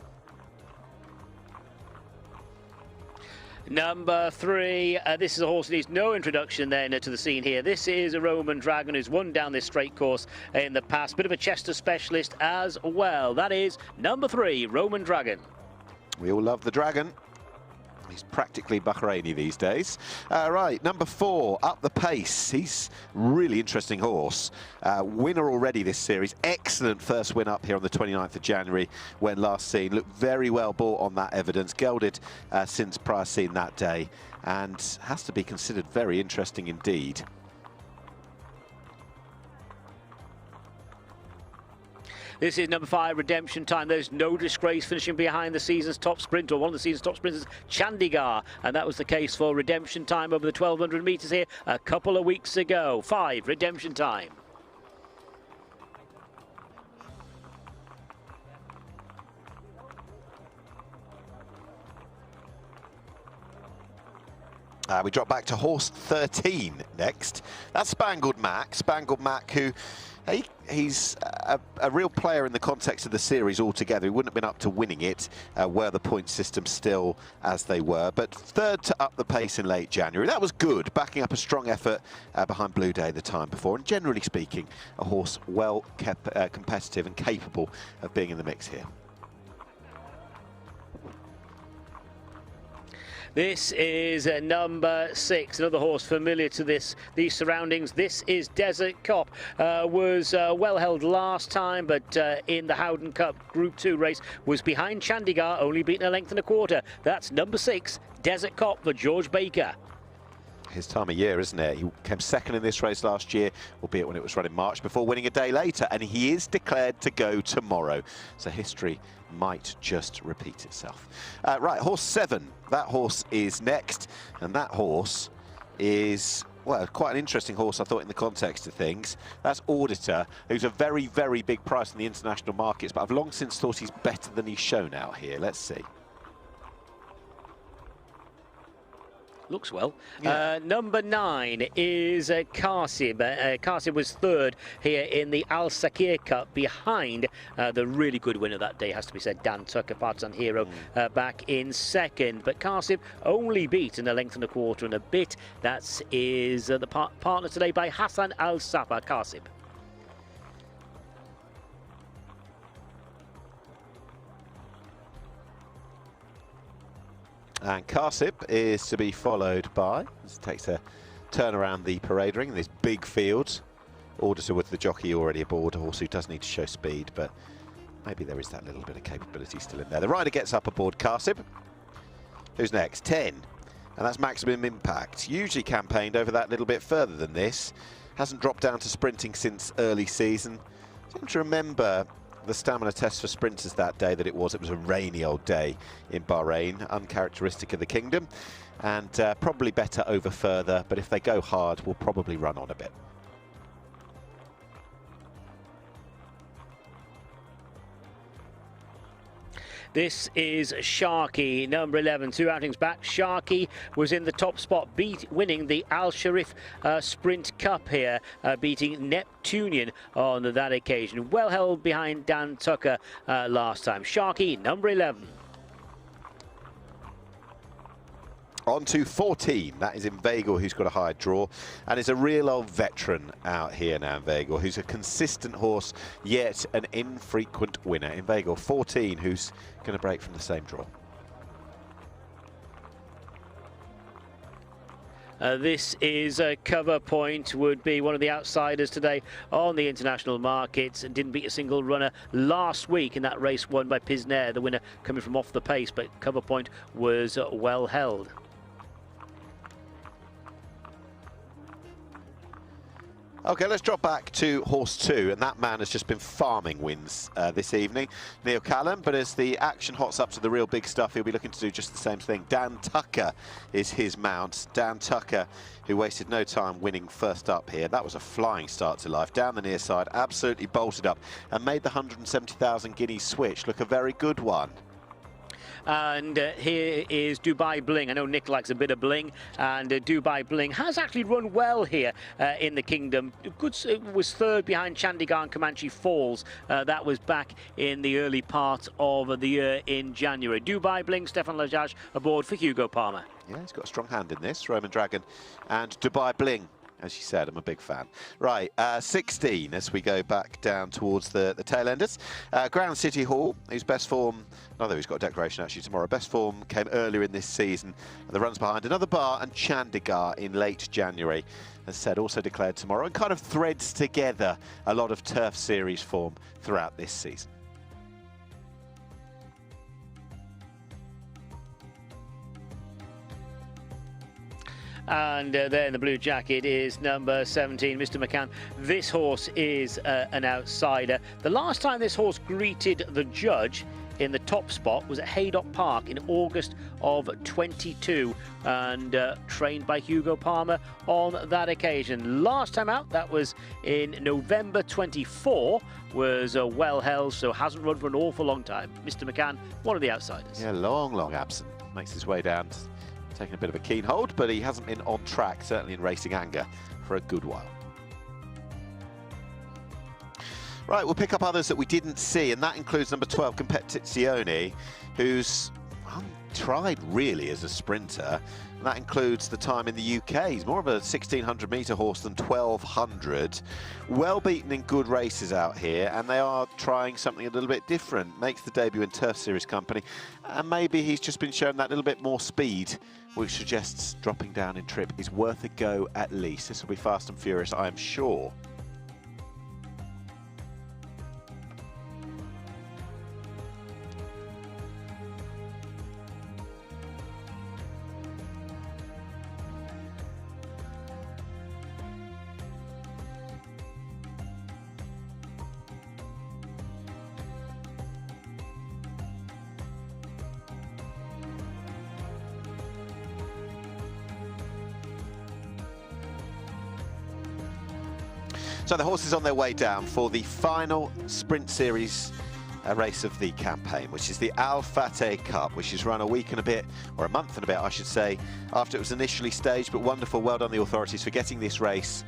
Number 3, this is a horse that needs no introduction then to the scene here. This is a Roman Dragon who's won down this straight course in the past. Bit of a Chester specialist as well. That is number 3, Roman Dragon. We all love the Dragon. He's practically Bahraini these days. Right, number 4, Up the Pace. He's really interesting horse. Winner already this series. Excellent first win up here on the 29th of January when last seen. Looked very well bought on that evidence. Gelded since prior seen that day, and has to be considered very interesting indeed. This is number 5, Redemption Time. There's no disgrace, finishing behind the season's top sprinter, one of the season's top sprinters, Chandigarh. And that was the case for Redemption Time over the 1,200 metres here a couple of weeks ago. 5, Redemption Time. We drop back to horse 13 next. That's Spangled Mac. Spangled Mac, who He's a real player in the context of the series altogether. He wouldn't have been up to winning it were the point system still as they were. But third to up the pace in late January. That was good, backing up a strong effort behind Blue Day the time before. And generally speaking, a horse well kept, competitive and capable of being in the mix here. This is number 6, another horse familiar to these surroundings. This is Desert Cup. Was well held last time, but in the Howden Cup Group 2 race was behind Chandigarh, only beaten a length and a quarter. That's number 6, Desert Cup for George Baker. His time of year, isn't it? He came second in this race last year, albeit when it was run in March, before winning a day later, and he is declared to go tomorrow. So history might just repeat itself. Right, horse 7. That horse is next, and that horse is, well, quite an interesting horse, I thought, in the context of things. That's Auditor, who's a very, very big price in the international markets, but I've long since thought he's better than he's shown out here. Let's see. Looks well. Yeah. Number 9 is Qasim. Qasim was third here in the Al Sakir Cup behind the really good winner that day, has to be said, Dan Tucker, partisan hero, back in second. But Qasim only beaten a length and a quarter and a bit. That is the partner today by Hassan Al Sapa, Qasim. And Qasim is to be followed by, this takes a turn around the parade ring in this big field. Auditor with the jockey already aboard, a horse who does need to show speed, but maybe there is that little bit of capability still in there. The rider gets up aboard Qasim. Who's next? 10. And that's Maximum Impact. Usually campaigned over that little bit further than this. Hasn't dropped down to sprinting since early season. I seem to remember the stamina test for sprinters that day that it was a rainy old day in Bahrain, uncharacteristic of the kingdom, and probably better over further, but if they go hard, will probably run on a bit. This is Sharky, number 11, 2 outings back. Sharky was in the top spot, winning the Al Sharif Sprint Cup here, beating Neptunian on that occasion. Well held behind Dan Tucker last time. Sharky, number 11. On to 14, that is Inveigle, who's got a high draw, and is a real old veteran out here now, Inveigle, who's a consistent horse, yet an infrequent winner. Inveigle, 14, who's going to break from the same draw. This is Cover Point, would be one of the outsiders today on the international markets, and didn't beat a single runner last week in that race won by Pisner, the winner coming from off the pace, but Cover Point was well held. Okay, let's drop back to horse 2, and that man has just been farming wins this evening, Neil Callum, but as the action hots up to the real big stuff, he'll be looking to do just the same thing. Dan Tucker is his mount. Dan Tucker, who wasted no time winning first up here. That was a flying start to life. Down the near side, absolutely bolted up, and made the 170,000 guineas switch look a very good one. And here is Dubai Bling. I know Nick likes a bit of bling, and Dubai Bling has actually run well here in the kingdom. Good, was third behind Chandigarh and Comanche Falls. That was back in the early part of the year in January. Dubai Bling, Stefan Lajaj aboard for Hugo Palmer. Yeah, he's got a strong hand in this, Roman Dragon and Dubai Bling. As you said, I'm a big fan. Right, 16 as we go back down towards the tail enders. Ground City Hall, whose best form, although he's got a declaration actually tomorrow, best form came earlier in this season. And the runs behind Another Bar and Chandigarh in late January. As said, also declared tomorrow, and kind of threads together a lot of Turf Series form throughout this season. And there in the blue jacket is number 17, Mr. McCann. This horse is an outsider. The last time this horse greeted the judge in the top spot was at Haydock Park in August of 22, and trained by Hugo Palmer on that occasion. Last time out, that was in November 24, was well held, so hasn't run for an awful long time. Mr. McCann, one of the outsiders. Yeah, long absent. Makes his way down, taking a bit of a keen hold, but he hasn't been on track, certainly in racing anger, for a good while. Right, we'll pick up others that we didn't see, and that includes number 12, Competizione, who's untried really as a sprinter. And that includes the time in the UK. He's more of a 1600 metre horse than 1200. Well beaten in good races out here, and they are trying something a little bit different. Makes the debut in Turf Series company, and maybe he's just been shown that little bit more speed, which suggests dropping down in trip is worth a go at least. This will be fast and furious, I am sure. So the horses on their way down for the final sprint series race of the campaign, which is the Al Fateh Cup, which is run a week and a bit, or a month and a bit, I should say, after it was initially staged. But wonderful, well done the authorities for getting this race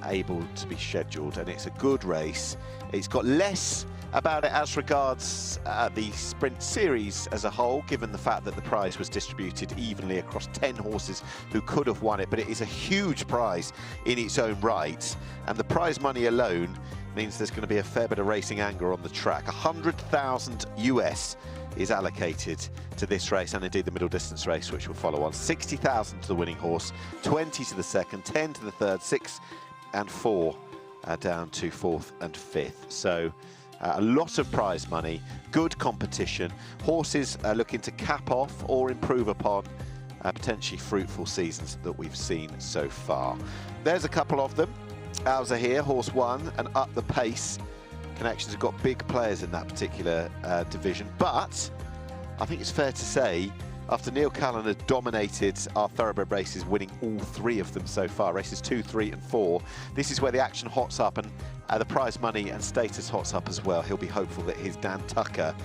able to be scheduled, and it's a good race. It's got less about it as regards the sprint series as a whole, given the fact that the prize was distributed evenly across 10 horses who could have won it, but it is a huge prize in its own right, and the prize money alone means there's going to be a fair bit of racing anger on the track. 100,000 US is allocated to this race, and indeed the middle distance race, which will follow on. 60,000 to the winning horse, 20 to the second, 10 to the third, 6 and 4 down to 4th and 5th. So a lot of prize money, good competition. Horses are looking to cap off or improve upon potentially fruitful seasons that we've seen so far. There's a couple of them. Ours are here, horse 1 and Up the Pace. Connections have got big players in that particular division, but I think it's fair to say, after Neil Callan had dominated our thoroughbred races, winning all 3 of them so far, races 2, 3 and 4, this is where the action hots up, and the prize money and status hots up as well. He'll be hopeful that his Dan Tucker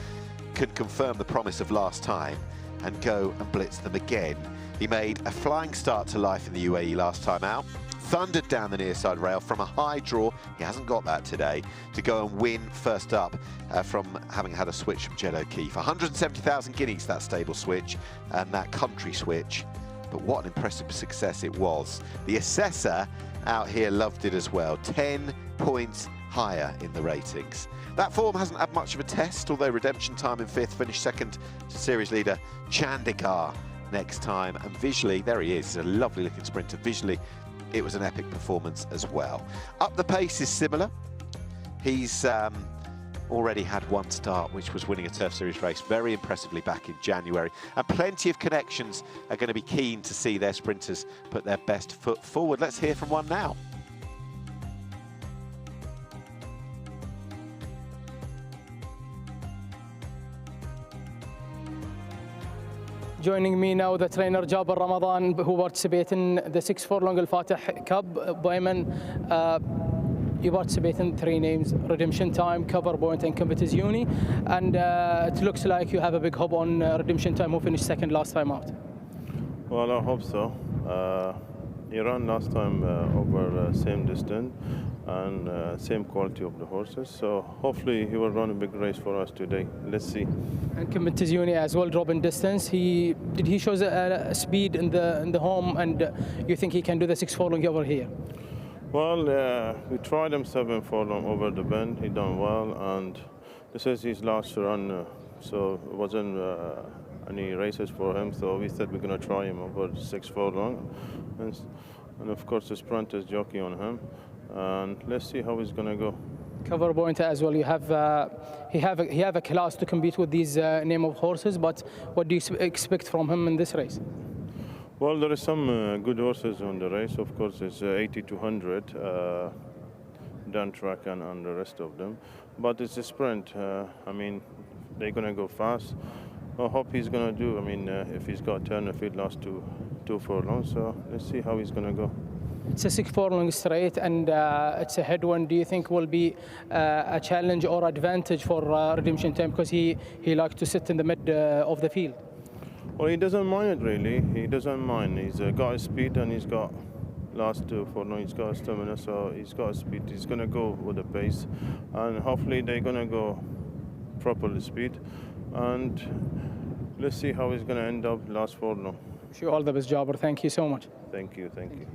can confirm the promise of last time and go and blitz them again. He made a flying start to life in the UAE last time out, thundered down the near side rail from a high draw, he hasn't got that today, to go and win first up from having had a switch from Jed O'Keefe. 170,000 guineas, that stable switch and that country switch, but what an impressive success it was. The assessor out here loved it as well, 10 points higher in the ratings. That form hasn't had much of a test, although Redemption Time in 5th, finished second to series leader Chandikar next time, and visually, there he is, he's a lovely looking sprinter. Visually, it was an epic performance as well. Up the Pace is similar. He's already had one start, which was winning a Turf Series race very impressively back in January, and plenty of connections are going to be keen to see their sprinters put their best foot forward. Let's hear from one now. Joining me now, the trainer Jabir Ramadan, who participated in the 6 furlong Al Fateh Cup. Boyman, you participate in 3 names: Redemption Time, Cover Point and Competizione, and it looks like you have a big hope on Redemption Time, who finished second last time out. Well, I hope so. He ran last time over same distance and same quality of the horses, so hopefully he will run a big race for us today. Let's see. And Competizione as well, dropping distance. Did he show a speed in the home, and you think he can do the 6 furlong over here? Well, we tried him 7 furlong over the bend. He done well, and this is his last run, so it wasn't any races for him. So we said we're going to try him over 6 furlong, and of course the sprint is jockey on him, and let's see how he's going to go. Cover Point as well. You have he have a class to compete with these name of horses, but what do you expect from him in this race? Well, there is some good horses on the race. Of course, it's 80 to 100, Dan Track and the rest of them. But it's a sprint. I mean, they're going to go fast. I hope he's going to do. I mean, if he's got turn, if he lost 2 furlongs, so let's see how he's going to go. It's a 6 furlong straight, and it's a headwind. Do you think will be a challenge or advantage for Redemption Time, because he likes to sit in the mid of the field? Well, he doesn't mind it really. He doesn't mind. He's got his speed and he's got last two furlong. He's got stamina, so he's got speed. He's going to go with the pace, and hopefully they're going to go properly speed. And let's see how he's going to end up last furlong. Wish you all the best, Jabber. Thank you so much. Thank you, thank you.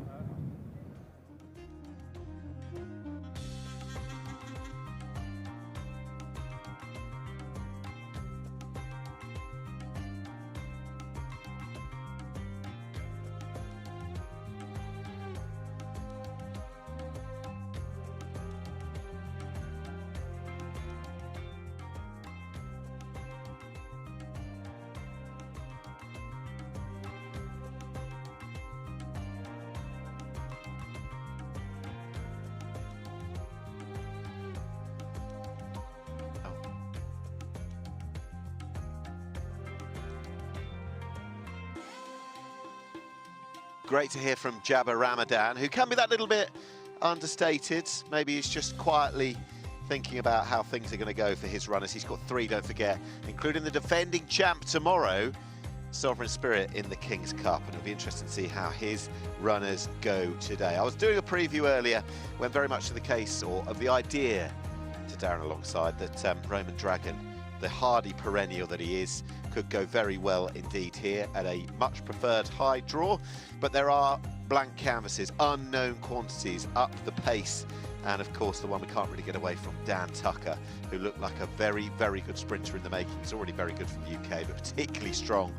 Great to hear from Jabber Ramadan, who can be that little bit understated. Maybe he's just quietly thinking about how things are going to go for his runners. He's got 3, don't forget, including the defending champ tomorrow, Sovereign Spirit in the King's Cup. And it'll be interesting to see how his runners go today. I was doing a preview earlier when very much to the case, or of the idea to Darren alongside, that Roman Dragon, the hardy perennial that he is, could go very well indeed here at a much preferred high draw. But there are blank canvases, unknown quantities up the pace, and of course the one we can't really get away from, Dan Tucker, who looked like a very, very good sprinter in the making. He's already very good from the UK, but particularly strong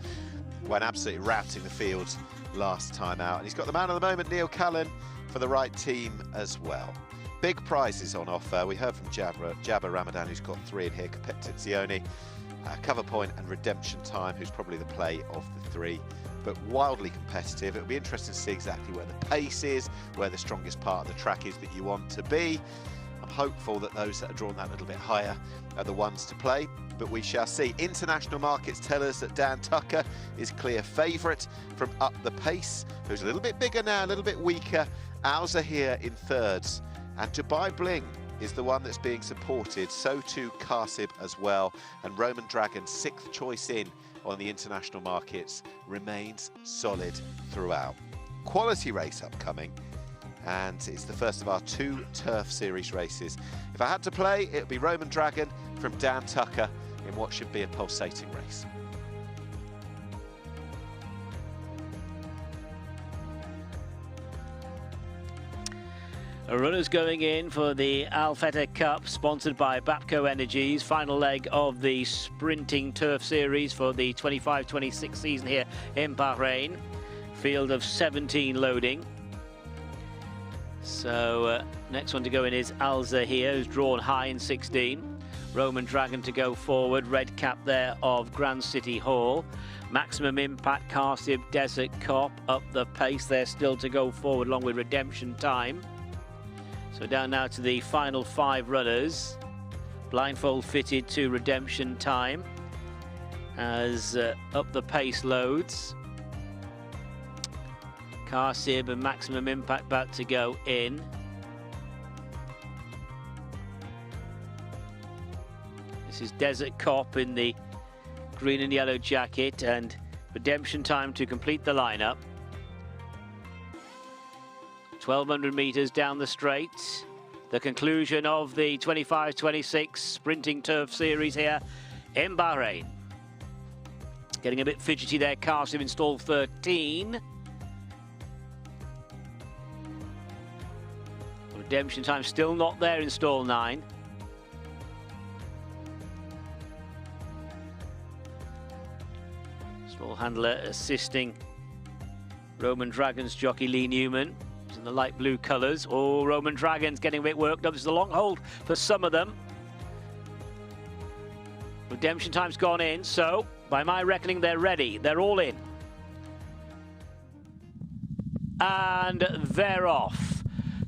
when absolutely routing the field last time out. And he's got the man of the moment, Neil Cullen, for the right team as well. Big prizes on offer. We heard from Jabber Ramadan, who's got 3 in here, Competizione, Cover Point and Redemption Time, who's probably the play of the 3, but wildly competitive. It'll be interesting to see exactly where the pace is, where the strongest part of the track is that you want to be. I'm hopeful that those that are drawn that little bit higher are the ones to play, but we shall see. International markets tell us that Dan Tucker is clear favourite from up the pace, who's a little bit bigger now, a little bit weaker. Owls are here in thirds, and Dubai Bling is the one that's being supported, so too Karsib as well, and Roman Dragon, 6th choice in on the international markets, remains solid throughout. Quality race upcoming, and it's the first of our 2 Turf Series races. If I had to play, it would be Roman Dragon from Dan Tucker in what should be a pulsating race. Runners going in for the Fateh Cup, sponsored by Bapco Energies. Final leg of the Sprinting Turf Series for the 25-26 season here in Bahrain. Field of 17 loading. So next one to go in is Alza here, who's drawn high in 16. Roman Dragon to go forward. Red cap there of Grand City Hall. Maximum Impact, Karsib, Desert Cup up the pace. They're still to go forward along with Redemption Time. So down now to the final 5 runners. Blindfold fitted to Redemption Time as up the pace loads. Karsib and Maximum Impact about to go in. This is Desert Cop in the green and yellow jacket, and Redemption Time to complete the lineup. 1200 meters down the straight. The conclusion of the 25-26 Sprinting Turf Series here in Bahrain. Getting a bit fidgety there, Karsib in stall 13. Redemption Time still not there in stall 9. Stall handler assisting Roman Dragon's jockey Lee Newman. In the light blue colours. Oh, Roman Dragon's getting a bit worked up. This is a long hold for some of them. Redemption Time's gone in, so by my reckoning they're ready. They're all in. And they're off.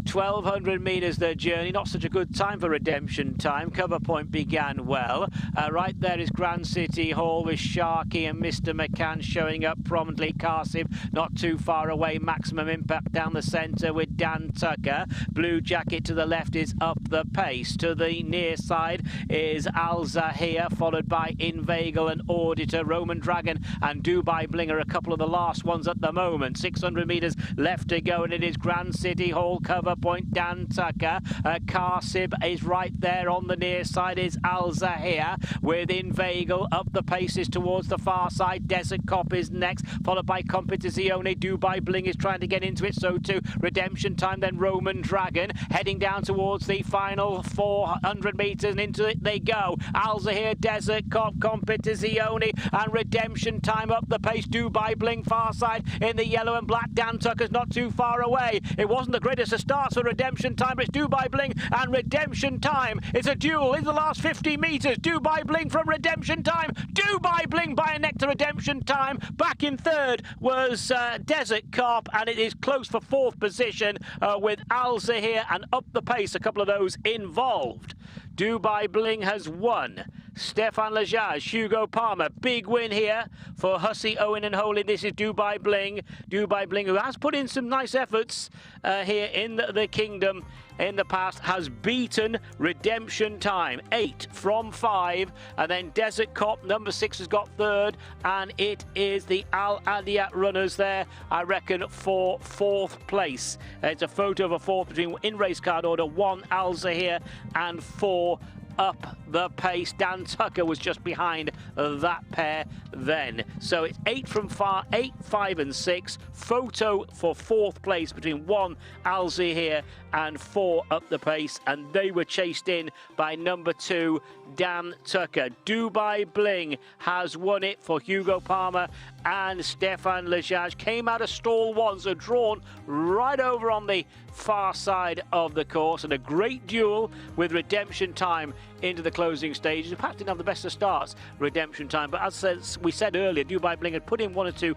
1,200 metres the journey, not such a good time for redemption time. Cover point began well. Right there is Grand City Hall with Sharkey and Mr. McCann showing up prominently. Karsib not too far away. Maximum Impact down the centre with Dan Tucker. Blue Jacket to the left is Up the Pace. To the near side is Al Zahir, followed by Inveigle and Auditor. Roman Dragon and Dubai Bling are a couple of the last ones at the moment. 600 metres left to go, and it is Grand City Hall. Cover point Dan Tucker. Karsib is right there. On the near side is Al Zahir with Inveigle. Up the Paces towards the far side. Desert Cop is next, followed by Competizione. Dubai Bling is trying to get into it, so too Redemption Time, then Roman Dragon heading down towards the final 400 metres, and into it they go. Al Zahir, Desert Cop, Competizione and Redemption Time. Up the Pace, Dubai Bling far side in the yellow and black. Dan Tucker's not too far away. It wasn't the greatest of starts for Redemption Time, but it's Dubai Bling and Redemption Time. It's a duel in the last 50 metres. Dubai Bling from Redemption Time. Dubai Bling by a neck to Redemption Time. Back in third was Desert Cop, and it is close for fourth position with Al Zahir and Up the Pace, a couple of those involved. Dubai Bling has won. Stefan Lajaj, Hugo Palmer, big win here for Hussey, Owen and Holy. This is Dubai Bling. Dubai Bling, who has put in some nice efforts here in the Kingdom in the past, has beaten Redemption Time. 8 from 5. And then Desert Cop, number 6, has got third. And it is the Al Adiyat runners there, I reckon, for fourth place. It's a photo of a fourth between in race card order 1 Al Zahir and 4 Up the Pace. Dan Tucker was just behind that pair then. So it's 8 from 8, 5 and 6. Photo for fourth place between 1 Al Zahir and 4 Up the Pace, and they were chased in by number 2 Dan Tucker. Dubai Bling has won it for Hugo Palmer and Stefan Lajaj. Came out of stall 1, so drawn right over on the far side of the course, and a great duel with Redemption Time into the closing stages. In fact, didn't have the best of starts, Redemption Time, but as we said earlier, Dubai Bling had put in 1 or 2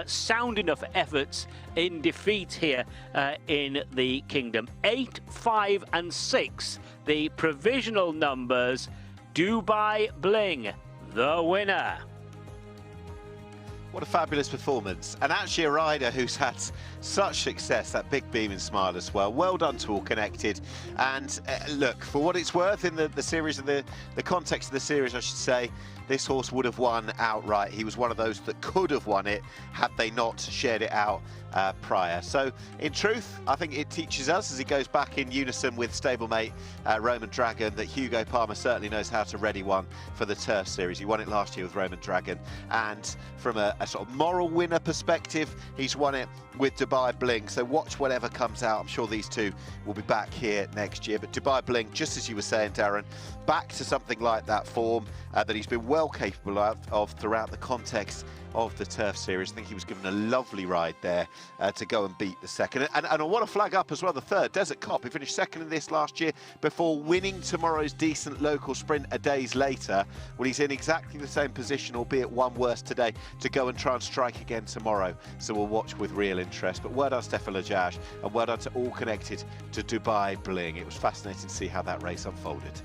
sound enough efforts in defeat here in the Kingdom. 8, 5 and 6, the provisional numbers. Dubai Bling, the winner. What a fabulous performance, and actually a rider who's had such success, that big beaming smile as well. Well done to All Connected, and look, for what it's worth in the series, of the context of the series, I should say, this horse would have won outright. He was one of those that could have won it had they not shared it out prior. So in truth, I think it teaches us, as he goes back in unison with stablemate Roman Dragon, that Hugo Palmer certainly knows how to ready one for the Turf Series. He won it last year with Roman Dragon, and from a sort of moral winner perspective, he's won it with Dubai Bling. So watch whatever comes out. I'm sure these two will be back here next year. But Dubai Bling, just as you were saying, Darren, back to something like that form that he's been well capable of throughout the context of the Turf Series. I think he was given a lovely ride there to go and beat the second. And I want to flag up as well the third, Desert Cop. He finished second in this last year before winning tomorrow's decent local sprint a days later. Well, he's in exactly the same position, albeit one worse today, to go and try and strike again tomorrow. So we'll watch with real interest. But well done, Stefan Lajaj, and well done to All Connected to Dubai Bling. It was fascinating to see how that race unfolded.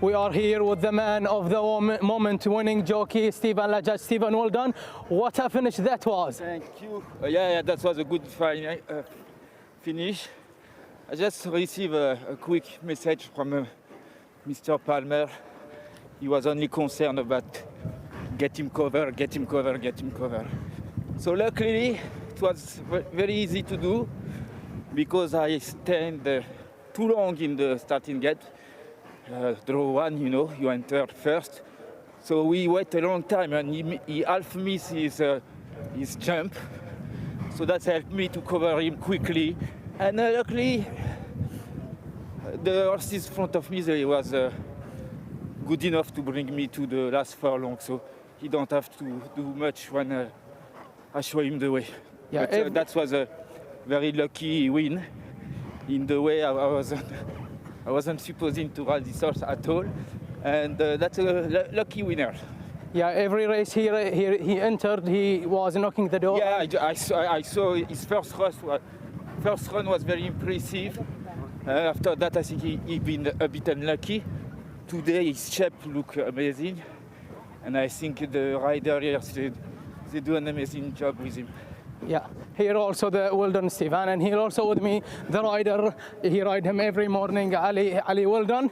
We are here with the man of the moment, winning jockey, Stefan Lajaj. Stefan, well done. What a finish that was. Thank you. Yeah, that was a good finish. I just received a quick message from Mr. Palmer. He was only concerned about get him cover. So luckily, it was very easy to do because I stand too long in the starting gate. draw one, you know, you entered first. So we wait a long time, and he half missed his jump. So that helped me to cover him quickly. And luckily, the horses in front of me, they was good enough to bring me to the last furlong. So he don't have to do much when I show him the way. Yeah, but that was a very lucky win. In the way I wasn't supposing to ride this horse at all, and that's a lucky winner. Yeah, every race he entered, he was knocking the door. Yeah, I saw his first run was very impressive. After that, I think he been a bit unlucky. Today his shape look amazing, and I think the rider here they do an amazing job with him. Yeah, here also well done, Stefan, and here also with me the rider. He ride him every morning. Ali, well done.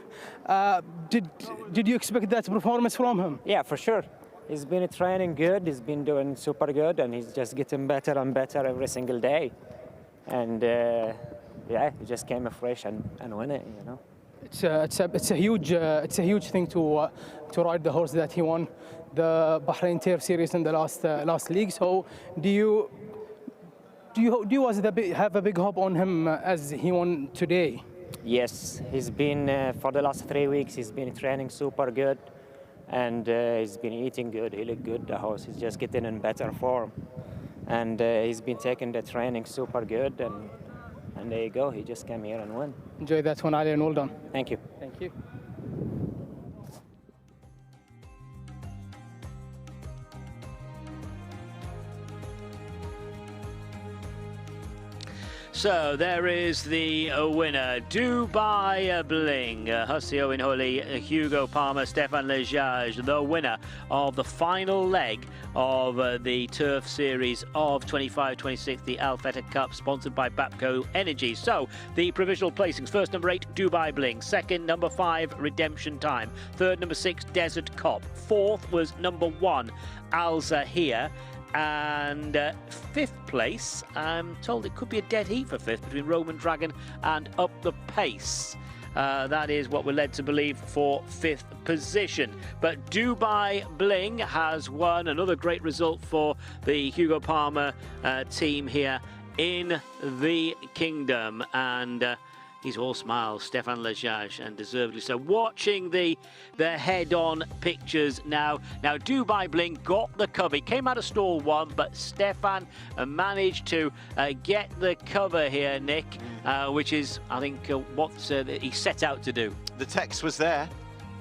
Did you expect that performance from him? Yeah, for sure. He's been training good. He's been doing super good, and he's just getting better and better every single day. And yeah, he just came fresh and win it. You know. It's a huge thing to ride the horse that he won the Bahrain Turf Series in the last league. So do you have a big hope on him as he won today? Yes, he's been for the last 3 weeks. He's been training super good, and he's been eating good. He look good. The horse is just getting in better form, and he's been taking the training super good. And there you go. He just came here and won. Enjoy that one, Ali, and well done. Thank you. Thank you. So there is the winner, Dubai Bling, Hussey Owen Holy, Hugo Palmer, Stefan Lejage, the winner of the final leg of the Turf Series of 25-26, the Fateh Cup, sponsored by Bapco Energy. So the provisional placings: first, number 8, Dubai Bling; second, number 5, Redemption Time; third, number 6, Desert Cop; fourth was number 1, Al Zahir. And fifth place, I'm told it could be a dead heat for fifth between Roman Dragon and Up the Pace. That is what we're led to believe for fifth position. But Dubai Bling has won. Another great result for the Hugo Palmer team here in the Kingdom. And he's all smiles, Stefan Lejage, and deservedly so. Watching the head-on pictures now. Now, Dubai Bling got the cover. He came out of stall 1, but Stefan managed to get the cover here, Nick, which is, I think, what he set out to do. The text was there.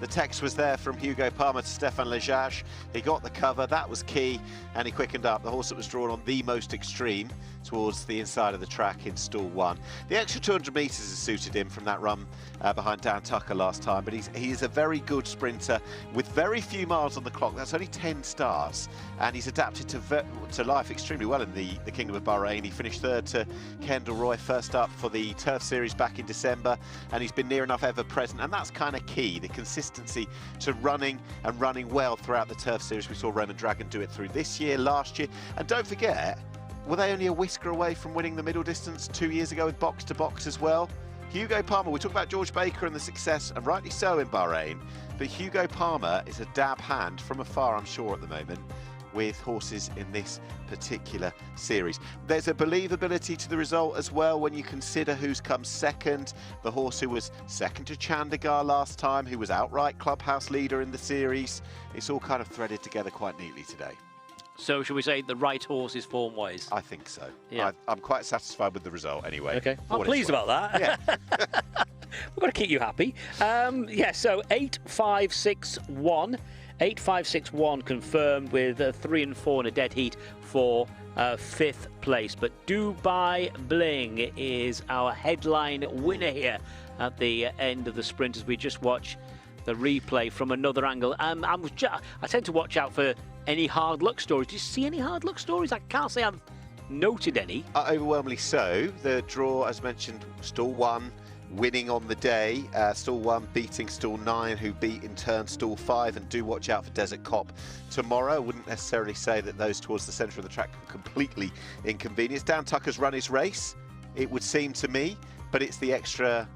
The text was there from Hugo Palmer to Stefan Lejage. He got the cover, that was key, and he quickened up. The horse that was drawn on the most extreme towards the inside of the track in stall 1. The extra 200 metres has suited him from that run behind Dan Tucker last time, but he is a very good sprinter with very few miles on the clock. That's only 10 stars, and he's adapted to life extremely well in the Kingdom of Bahrain. He finished third to Kendall Roy, first up for the Turf Series back in December, and he's been near enough ever present, and that's kind of key, the consistency to running well throughout the Turf Series. We saw Roman Dragon do it through this year, last year, and don't forget, were they only a whisker away from winning the middle distance 2 years ago with box to box as well? Hugo Palmer, we talk about George Baker and the success, and rightly so in Bahrain, but Hugo Palmer is a dab hand from afar, I'm sure, at the moment, with horses in this particular series. There's a believability to the result as well when you consider who's come second. The horse who was second to Chandigarh last time, who was outright clubhouse leader in the series. It's all kind of threaded together quite neatly today. So should we say the right horse is form-wise? I think so. Yeah. I'm quite satisfied with the result anyway. Okay. I'm pleased about that. Yeah. We've got to keep you happy. Yeah, so 8-5-6-1. 8-5-6-1 confirmed with 3 and 4 in a dead heat for fifth place. But Dubai Bling is our headline winner here at the end of the sprint as we just watch the replay from another angle. I tend to watch out for any hard luck stories. Do you see any hard luck stories? I can't say I've noted any. Overwhelmingly so. The draw, as mentioned, stall 1 winning on the day. Stall 1 beating stall 9, who beat in turn stall 5, and do watch out for Desert Cop tomorrow. I wouldn't necessarily say that those towards the centre of the track are completely inconvenienced. Dan Tucker's run his race, it would seem to me, but it's the extra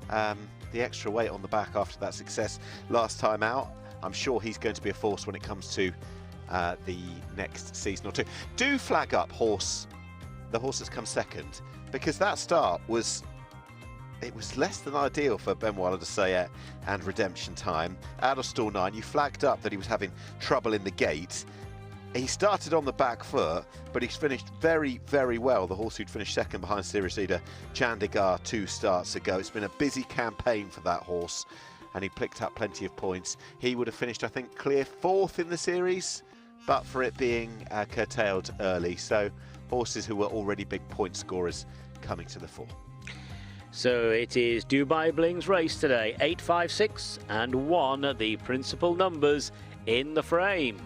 the extra weight on the back after that success last time out. I'm sure he's going to be a force when it comes to the next season or two. Do flag up the horse that's come second, because that start was less than ideal for Benoit de Sayet and Redemption Time. Out of stall 9, you flagged up that he was having trouble in the gate. He started on the back foot, but he's finished very, very well. The horse who'd finished second behind series leader Chandigarh 2 starts ago. It's been a busy campaign for that horse, and he picked up plenty of points. He would have finished, I think, clear 4th in the series, but for it being curtailed early. So horses who were already big point scorers coming to the fore. So it is Dubai Bling's race today. 8, 5, 6 and 1, the principal numbers in the frame.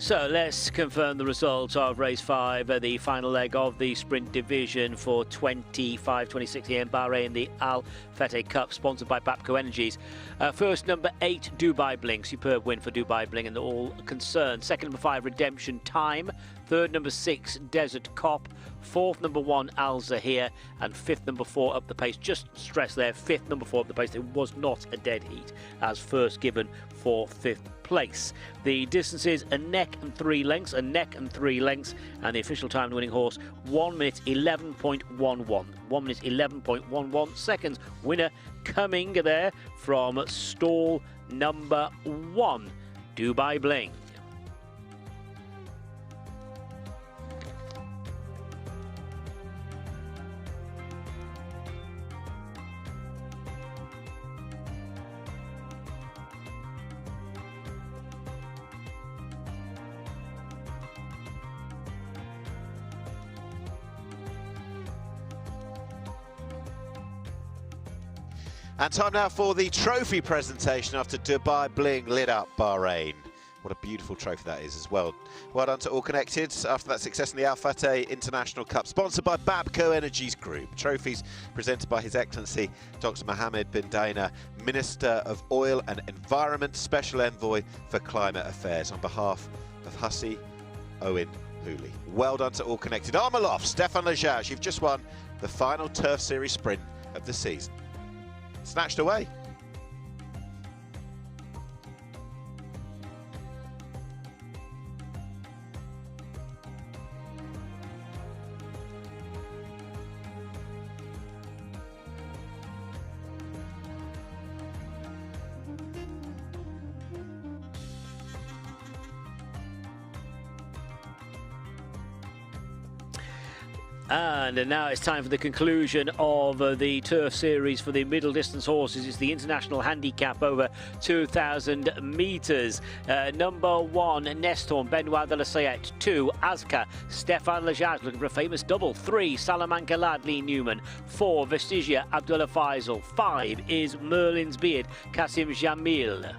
So let's confirm the results of race 5, the final leg of the sprint division for 25-26 here in Bahrain, the Al Fateh Cup, sponsored by Babco Energies. First, number 8, Dubai Bling. Superb win for Dubai Bling and all concerned. Second, number 5, Redemption Time. Third, number 6, Desert Cop. Fourth, number 1, Al Zahir. And fifth, number 4, Up the Pace. Just stress there, fifth, number 4, Up the Pace. It was not a dead heat as first given for 5th place. The distances a neck and 3 lengths, and the official time winning horse 1 minute 11.11. 1 minute 11.11 seconds. Winner coming there from stall number 1, Dubai Bling. And time now for the trophy presentation after Dubai Bling lit up Bahrain. What a beautiful trophy that is as well. Well done to all connected after that success in the Al Fateh International Cup, sponsored by Babco Energies Group. Trophies presented by His Excellency Dr. Mohammed bin Dana, Minister of Oil and Environment, Special Envoy for Climate Affairs, on behalf of Hussey Owen Hooley. Well done to all connected. Arm aloft, Stefan Lejage, you've just won the final Turf Series sprint of the season. Snatched away. And now it's time for the conclusion of the Turf Series for the middle distance horses. It's the International Handicap over 2,000 metres. Number 1, Nestorn, Benoit de la Sayette. 2, Azka, Stefan Lejage, looking for a famous double. 3, Salamanca Lad, Lee Newman. 4, Vestigia, Abdullah Faisal. 5 is Merlin's Beard, Kasim Jamil.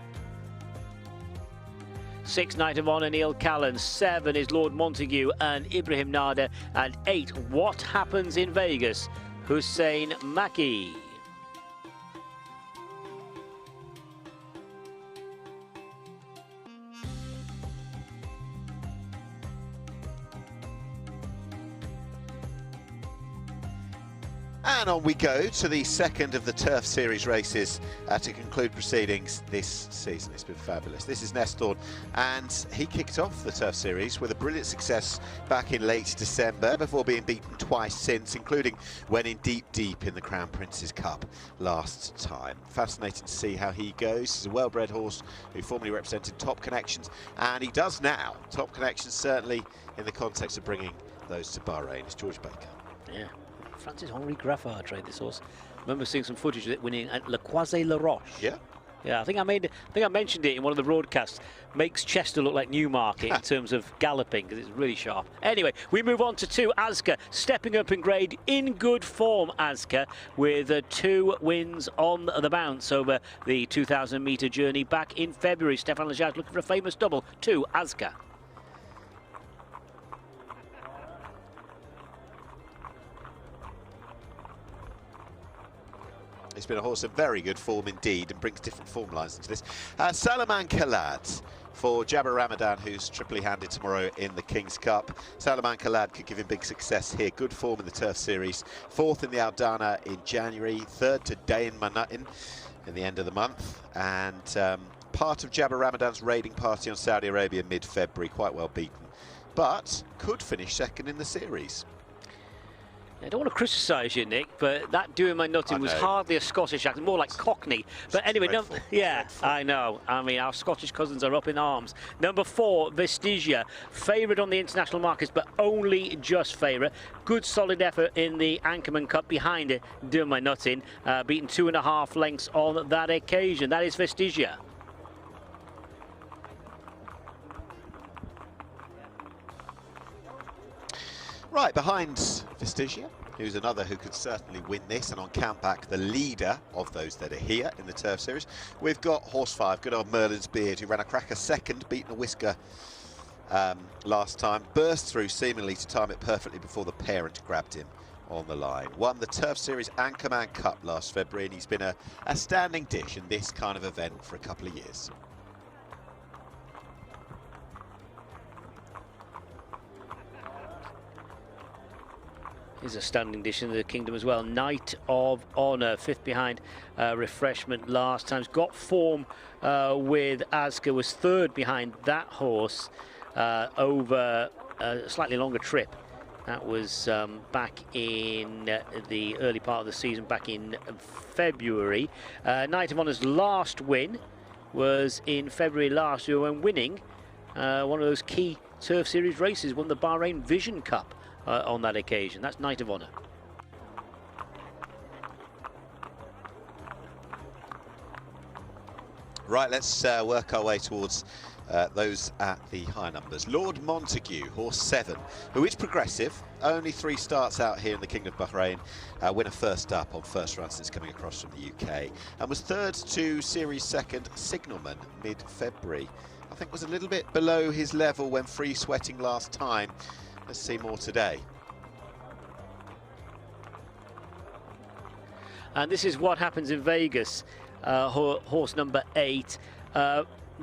6, Knight of Honor, Neil Callan. 7 is Lord Montague and Ibrahim Nada. And 8, What Happens in Vegas, Hussein Maki. And on we go to the second of the Turf Series races to conclude proceedings this season. It's been fabulous. This is Nestorn, and he kicked off the Turf Series with a brilliant success back in late December before being beaten twice since, including winning deep in the Crown Prince's Cup last time. Fascinating to see how he goes. He's a well-bred horse who formerly represented Top Connections, and he does now. Top Connections certainly in the context of bringing those to Bahrain. It's George Baker. Yeah. Francis Henri Graffard trained this horse. I remember seeing some footage of it winning at Le Croisé La Roche. Yeah. Yeah, I think I mentioned it in one of the broadcasts. Makes Chester look like Newmarket in terms of galloping, because it's really sharp. Anyway, we move on to 2, Azka, stepping up in grade, in good form, Azka, with 2 wins on the bounce over the 2,000-metre journey back in February. Stefan Lejage looking for a famous double. 2, Azka. He's been a horse of very good form indeed and brings different form lines into this. Salamanca Lad for Jabba Ramadan, who's triply handed tomorrow in the King's Cup. Salamanca Lad could give him big success here. Good form in the Turf Series. 4th in the Aldana in January. 3rd to Dayan Manutin in the end of the month. And part of Jabba Ramadan's raiding party on Saudi Arabia mid-February. Quite well beaten. But could finish 2nd in the series. I don't want to criticise you, Nick, but that doing my nutting was hardly a Scottish accent, more like Cockney. But anyway, dreadful. I know. I mean, our Scottish cousins are up in arms. Number 4, Vestigia, favoured on the international markets, but only just favourite. Good solid effort in the Anchorman Cup behind it, doing my nutting, beaten 2.5 lengths on that occasion. That is Vestigia. Right, behind Vestigia, who's another who could certainly win this, and on count back, the leader of those that are here in the Turf Series, we've got horse 5, good old Merlin's Beard, who ran a cracker 2nd, beaten a whisker last time, burst through seemingly to time it perfectly before the parent grabbed him on the line. Won the Turf Series Anchorman Cup last February, and he's been a standing dish in this kind of event for a couple of years. Is a standing dish in the Kingdom as well. Knight of Honour, 5th behind Refreshment last time. Got form with Aska, was 3rd behind that horse over a slightly longer trip. That was back in the early part of the season, back in February. Knight of Honour's last win was in February last year when winning one of those key Turf Series races, won the Bahrain Vision Cup on that occasion. That's Knight of Honour. Right, let's work our way towards those at the higher numbers. Lord Montague, horse 7, who is progressive, only 3 starts out here in the Kingdom of Bahrain, winner first up on first run since coming across from the UK, and was 3rd to Series 2nd Signalman mid-February. I think was a little bit below his level when free sweating last time. Let's see more today. And this is what happens in Vegas. Horse number 8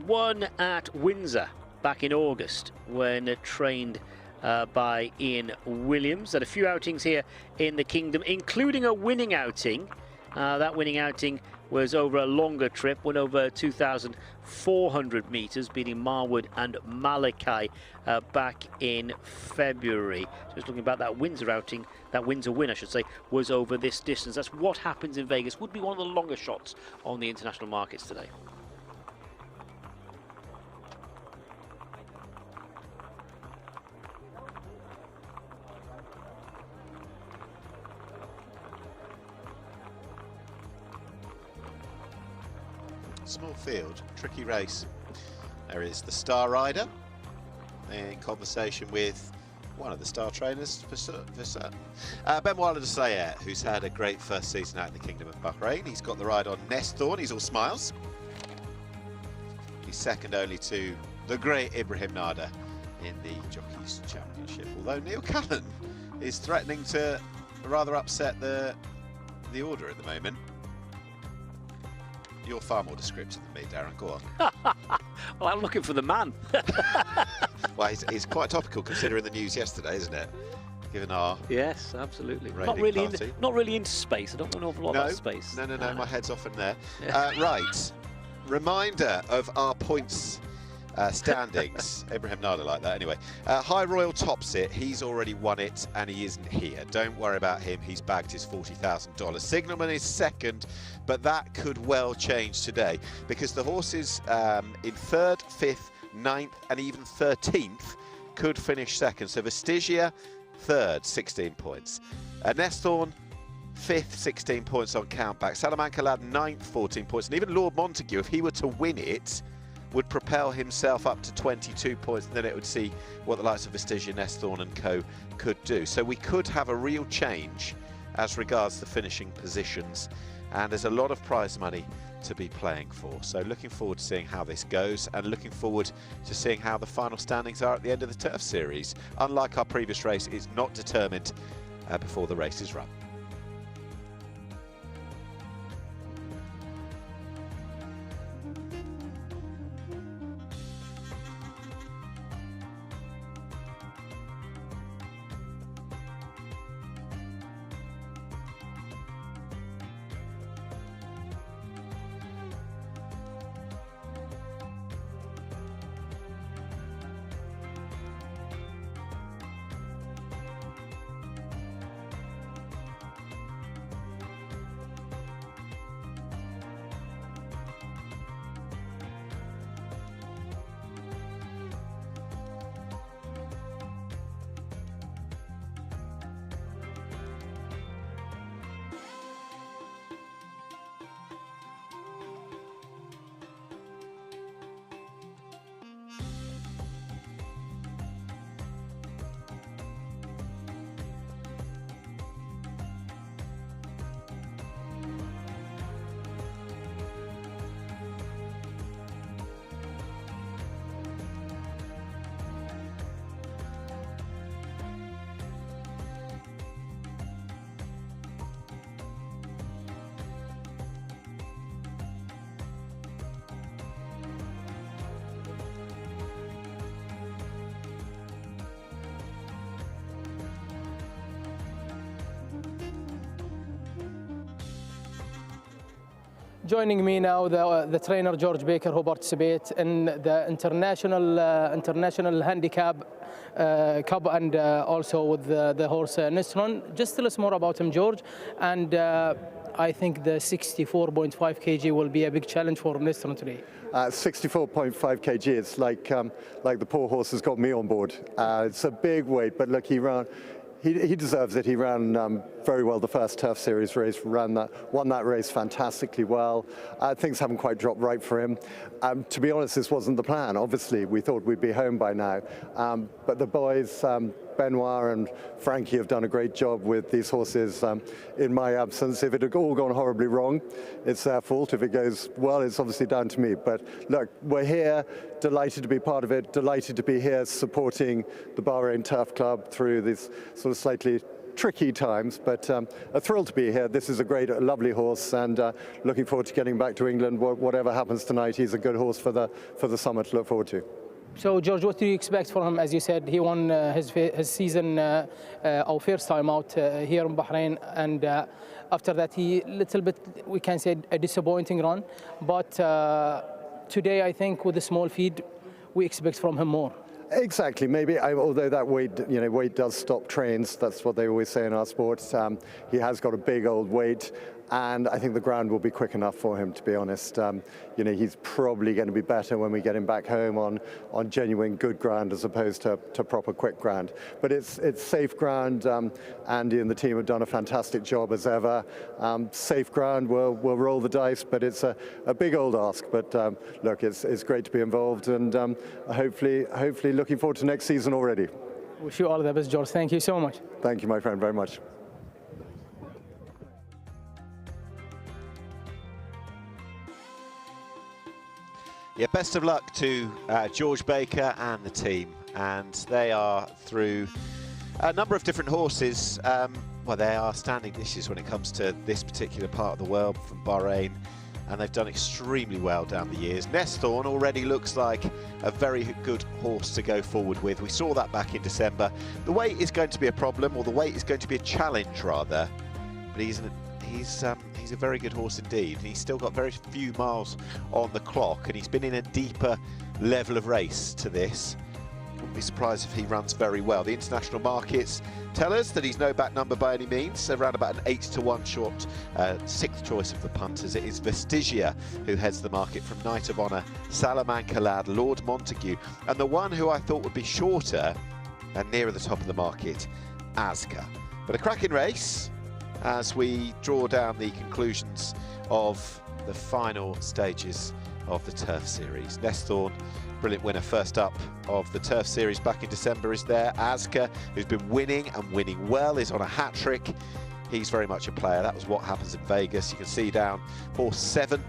won at Windsor back in August when trained by Ian Williams. Had a few outings here in the Kingdom, including a winning outing. That winning outing was over a longer trip, went over 2,400 metres, beating Marwood and Malachi back in February. Just looking about that Windsor outing, that Windsor win, I should say, was over this distance. That's what happens in Vegas. Would be one of the longer shots on the international markets today. Small field, tricky race. There is the Star Rider in conversation with one of the star trainers for certain. Ben Wilder de Sayer, who's had a great first season out in the Kingdom of Bahrain. He's got the ride on Nest Thorn, he's all smiles. He's second only to the great Ibrahim Nada in the Jockeys Championship. Although Neil Cullen is threatening to rather upset the order at the moment. You're far more descriptive than me, Darren. Go on. Well, I'm looking for the man. Well, he's quite topical considering the news yesterday, isn't it? Given our yes, absolutely. Not really into space. I don't know an awful lot about space. No. My head's off in there. Yeah. Right. Reminder of our points standings. Abraham Nada like that anyway. High Royal tops it. He's already won it and he isn't here. Don't worry about him. He's bagged his $40,000. Signalman is second, but that could well change today because the horses in 3rd, 5th, 9th and even 13th could finish second. So Vestigia 3rd, 16 points. Nesthorn 5th, 16 points on countback. Salamanca Lad 9th, 14 points. And even Lord Montague, if he were to win it, would propel himself up to 22 points, and then it would see what the likes of Vestigia, Nesthorn and co could do. So we could have a real change as regards the finishing positions, and there's a lot of prize money to be playing for. So looking forward to seeing how this goes, and looking forward to seeing how the final standings are at the end of the Turf Series. Unlike our previous race, it's not determined before the race is run. Joining me now, the trainer George Baker, who participates in the international handicap cup and also with the horse Nestron. Just tell us more about him, George. And I think the 64.5 kg will be a big challenge for Nestron today. 64.5 kg. It's like the poor horse has got me on board. It's a big weight, but look, he deserves it. He ran very well the first Turf Series race, won that race fantastically well. Things haven't quite dropped right for him. To be honest, this wasn't the plan. Obviously, we thought we'd be home by now. But the boys, Benoit and Frankie, have done a great job with these horses in my absence. If it had all gone horribly wrong, it's their fault. If it goes well, it's obviously down to me. But look, we're here, delighted to be part of it, delighted to be here supporting the Bahrain Turf Club through these sort of slightly tricky times, but a thrill to be here. This is a lovely horse, and looking forward to getting back to England. Whatever happens tonight, he's a good horse for the summer to look forward to. So, George, what do you expect from him? As you said, he won his season, our first time out here in Bahrain, and after that, he little bit, we can say, a disappointing run. But today, I think, with the small feed, we expect from him more. Exactly. Maybe, although that weight does stop trains. That's what they always say in our sport. He has got a big old weight, and I think the ground will be quick enough for him, to be honest. He's probably going to be better when we get him back home on genuine good ground as opposed to proper quick ground. But it's safe ground. Andy and the team have done a fantastic job as ever. Safe ground, we'll roll the dice, but it's a big old ask. But look, it's great to be involved, and hopefully looking forward to next season already. Wish you all the best, George. Thank you so much. Thank you, my friend, very much. Yeah, best of luck to George Baker and the team. And they are through a number of different horses. Well, they are standing dishes when it comes to this particular part of the world from Bahrain. And they've done extremely well down the years. Nesthorn already looks like a very good horse to go forward with. We saw that back in December. The weight is going to be a problem, or the weight is going to be a challenge rather. But he's a very good horse indeed. And he's still got very few miles on the clock, and he's been in a deeper level of race to this. Wouldn't be surprised if he runs very well. The international markets tell us that he's no back number by any means, around about an 8-to-1 short, sixth choice of the punters. It is Vestigia who heads the market from Knight of Honour, Salamanca Lad, Lord Montague, and the one who I thought would be shorter and nearer the top of the market, Azka. But a cracking race as we draw down the conclusions of the final stages of the Turf Series. Nesthorn, brilliant winner first up of the Turf Series back in December, is there. Azka, who's been winning and winning well, is on a hat-trick. He's very much a player. That was what happens in Vegas. You can see down horse 7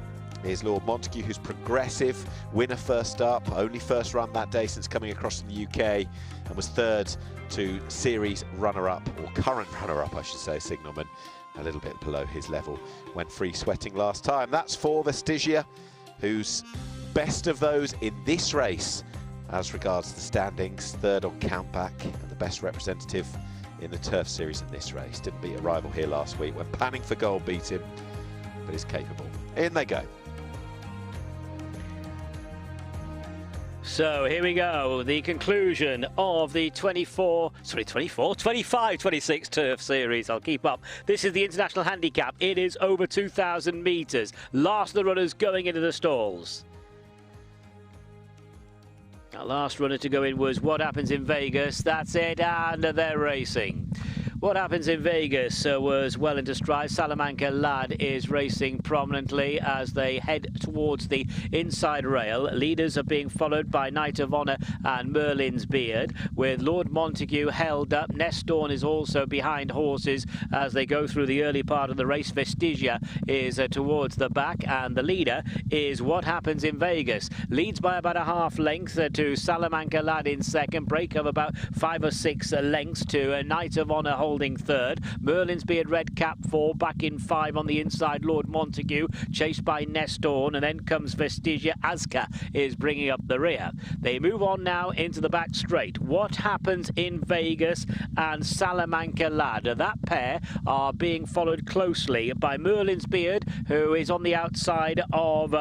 is Lord Montague, who's progressive, winner first up, only first run that day since coming across from the UK, and was third to series runner-up, or current runner-up I should say, Signalman, a little bit below his level, went free sweating last time. That's for Vestigia, who's best of those in this race as regards the standings, third on countback, and the best representative in the Turf Series in this race. Didn't beat a rival here last week when Panning for Gold beat him, but is capable. In they go. So here we go, the conclusion of the 25-26 Turf Series. I'll keep up. This is the International Handicap. It is over 2,000 metres. Last of the runners going into the stalls. Our last runner to go in was What Happens in Vegas. That's it, and they're racing. What Happens in Vegas was well into stride. Salamanca Lad is racing prominently as they head towards the inside rail. Leaders are being followed by Knight of Honour and Merlin's Beard, with Lord Montague held up. Nesthorn is also behind horses as they go through the early part of the race. Vestigia is towards the back, and the leader is What Happens in Vegas. Leads by about a half length to Salamanca Lad in second. Break of about 5 or 6 lengths to Knight of Honour holding third. Merlin's Beard Red Cap 4, back in 5 on the inside. Lord Montague, chased by Nestorn, and then comes Vestigia. Azka is bringing up the rear. They move on now into the back straight. What happens in Vegas and Salamanca Lad? That pair are being followed closely by Merlin's Beard, who is on the outside of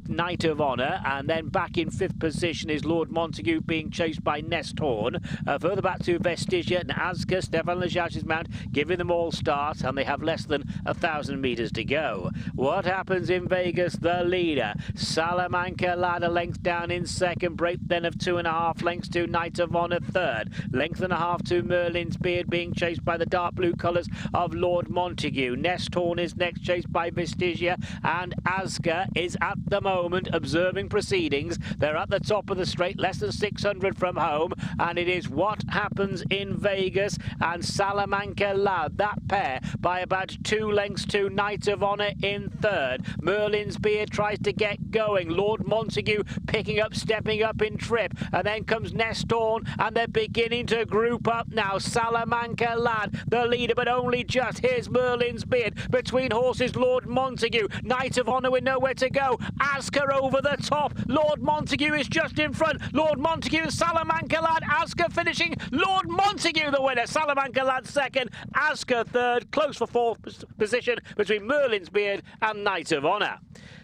Knight of Honor, and then back in 5th position is Lord Montague, being chased by Nestorn. Further back to Vestigia and Azka, Stefan Lejage's mount, giving them all start, and they have less than 1,000 metres to go. What happens in Vegas? The leader, Salamanca Lad, a length down in second, break then of 2.5 lengths to Knight of Honor third, length and a half to Merlin's Beard, being chased by the dark blue colours of Lord Montague. Nestorn is next, chased by Vestigia, and Azka is at the moment observing proceedings. They're at the top of the straight, less than 600 from home, and it is what happens in Vegas and Salamanca Lad, that pair by about 2 lengths to Knight of Honor in third. Merlin's Beard tries to get going. Lord Montague picking up, stepping up in trip, and then comes Nestorn, and they're beginning to group up now. Salamanca Lad, the leader, but only just. Here's Merlin's Beard between horses. Lord Montague, Knight of Honor with nowhere to go. Azka over the top. Lord Montague is just in front. Lord Montague, Salamanca Lad, Azka finishing. Lord Montague the winner. Salamanca Lad second. Azka third. Close for 4th position between Merlin's Beard and Knight of Honor.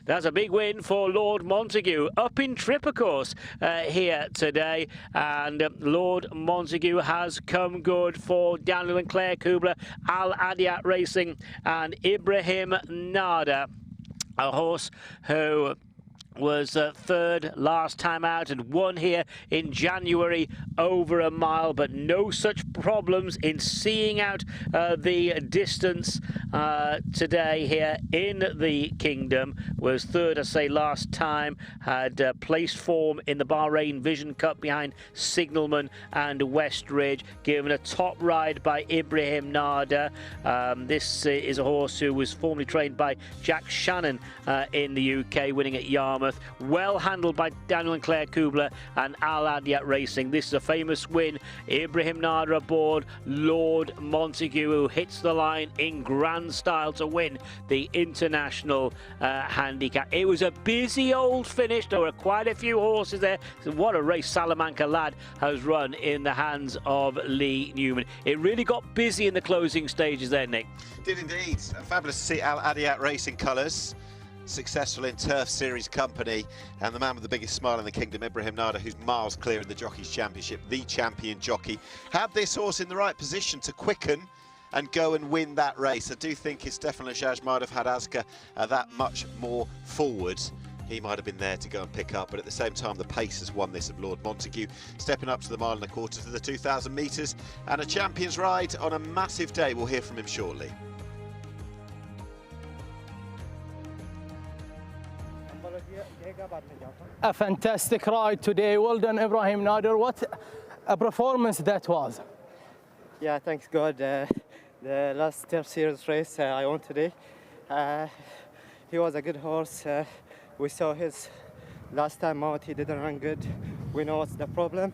That's a big win for Lord Montague. Up in trip, of course, here today. And Lord Montague has come good for Daniel and Claire Kubler, Al Adiat Racing, and Ibrahim Nada, a horse who was third last time out and won here in January over a mile, but no such problems in seeing out the distance today here in the Kingdom. Was third, I say, last time, had placed form in the Bahrain Vision Cup behind Signalman and Westridge, given a top ride by Ibrahim Nada. This is a horse who was formerly trained by Jack Shannon in the UK, winning at Yarmouth. Well handled by Daniel and Claire Kubler and Al Adiat Racing. This is a famous win. Ibrahim Nada aboard Lord Montague, who hits the line in grand style to win the international handicap. It was a busy old finish. There were quite a few horses there. So what a race Salamanca Lad has run in the hands of Lee Newman. It really got busy in the closing stages there, Nick. Did indeed. Fabulous to see Al Adiat Racing colours. Successful in Turf Series company, and the man with the biggest smile in the Kingdom, Ibrahim Nada, who's miles clear in the Jockeys Championship, the champion jockey, had this horse in the right position to quicken and go and win that race. I do think if Stefan Lejage might have had Azka that much more forward, he might have been there to go and pick up, but at the same time the pace has won this of Lord Montague, stepping up to the 1.25 miles to the 2,000 metres, and a champion's ride on a massive day. We'll hear from him shortly. A fantastic ride today. Well done, Ibrahim Nader. What a performance that was. Yeah, thanks God. The last Turf Series race I won today. He was a good horse. We saw his last time out, he didn't run good. We know what's the problem.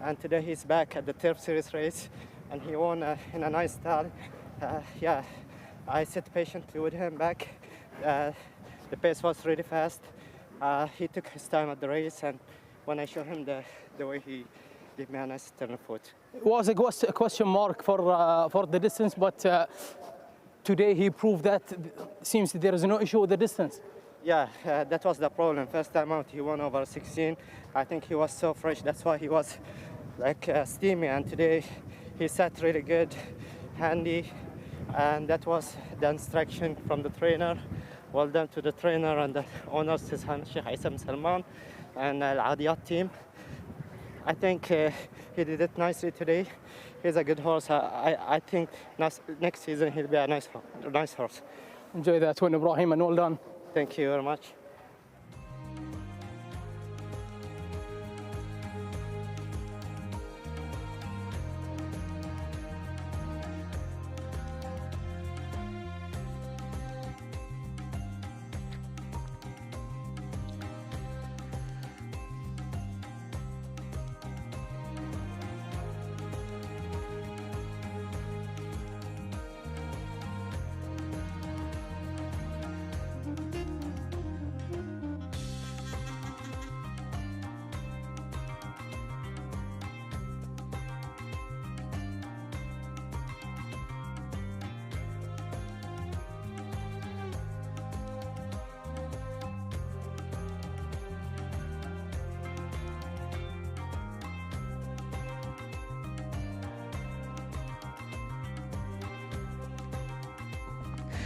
And today he's back at the Turf Series race and he won in a nice style. Yeah, I sat patiently with him back. The pace was really fast. He took his time at the race, and when I showed him the way he gave me a nice turn of foot. It was a question mark for the distance, but today he proved that seems there is no issue with the distance. Yeah, that was the problem. First time out he won over 16. I think he was so fresh, that's why he was like steamy, and today he sat really good, handy, and that was the instruction from the trainer. Well done to the trainer and the owners, Sheikh Isam Salman and Al Adiat team. I think he did it nicely today. He's a good horse. I think next season he'll be a nice horse. Enjoy that one, Ibrahim, and well done. Thank you very much.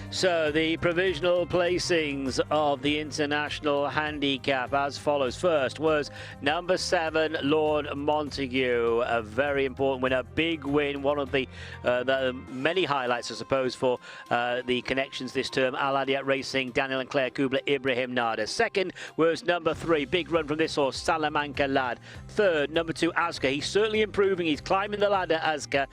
So the provisional placings of the International Handicap as follows. First was number 7, Lord Montague, a very important winner, big win, one of the many highlights, I suppose, for the connections this term. Al Adiat Racing, Daniel and Claire Kubler, Ibrahim Nada. Second was number 3, big run from this horse, Salamanca Lad. Third, number 2, Aska. He's certainly improving. He's climbing the ladder, Aska.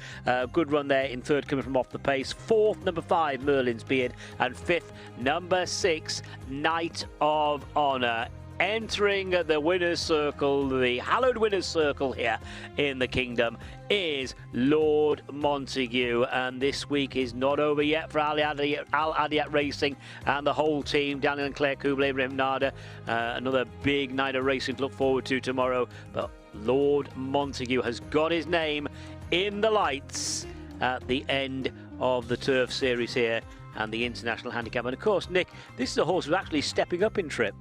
Good run there in third, coming from off the pace. Fourth, number 5, Merlin's Beard. And fifth, number 6, Knight of Honor. Entering the winner's circle, the hallowed winner's circle here in the kingdom, is Lord Montague. And this week is not over yet for Al Adiat Racing and the whole team. Daniel and Claire Kubler, Ibrahim Nada. Another big night of racing to look forward to tomorrow. But Lord Montague has got his name in the lights at the end of the Turf Series here and the International Handicap. And of course, Nick, this is a horse who's actually stepping up in trip.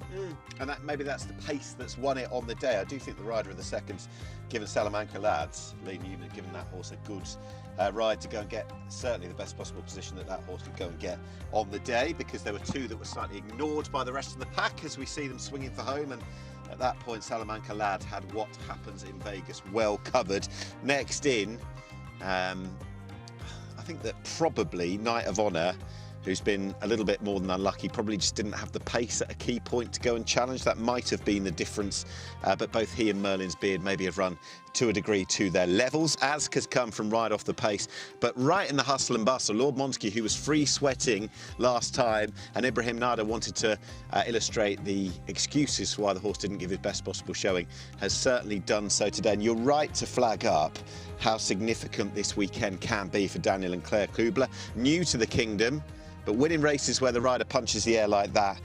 And maybe that's the pace that's won it on the day. I do think the rider of the seconds, given Salamanca Lads, Lean Unit, given that horse a good ride to go and get certainly the best possible position that horse could go and get on the day, because there were 2 that were slightly ignored by the rest of the pack as we see them swinging for home. And at that point, Salamanca Lad had what happens in Vegas well covered. Next in, I think that probably Knight of Honor, who's been a little bit more than unlucky, probably just didn't have the pace at a key point to go and challenge. That might have been the difference, but both he and Merlin's Beard maybe have run to a degree to their levels. Aska's come from right off the pace, but right in the hustle and bustle. Lord Montague, who was free sweating last time, and Ibrahim Nada wanted to illustrate the excuses for why the horse didn't give his best possible showing, has certainly done so today. And you're right to flag up how significant this weekend can be for Daniel and Claire Kubler, new to the kingdom, but winning races where the rider punches the air like that,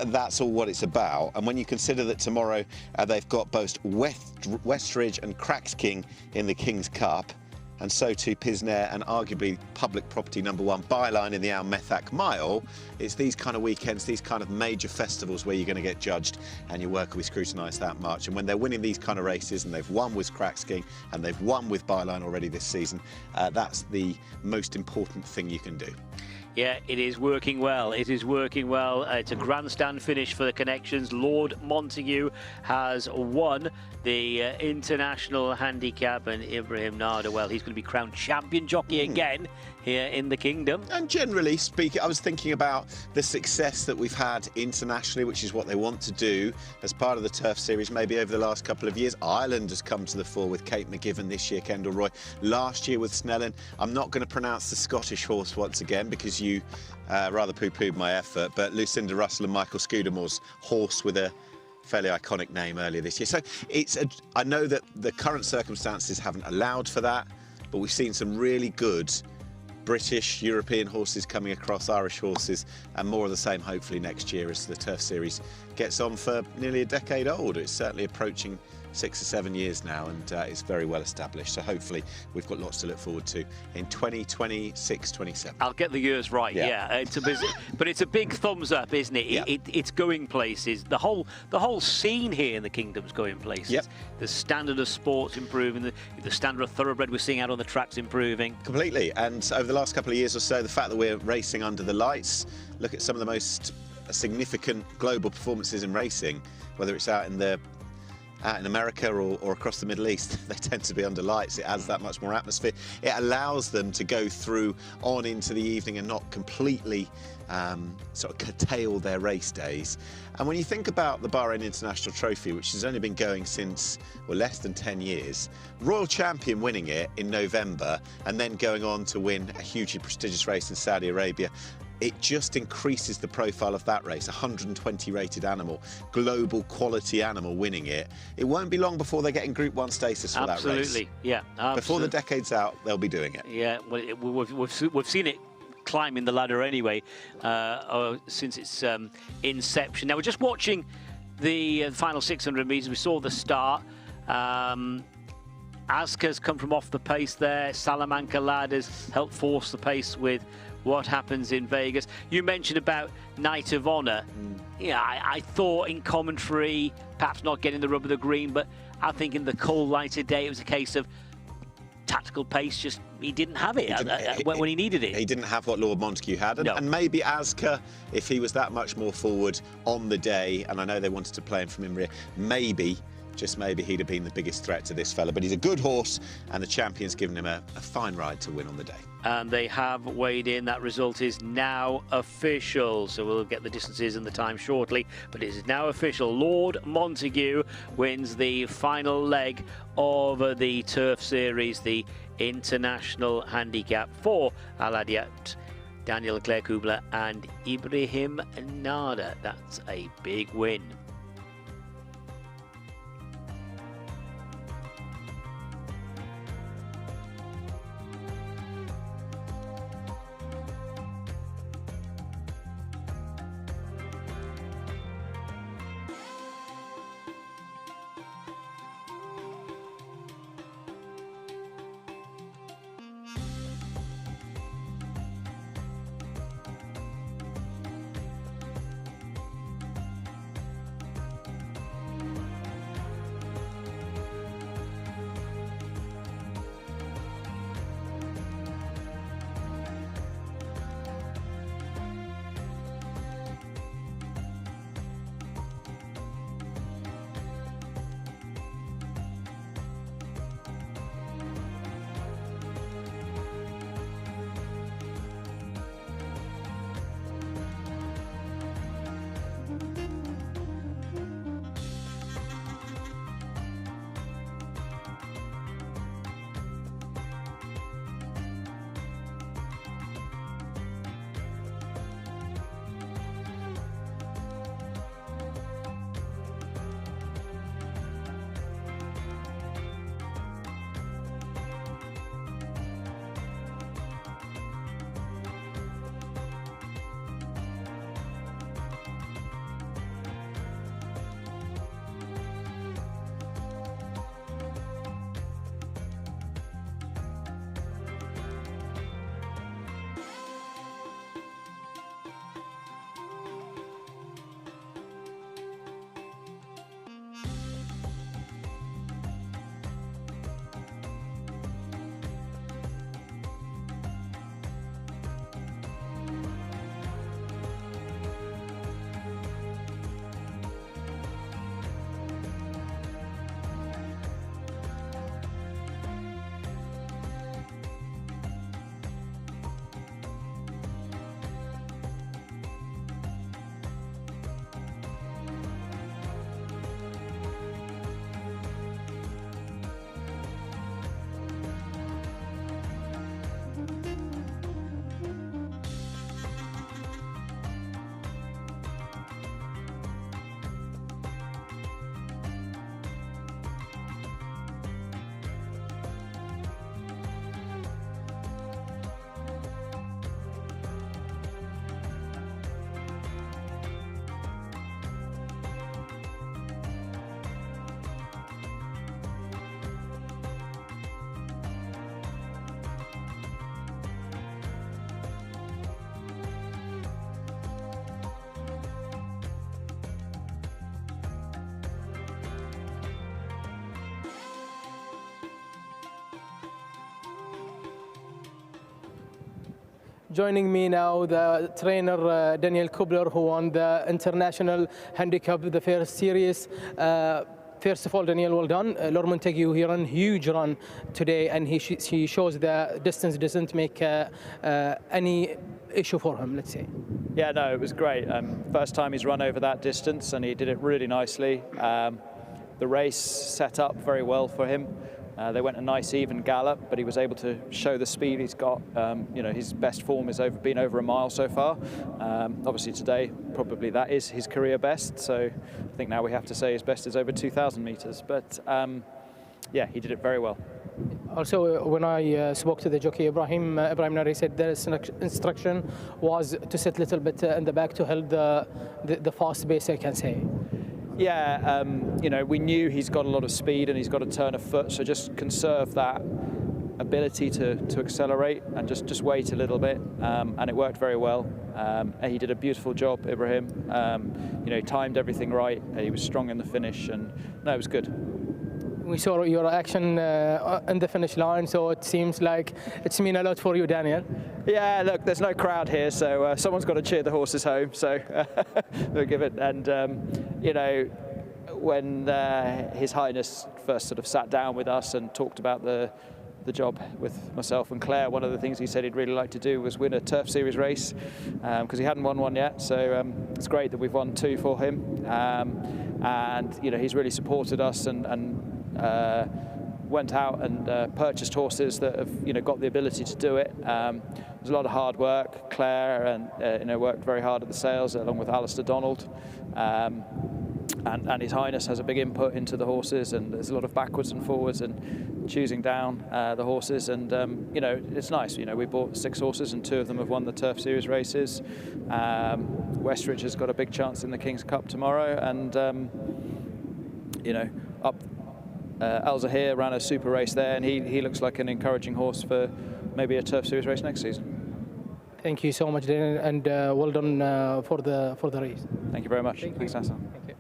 that's all what it's about. And when you consider that tomorrow they've got both Westridge and Cracks King in the King's Cup, and so too Pisnair and arguably public property number 1 Byline in the Al Methak Mile, it's these kind of weekends, these kind of major festivals where you're going to get judged and your work will be scrutinised that much. And when they're winning these kind of races, and they've won with Cracks King and they've won with Byline already this season, that's the most important thing you can do. Yeah, it is working well. It is working well. It's a grandstand finish for the connections. Lord Montague has won the International Handicap, and Ibrahim Nada, well, he's going to be crowned champion jockey again here in the kingdom. And generally speaking, I was thinking about the success that we've had internationally, which is what they want to do as part of the Turf Series maybe over the last couple of years. Ireland has come to the fore with Kate McGiven this year, Kendall Roy last year with Snellen. I'm not going to pronounce the Scottish horse once again because you rather poo-pooed my effort, but Lucinda Russell and Michael Scudamore's horse with a fairly iconic name earlier this year. So I know that the current circumstances haven't allowed for that, but we've seen some really good British, European horses coming across, Irish horses, and more of the same hopefully next year as the Turf Series gets on for nearly a decade old. It's certainly approaching 6 or 7 years now, and it's very well established. So hopefully we've got lots to look forward to in 2026, 27. I'll get the years right. Yeah. But it's a big thumbs up, isn't it? Yeah. It's going places. The whole scene here in the kingdom's going places. Yep. The standard of sport's improving. The standard of thoroughbred we're seeing out on the track's improving. Completely. And over the last couple of years or so, the fact that we're racing under the lights, look at some of the most significant global performances in racing, whether it's out in America or across the Middle East, they tend to be under lights. It adds that much more atmosphere. It allows them to go through on into the evening and not completely sort of curtail their race days. And when you think about the Bahrain International Trophy, which has only been going since, well, less than 10 years, Royal Champion winning it in November and then going on to win a hugely prestigious race in Saudi Arabia, it just increases the profile of that race. 120 rated animal, global quality animal winning it. It won't be long before they're getting Group 1 status for that race. Absolutely, yeah. Before the decade's out, they'll be doing it. Yeah, well, we've seen it climbing the ladder anyway since its inception. Now we're just watching the final 600 metres. We saw the start. Aska's come from off the pace there. Salamanca Lad has helped force the pace with what happens in Vegas. You mentioned about Knight of Honor. Yeah, I thought in commentary, perhaps not getting the rub of the green, but I think in the cold light today, it was a case of tactical pace, just he didn't have it when he needed it. He didn't have what Lord Montague had. And, and maybe Asker, if he was that much more forward on the day, and I know they wanted to play him from in rear, maybe, just maybe, he'd have been the biggest threat to this fella. But he's a good horse, and the champion's given him a fine ride to win on the day. And they have weighed in. That result is now official. So we'll get the distances and the time shortly. But it is now official. Lord Montague wins the final leg of the Turf Series, the International Handicap for Al Adiat, Daniel Leclerc-Kubler and Ibrahim Nada. That's a big win. Joining me now, the trainer Daniel Kubler, who won the International Handicap, the first series. First of all, Daniel, well done. Lord Montague, he ran a huge run today, and he shows the distance doesn't make any issue for him, let's say. Yeah, no, it was great. First time he's run over that distance, and he did it really nicely. The race set up very well for him. They went a nice even gallop, but he was able to show the speed he's got. You know, his best form has been over a mile so far. Obviously today, probably that is his career best. So I think now we have to say his best is over 2,000 meters. But yeah, he did it very well. Also, when I spoke to the jockey Ibrahim Nari said the instruction was to sit a little bit in the back to hold the fast pace, I can say. Yeah, you know, we knew he's got a lot of speed and he's got a turn of foot, so just conserve that ability to accelerate and just wait a little bit, and it worked very well. And he did a beautiful job, Ibrahim. You know, he timed everything right. He was strong in the finish, and no, it was good. We saw your action in the finish line, so it seems like it's mean a lot for you, Daniel. Yeah, look, there's no crowd here, so someone's got to cheer the horses home. So we'll give it. And you know, when His Highness first sort of sat down with us and talked about the job with myself and Claire, one of the things he said he'd really like to do was win a Turf Series race, because he hadn't won one yet. So it's great that we've won 2 for him. And you know, he's really supported us and went out and purchased horses that have, you know, got the ability to do it. There's a lot of hard work. Claire and you know, worked very hard at the sales along with Alistair Donald. And His Highness has a big input into the horses, and there's a lot of backwards and forwards and choosing down the horses. And you know, it's nice. You know, we bought 6 horses and 2 of them have won the Turf Series races. Westridge has got a big chance in the King's Cup tomorrow, and you know, Al Zahir ran a super race there, and he looks like an encouraging horse for maybe a Turf Series race next season. Thank you so much, Daniel, and well done for the race. Thank you very much. Thanks, Hassan. Thank you.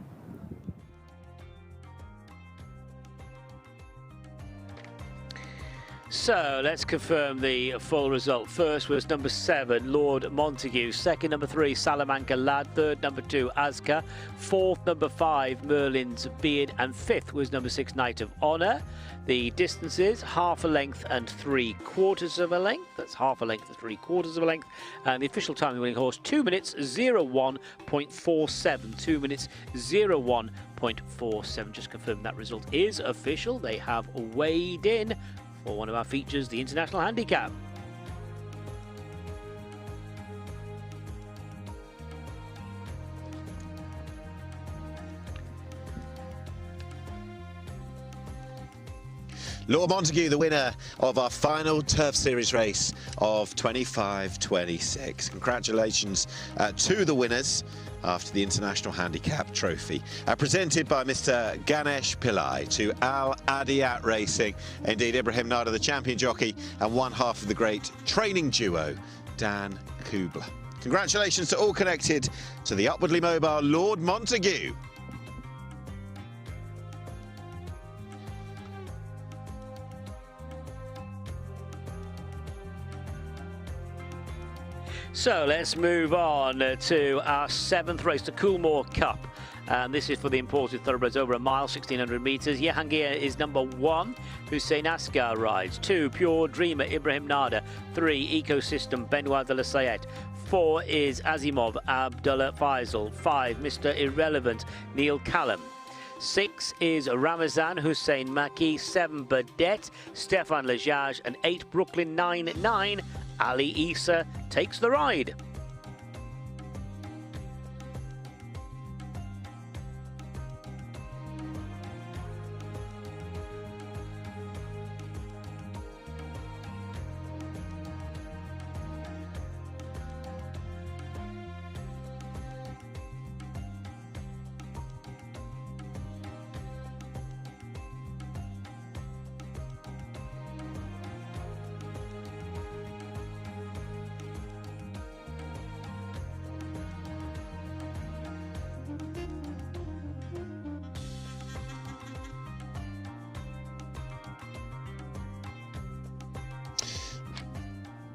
So let's confirm the full result. First was number 7, Lord Montague. Second, number 3, Salamanca Lad. Third, number 2, Azka. Fourth, number 5, Merlin's Beard. And 5th was number 6, Knight of Honour. The distances, half a length and 3/4 of a length. That's half a length and 3/4 of a length. And the official time of the winning horse, 2 minutes 01.47. 2 minutes 01.47. Just confirm that result is official. They have weighed in for one of our features, the International Handicap. Lord Montague, the winner of our final Turf Series race of 25-26. Congratulations to the winners after the International Handicap Trophy. Presented by Mr. Ganesh Pillai to Al Adiyat Racing. Indeed, Ibrahim Nada, the champion jockey, and one half of the great training duo, Dan Kubler. Congratulations to all connected to the upwardly mobile Lord Montague. So let's move on to our 7th race, the Coolmore Cup. And this is for the imported thoroughbreds over a mile, 1,600 metres. Jehangir is number 1, Hussein Asghar rides. 2, Pure Dreamer, Ibrahim Nada. 3, Ecosystem, Benoit de la Sayette. 4 is Azimov, Abdullah Faisal. 5, Mr. Irrelevant, Neil Callum. 6 is Ramazan Hussein Maki. 7, Badette, Stefan Lejage. And 8, Brooklyn 99, Ali Issa takes the ride.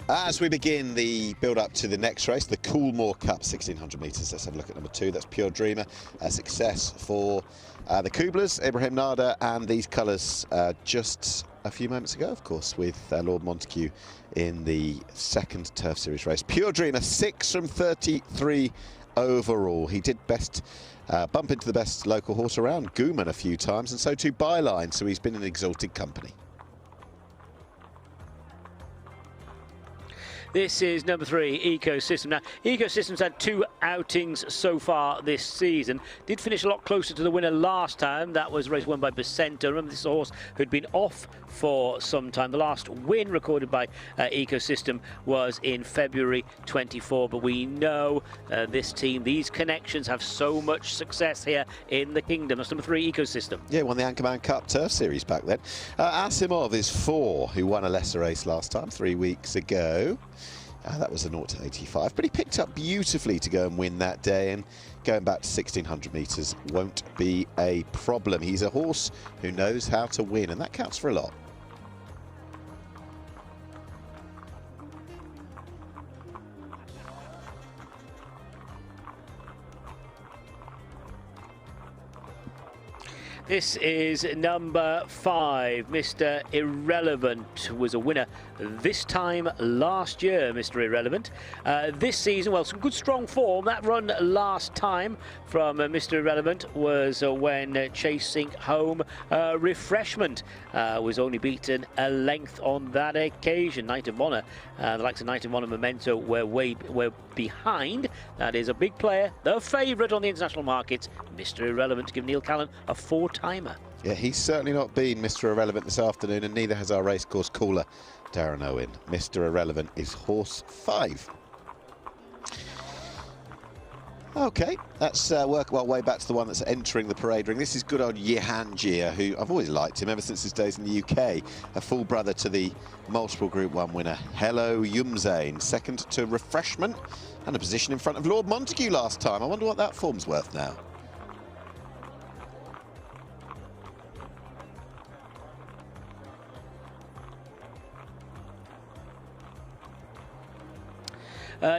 As we begin the build-up to the next race, the Coolmore Cup, 1,600 metres. Let's have a look at number 2. That's Pure Dreamer. A success for the Kublers, Ibrahim Nada, and these colours just a few moments ago, of course, with Lord Montague in the 2nd Turf Series race. Pure Dreamer, 6 from 33 overall. He did best bump into the best local horse around, Gooman, a few times, and so too Byline, so he's been in exalted company. This is number 3, Ecosystem. Now, Ecosystem's had 2 outings so far this season. Did finish a lot closer to the winner last time. That was race won by Bacenta. Remember, this is a horse who'd been off for some time. The last win recorded by Ecosystem was in February 24. But we know this team, these connections have so much success here in the kingdom. That's number 3, Ecosystem. Yeah, won the Anchorman Cup Turf Series back then. Asimov is 4, who won a lesser race last time, 3 weeks ago. That was a 0 to 85, but he picked up beautifully to go and win that day, and going back to 1600 metres won't be a problem. He's a horse who knows how to win, and that counts for a lot. This is number 5, Mr. Irrelevant, was a winner this time last year, Mr. Irrelevant. This season, well, some good strong form. That run last time from Mr. Irrelevant was when chasing home Refreshment. Was only beaten a length on that occasion. Knight of Honour, the likes of Knight of Honour, Memento were behind. That is a big player, the favourite on the international markets, Mr. Irrelevant, to give Neil Callan a 4-timer. Yeah, he's certainly not been Mr. Irrelevant this afternoon, and neither has our racecourse caller, Darren Owen. Mr. Irrelevant is horse 5. OK, let's work our way back to the one that's entering the parade ring. This is good old Jehangir, who I've always liked him ever since his days in the UK. A full brother to the multiple Group 1 winner, Hello Yumzane. Second to Refreshment, and a position in front of Lord Montague last time. I wonder what that form's worth now.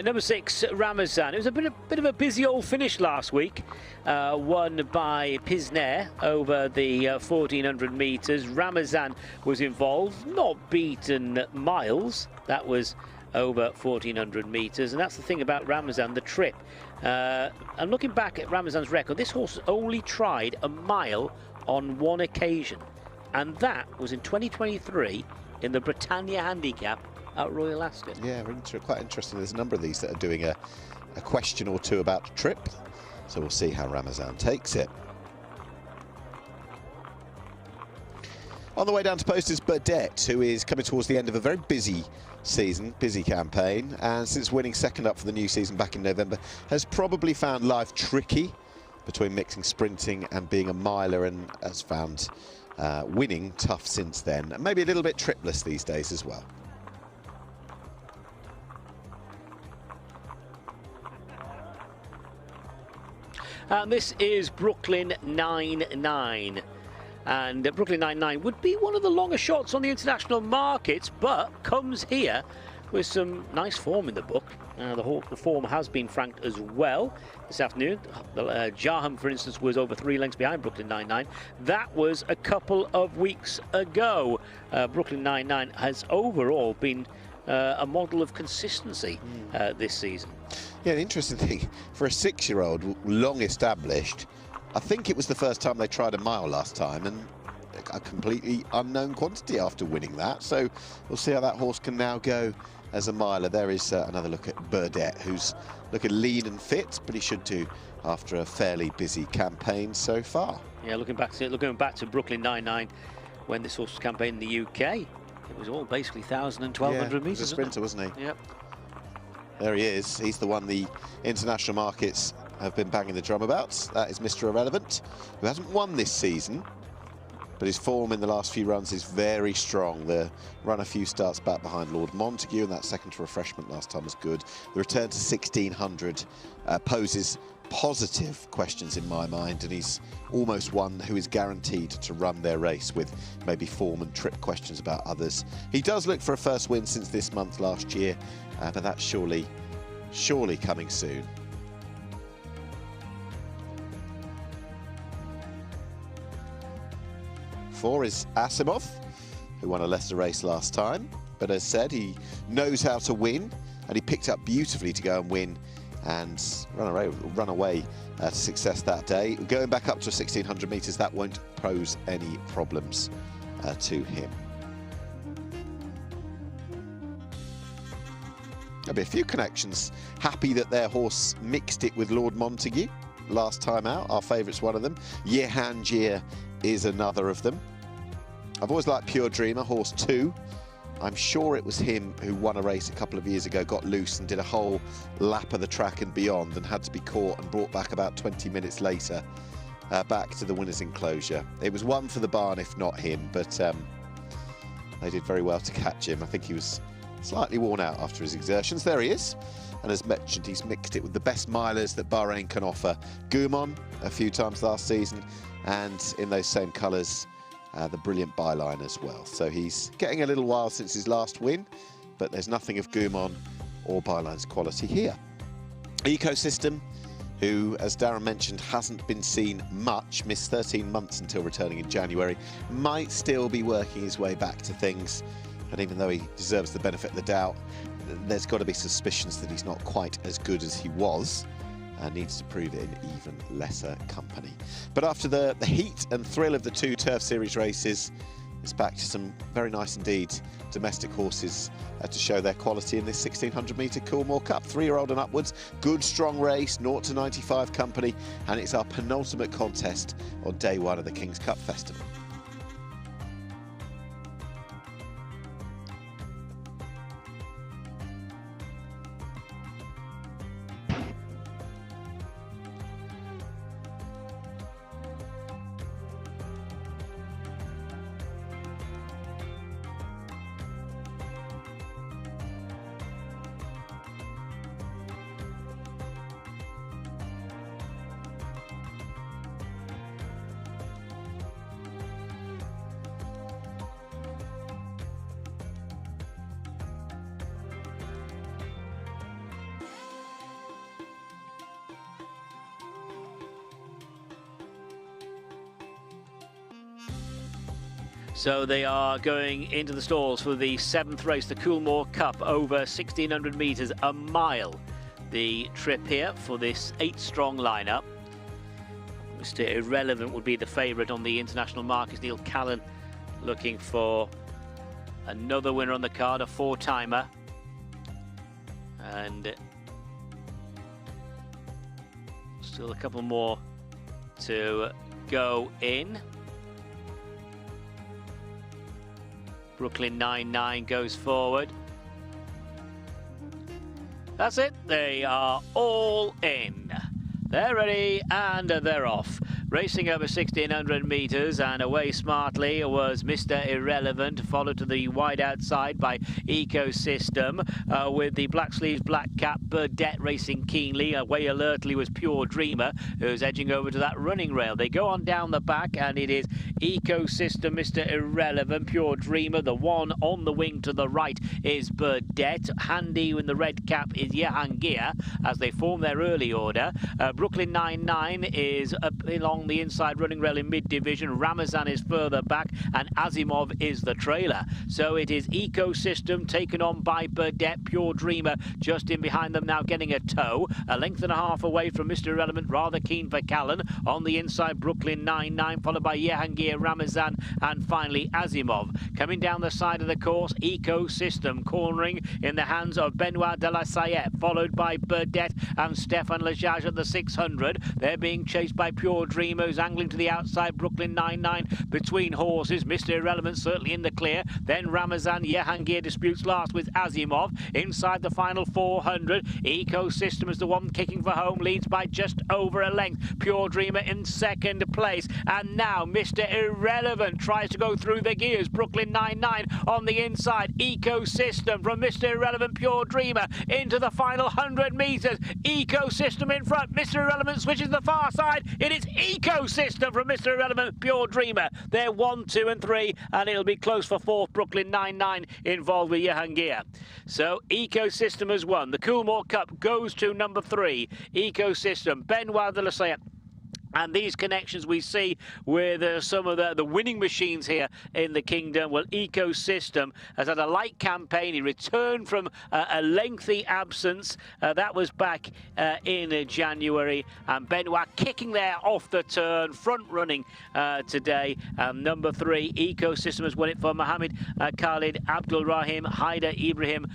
Number 6, Ramazan. It was a bit of a busy old finish last week. Won by Pisner over the 1400 metres. Ramazan was involved, not beaten miles. That was over 1400 metres, and that's the thing about Ramazan, the trip. And looking back at Ramazan's record, this horse only tried a mile on one occasion, and that was in 2023 in the Britannia Handicap at Royal Ascot. Yeah, quite interesting. There's a number of these that are doing a question or two about the trip, so we'll see how Ramazan takes it. On the way down to post is Burdett, who is coming towards the end of a very busy season, busy campaign, and since winning second up for the new season back in November, has probably found life tricky between mixing sprinting and being a miler, and has found winning tough since then, and maybe a little bit tripless these days as well. And this is Brooklyn 99. And Brooklyn 99 would be one of the longer shots on the international markets, but comes here with some nice form in the book. The form has been franked as well this afternoon. Jarham, for instance, was over 3 lengths behind Brooklyn 99. That was a couple of weeks ago. Brooklyn 99 has overall been a model of consistency this season. Yeah, the interesting thing, for a 6-year-old, long established, I think it was the first time they tried a mile last time, and a completely unknown quantity after winning that. So we'll see how that horse can now go as a miler. There is another look at Burdett, who's looking lean and fit, but he should do after a fairly busy campaign so far. Yeah, looking back to Brooklyn 99, when this horse was campaigning in the UK, it was all basically 1,000 and 1,200 metres. He was a sprinter, wasn't he? Yep. There he is. He's the one the international markets have been banging the drum about. That is Mr. Irrelevant, who hasn't won this season, but his form in the last few runs is very strong. The run a few starts back behind Lord Montague, and that second to Refreshment last time was good. The return to 1600 poses positive questions in my mind, and he's almost one who is guaranteed to run their race, with maybe form and trip questions about others. He does look for a first win since this month last year, but that's surely coming soon. Four is Asimov, who won a Leicester race last time, but as said, he knows how to win, and he picked up beautifully to go and win and run away to success that day. Going back up to 1,600 metres, that won't pose any problems to him. There'll be a few connections happy that their horse mixed it with Lord Montague last time out. Our favourite's one of them. Jehangir is another of them. I've always liked Pure Dreamer, horse 2. I'm sure it was him who won a race a couple of years ago, got loose and did a whole lap of the track and beyond, and had to be caught and brought back about 20 minutes later back to the winner's enclosure. It was one for the barn, if not him, but they did very well to catch him. I think he was slightly worn out after his exertions. There he is. And as mentioned, he's mixed it with the best milers that Bahrain can offer. Gumon a few times last season, and in those same colours, the brilliant byline as well. So he's getting a little while since his last win, but there's nothing of Gumon or byline's quality here. Ecosystem, who, as Darren mentioned, hasn't been seen much, missed 13 months until returning in January, might still be working his way back to things. And even though he deserves the benefit of the doubt, there's got to be suspicions that he's not quite as good as he was and needs to prove it in even lesser company. But after the heat and thrill of the 2 Turf Series races, it's back to some very nice indeed domestic horses to show their quality in this 1600-metre Coolmore Cup. 3-year-old and upwards, good strong race, 0 to 95 company, and it's our penultimate contest on day 1 of the King's Cup Festival. So they are going into the stalls for the 7th race, the Coolmore Cup, over 1,600 metres, a mile. The trip here for this 8-strong lineup. Mr. Irrelevant would be the favourite on the international markets. Neil Callan looking for another winner on the card, a 4-timer. And still a couple more to go in. Brooklyn 99 goes forward. That's it. They are all in. They're ready and they're off. Racing over 1,600 metres and away smartly was Mr. Irrelevant, followed to the wide outside by Ecosystem with the black sleeves, black cap, Burdette racing keenly. Away alertly was Pure Dreamer, who's edging over to that running rail. They go on down the back and it is Ecosystem, Mr. Irrelevant, Pure Dreamer. The one on the wing to the right is Burdette. Handy in the red cap is Jehangir as they form their early order. Brooklyn 99 is up along the inside running rail in mid-division. Ramazan is further back and Asimov is the trailer. So it is Ecosystem taken on by Burdette. Pure Dreamer just in behind them now, getting a toe. A length and a half away from Mr. Irrelevant, rather keen for Callan. On the inside, Brooklyn 99, followed by Jehangir, Ramazan and finally Asimov. Coming down the side of the course, Ecosystem cornering in the hands of Benoit de la Sayette, followed by Burdette and Stefan Lejage at the 600. They're being chased by Pure Dreamer, who's angling to the outside. Brooklyn 99 between horses. Mr. Irrelevant certainly in the clear. Then Ramazan, Jehangir disputes last with Asimov. Inside the final 400, Ecosystem is the one kicking for home, leads by just over a length. Pure Dreamer in second place. And now Mr. Irrelevant tries to go through the gears. Brooklyn 99 on the inside. Ecosystem from Mr. Irrelevant, Pure Dreamer into the final 100 metres. Ecosystem in front. Mr. Irrelevant switches the far side. It is Ecosystem from Mr. Irrelevant, Pure Dreamer. They're 1, 2 and 3 and it'll be close for 4th. Brooklyn 99 involved with Jehangir. So Ecosystem has won. The Coolmore Cup goes to number 3. Ecosystem, Benoit de la Sayette. And these connections we see with some of the winning machines here in the kingdom. Well, Ecosystem has had a light campaign. He returned from a lengthy absence. That was back in January. And Benoit kicking there off the turn, front running today. Number 3, Ecosystem has won it for Mohammed Khalid, Abdul Rahim, Haider Ibrahim,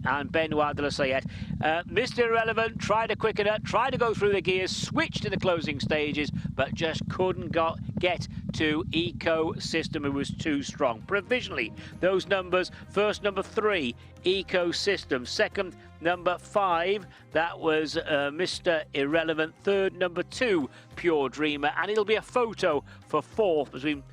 and Benoit de la Sayette. Mr. Irrelevant tried to quicken it, tried to go through the gears, switched in the closing stage, but just couldn't get to Ecosystem, who was too strong. Provisionally, those numbers: first, number 3, Ecosystem; second, number 5, that was Mr. Irrelevant; third, number 2, Pure Dreamer, and it'll be a photo for 4th between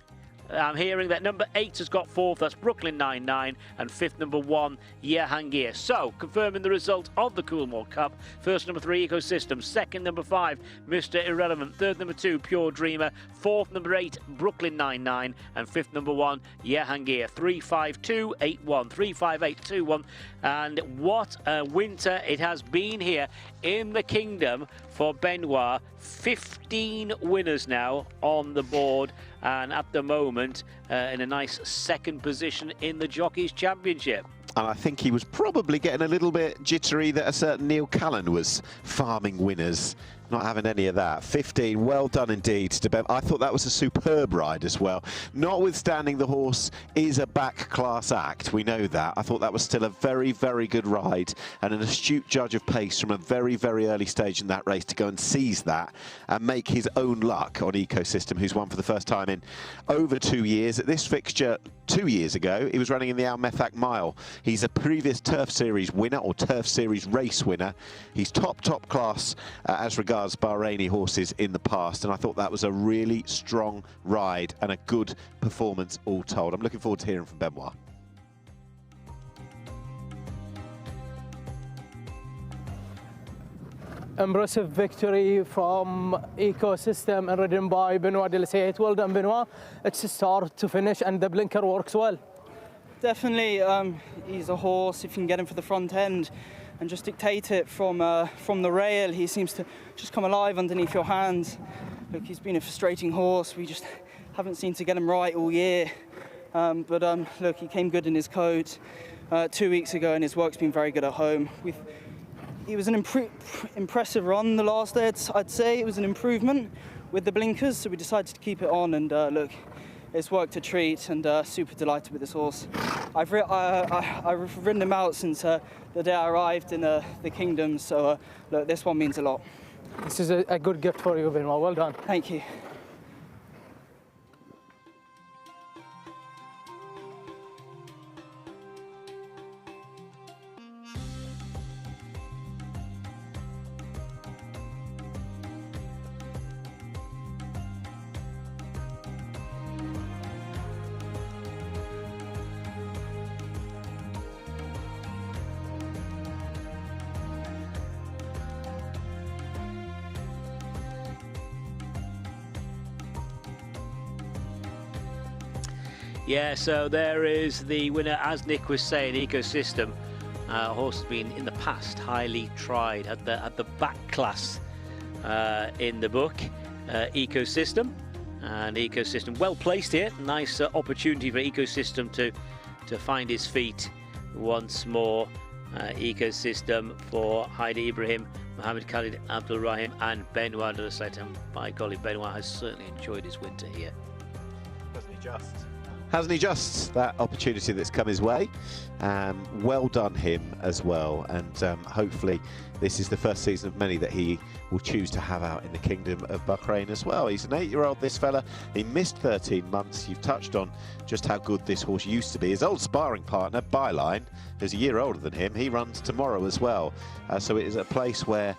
I'm hearing that number 8 has got 4th, that's Brooklyn 99, and 5th number 1, Jehangir. So, confirming the result of the Coolmore Cup, first number 3, Ecosystem, second number 5, Mr. Irrelevant, third number 2, Pure Dreamer, fourth number 8, Brooklyn 99, and 5th number 1, Jehangir. 35281, 35821, and what a winter it has been here in the kingdom for Benoit. 15 winners now on the board, and at the moment in a nice second position in the Jockeys Championship. And I think he was probably getting a little bit jittery that a certain Neil Callan was farming winners. Not having any of that. 15, well done indeed to Ben. I thought that was a superb ride as well. Notwithstanding the horse is a back-class act, we know that. I thought that was still a very, very good ride, and an astute judge of pace from a very, very early stage in that race to go and seize that and make his own luck on Ecosystem, who's won for the first time in over 2 years. At this fixture 2 years ago, he was running in the Al Methak Mile. He's a previous Turf Series winner, or Turf Series race winner. He's top class as regards Bahraini horses in the past, and I thought that was a really strong ride and a good performance all told. I'm looking forward to hearing from Benoit. Impressive victory from Ecosystem and ridden by Benoit de Lesseat. Well done, Benoit. It's a start to finish, and the blinker works well. Definitely, he's a horse. If you can get him for the front end and just dictate it from the rail, he seems to just come alive underneath your hands. Look, he's been a frustrating horse. We just haven't seemed to get him right all year. But look, he came good in his coat 2 weeks ago, and his work's been very good at home. It was an impressive run the last day. I'd say it was an improvement with the blinkers, so we decided to keep it on, and look, it's worked a treat, and super delighted with this horse. I've ridden him out since the day I arrived in the kingdom, so look, this one means a lot. This is a good gift for you, Benoit. Well done. Thank you. Yeah, so there is the winner, as Nick was saying, Ecosystem. Horse has been in the past highly tried at the back class in the book. Ecosystem, and Ecosystem well placed here. Nice opportunity for Ecosystem to find his feet once more. Ecosystem for Heidi Ibrahim, Mohammed Khalid Abdul Rahim, and Benoit de Lesseat. And by golly, Benoit has certainly enjoyed his winter here. Hasn't he just? Hasn't he just? That opportunity that's come his way. Well done him as well, and hopefully this is the first season of many that he will choose to have out in the Kingdom of Bahrain as well. He's an 8-year-old, this fella. He missed 13 months. You've touched on just how good this horse used to be. His old sparring partner, Byline, who's a year older than him, he runs tomorrow as well. So it is a place where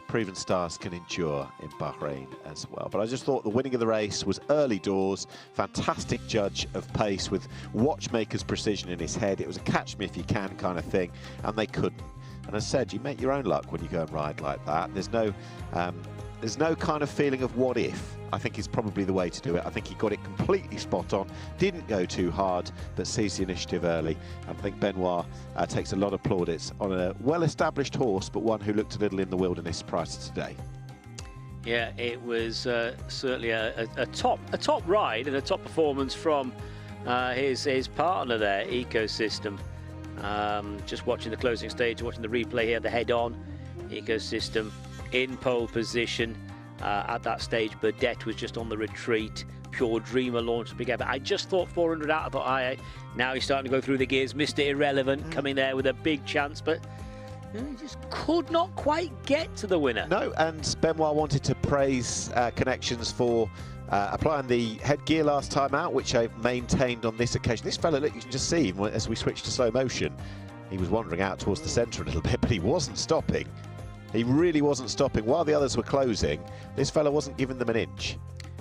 proven stars can endure in Bahrain as well. But I just thought the winning of the race was early doors. Fantastic judge of pace with watchmaker's precision in his head. It was a catch me if you can kind of thing, and they couldn't. And as I said, you make your own luck when you go and ride like that. There's no kind of feeling of what if. I think is probably the way to do it. I think he got it completely spot on, didn't go too hard, but seized the initiative early. And I think Benoit takes a lot of plaudits on a well-established horse, but one who looked a little in the wilderness prior to today. Yeah, it was certainly a top ride and a top performance from his partner there, Ecosystem. Just watching the closing stage, watching the replay here, the head-on, Ecosystem in pole position. At that stage, Burdett was just on the retreat. Pure Dreamer launched a big effort. I just thought 400 out. I thought, now he's starting to go through the gears. Mr. Irrelevant coming there with a big chance, but he just could not quite get to the winner. No, and Benoit wanted to praise Connections for applying the headgear last time out, which I maintained on this occasion. This fella, look, you can just see him as we switch to slow motion. He was wandering out towards the centre a little bit, but he wasn't stopping. He really wasn't stopping. While the others were closing, this fella wasn't giving them an inch.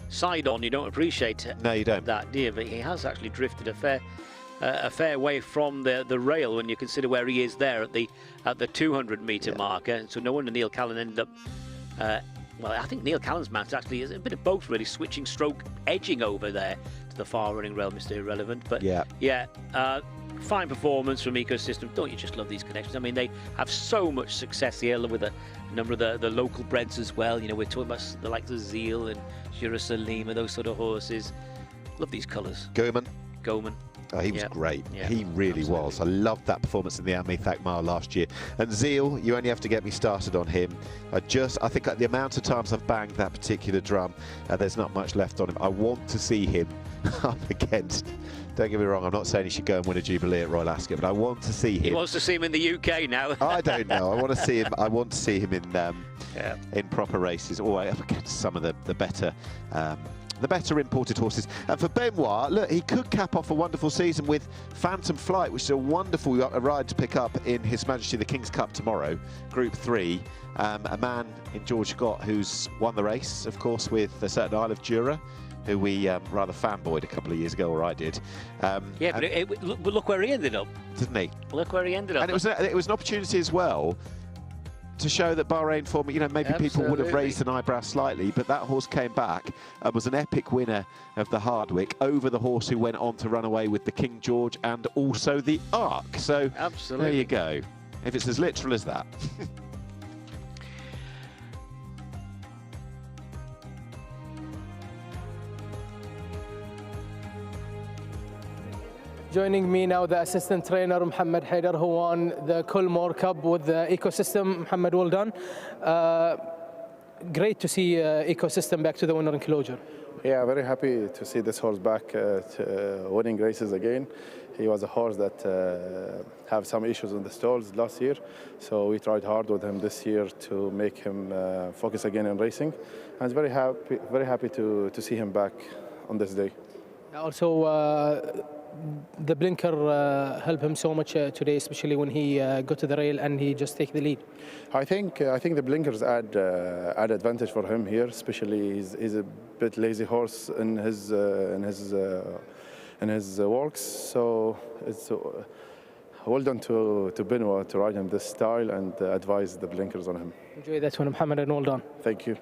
side on, you don't appreciate No, you don't. that, do you? But he has actually drifted a fair way from the rail when you consider where he is there at the 200-metre marker. And so no wonder Neil Callan ended up. Well, I think Neil Callan's mount actually is a bit of both, really, switching stroke, edging over there to the far running rail, Mr. Irrelevant. But yeah, fine performance from Ecosystem. Don't you just love these connections? I mean, they have so much success here with a number of the local breds as well. You know, we're talking about the likes of Zeal and Jerusalem, those sort of horses. Love these colours. Goman. Oh, he was great. Yeah, he really was. I loved that performance in the Amithak Mile last year. And Zeal, you only have to get me started on him. I think the amount of times I've banged that particular drum, there's not much left on him. I want to see him up against. Don't get me wrong, I'm not saying he should go and win a Jubilee at Royal Ascot, but I want to see him. He wants to see him in the UK now. I don't know. I want to see him. I want to see him in proper races, or up against some of the better imported horses. And for Benoit, look, he could cap off a wonderful season with Phantom Flight, which is a wonderful ride to pick up in His Majesty the King's Cup tomorrow, Group 3. A man in George Scott who's won the race, of course, with a certain Isle of Jura, who we rather fanboyed a couple of years ago, or I did. Yeah, but look where he ended up. Didn't he? Look where he ended up. And it was an opportunity as well to show that Bahrain form, you know, maybe people would have raised an eyebrow slightly, but that horse came back and was an epic winner of the Hardwick over the horse who went on to run away with the King George and also the Ark. So there you go, if it's as literal as that. Joining me now, the assistant trainer, Mohammed Haider, who won the Coolmore Cup with the Ecosystem. Mohammed, well done. Great to see Ecosystem back to the winner enclosure. Yeah, very happy to see this horse back to winning races again. He was a horse that have some issues in the stalls last year, so we tried hard with him this year to make him focus again on racing. And very happy to see him back on this day. Also, the blinker helped him so much today, especially when he got to the rail and he just take the lead. I think the blinkers add advantage for him here, especially he's a bit lazy horse in his works. So it's well done to Benoit to ride him this style and advise the blinkers on him. Enjoy that one, Mohammed, and well done. Thank you.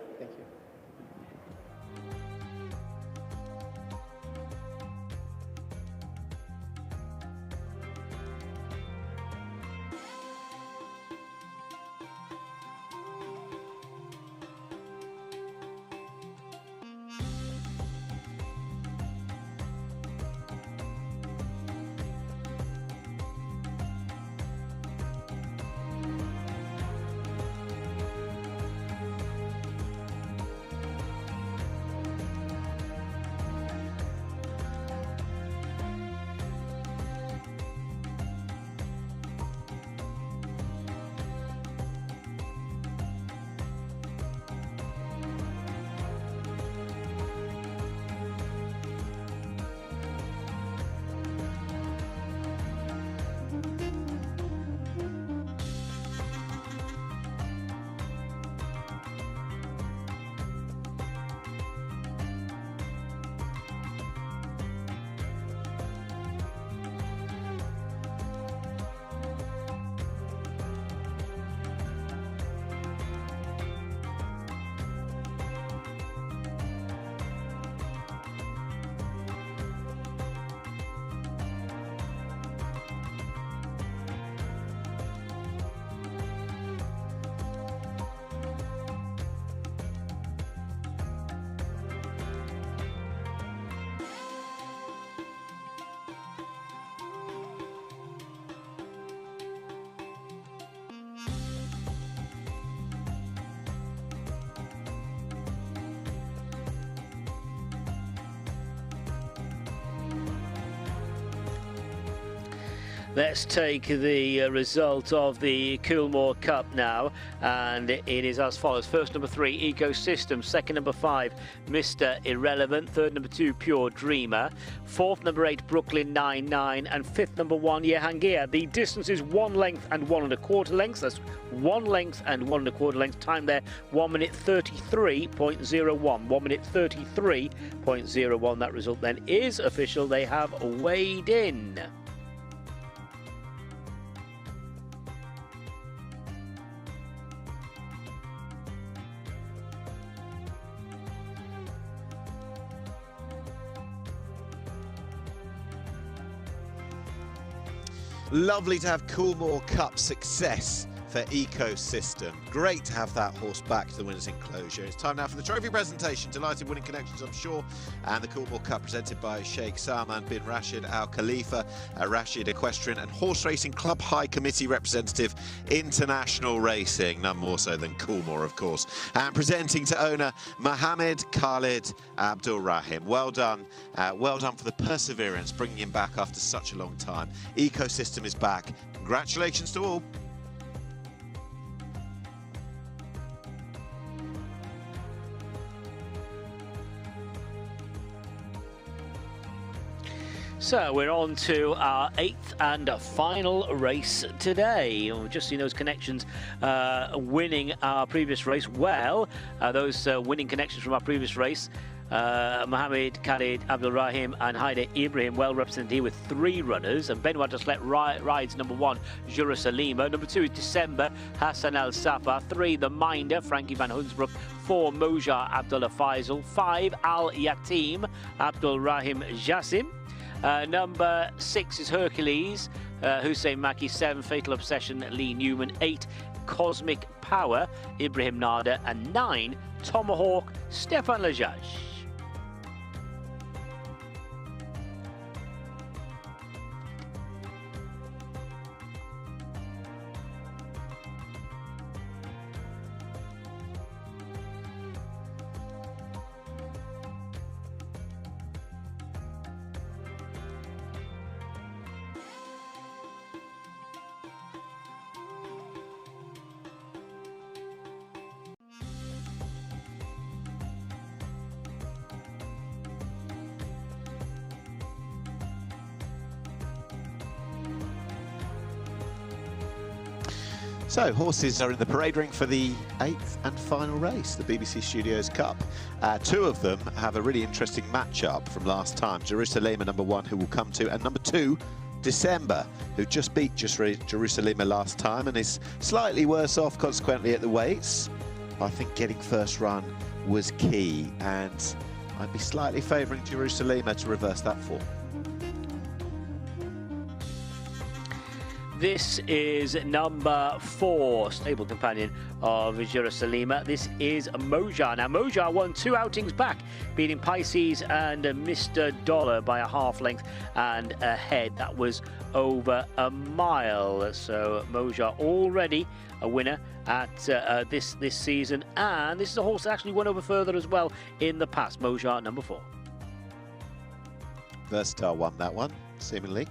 Let's take the result of the Coolmore Cup now, and it is as follows. First, number 3, Ecosystem. Second, number 5, Mr. Irrelevant. Third, number 2, Pure Dreamer. Fourth, number 8, Brooklyn 99. And fifth, number 1, Yehangia. The distance is 1 length and 1 1/4 lengths. That's 1 length and 1 1/4 lengths. Time there, 1 minute 33.01. 1 minute 33.01. That result then is official. They have weighed in. Lovely to have Coolmore Cup success for Ecosystem. Great to have that horse back to the winner's enclosure. It's time now for the trophy presentation. Delighted winning connections, I'm sure. And the Coolmore Cup presented by Sheikh Salman bin Rashid Al Khalifa, Rashid Equestrian and Horse Racing Club High Committee representative, International Racing, none more so than Coolmore, of course. And presenting to owner Mohammed Khalid Abdul Rahim. Well done for the perseverance, bringing him back after such a long time. Ecosystem is back. Congratulations to all. So we're on to our 8th and final race today. We've just seen those connections winning our previous race. Well, those winning connections from our previous race, Mohammed Khalid Abdul Rahim and Haida Ibrahim, well represented here with 3 runners. And Benoit Deslet rides number 1, Jerusalema. Number 2 is December, Hassan Al Safa. 3, The Minder, Frankie van Hunsbroek. 4, Moja Abdullah Faisal. 5, Al Yatim, Abdul Rahim Jassim. Number 6 is Hercules, Hussein Maki. 7, Fatal Obsession, Lee Newman. 8, Cosmic Power, Ibrahim Nada. And 9, Tomahawk, Stefan Lajaj. So, horses are in the parade ring for the 8th and final race, the BBC Studios Cup. 2 of them have a really interesting matchup from last time. Jerusalema, number 1, who we'll come to, and number 2, December, who just beat Jerusalema last time and is slightly worse off, consequently, at the weights. I think getting first run was key, and I'd be slightly favouring Jerusalema to reverse that form. This is number 4, stable companion of Jerusalema. This is Moja. Now, Moja won 2 outings back, beating Pisces and Mr. Dollar by a half length and a head. That was over a mile. So Moja already a winner at this season, and this is a horse that actually won over further as well in the past. Moja, number 4. Versatile won that one, seemingly.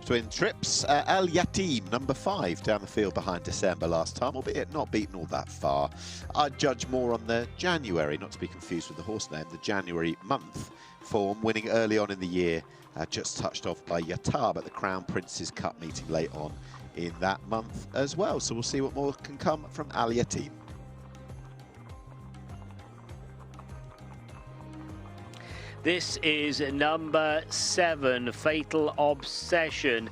Twin trips, Al Yatim, number 5, down the field behind December last time, albeit not beaten all that far. I'd judge more on the January, not to be confused with the horse name, the January month form, winning early on in the year, just touched off by Yatab at the Crown Prince's Cup meeting late on in that month as well. So we'll see what more can come from Al Yatim. This is number 7, Fatal Obsession.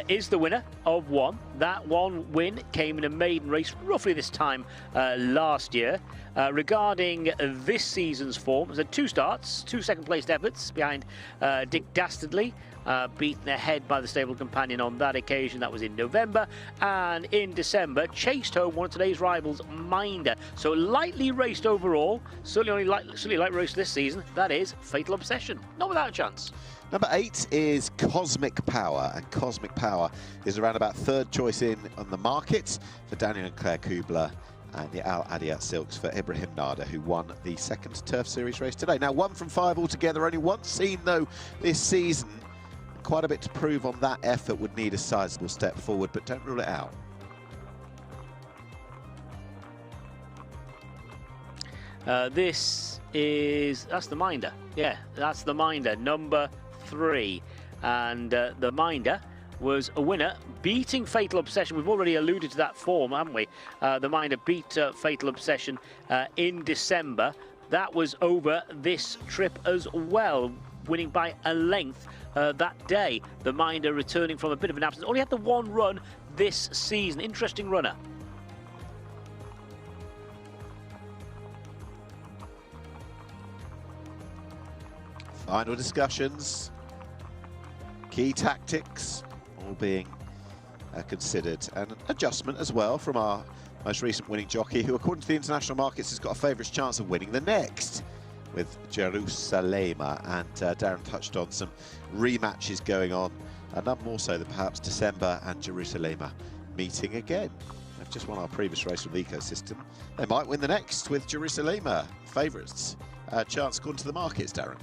Is the winner of 1. That 1 win came in a maiden race roughly this time last year. Regarding this season's form, there's 2 starts, 2 second-placed efforts behind Dick Dastardly, beaten ahead by the stable companion on that occasion. That was in November. And in December, chased home one of today's rivals, Minder. So lightly raced overall, certainly light raced this season. That is Fatal Obsession. Not without a chance. Number 8 is Cosmic Power, and Cosmic Power is around about 3rd choice in on the market for Daniel and Claire Kubler and the Al Adiyat Silks for Ibrahim Nada, who won the 2nd Turf Series race today. Now, 1 from 5 altogether, only once seen though this season. quite a bit to prove on that effort, would need a sizable step forward, but don't rule it out. That's the Minder. Yeah, that's the Minder, number 3. And the Minder was a winner, beating Fatal Obsession. We've already alluded to that form, haven't we? The Minder beat Fatal Obsession in December. That was over this trip as well, winning by a length that day. The Minder returning from a bit of an absence. Only had the one run this season. Interesting runner. Final discussions, key tactics, all being considered, and an adjustment as well from our most recent winning jockey, who according to the international markets has got a favourite chance of winning the next, with Jerusalem. And Darren touched on some rematches going on, and none more so than perhaps December and Jerusalem meeting again. They've just won our previous race with Ecosystem. They might win the next with Jerusalem. Favourites chance according to the markets, Darren.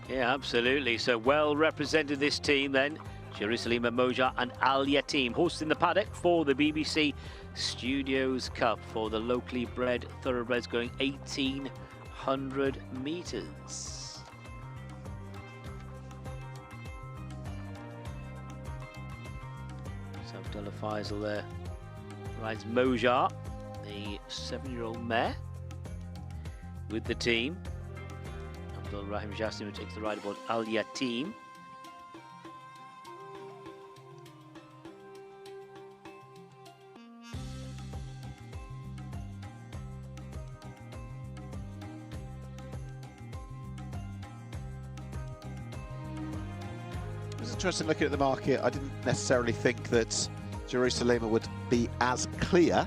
Yeah, absolutely. So well represented, this team then. Jerusalem, Moja and Al Yatim. Horses in the paddock for the BBC Studios Cup for the locally bred thoroughbreds, going 1,800 metres. So Abdullah Faisal there rides Moja, the 7-year-old mare, with the team. Rahim Jassim, who takes the ride aboard Al Yatim. It was interesting looking at the market. I didn't necessarily think that Jerusalem would be as clear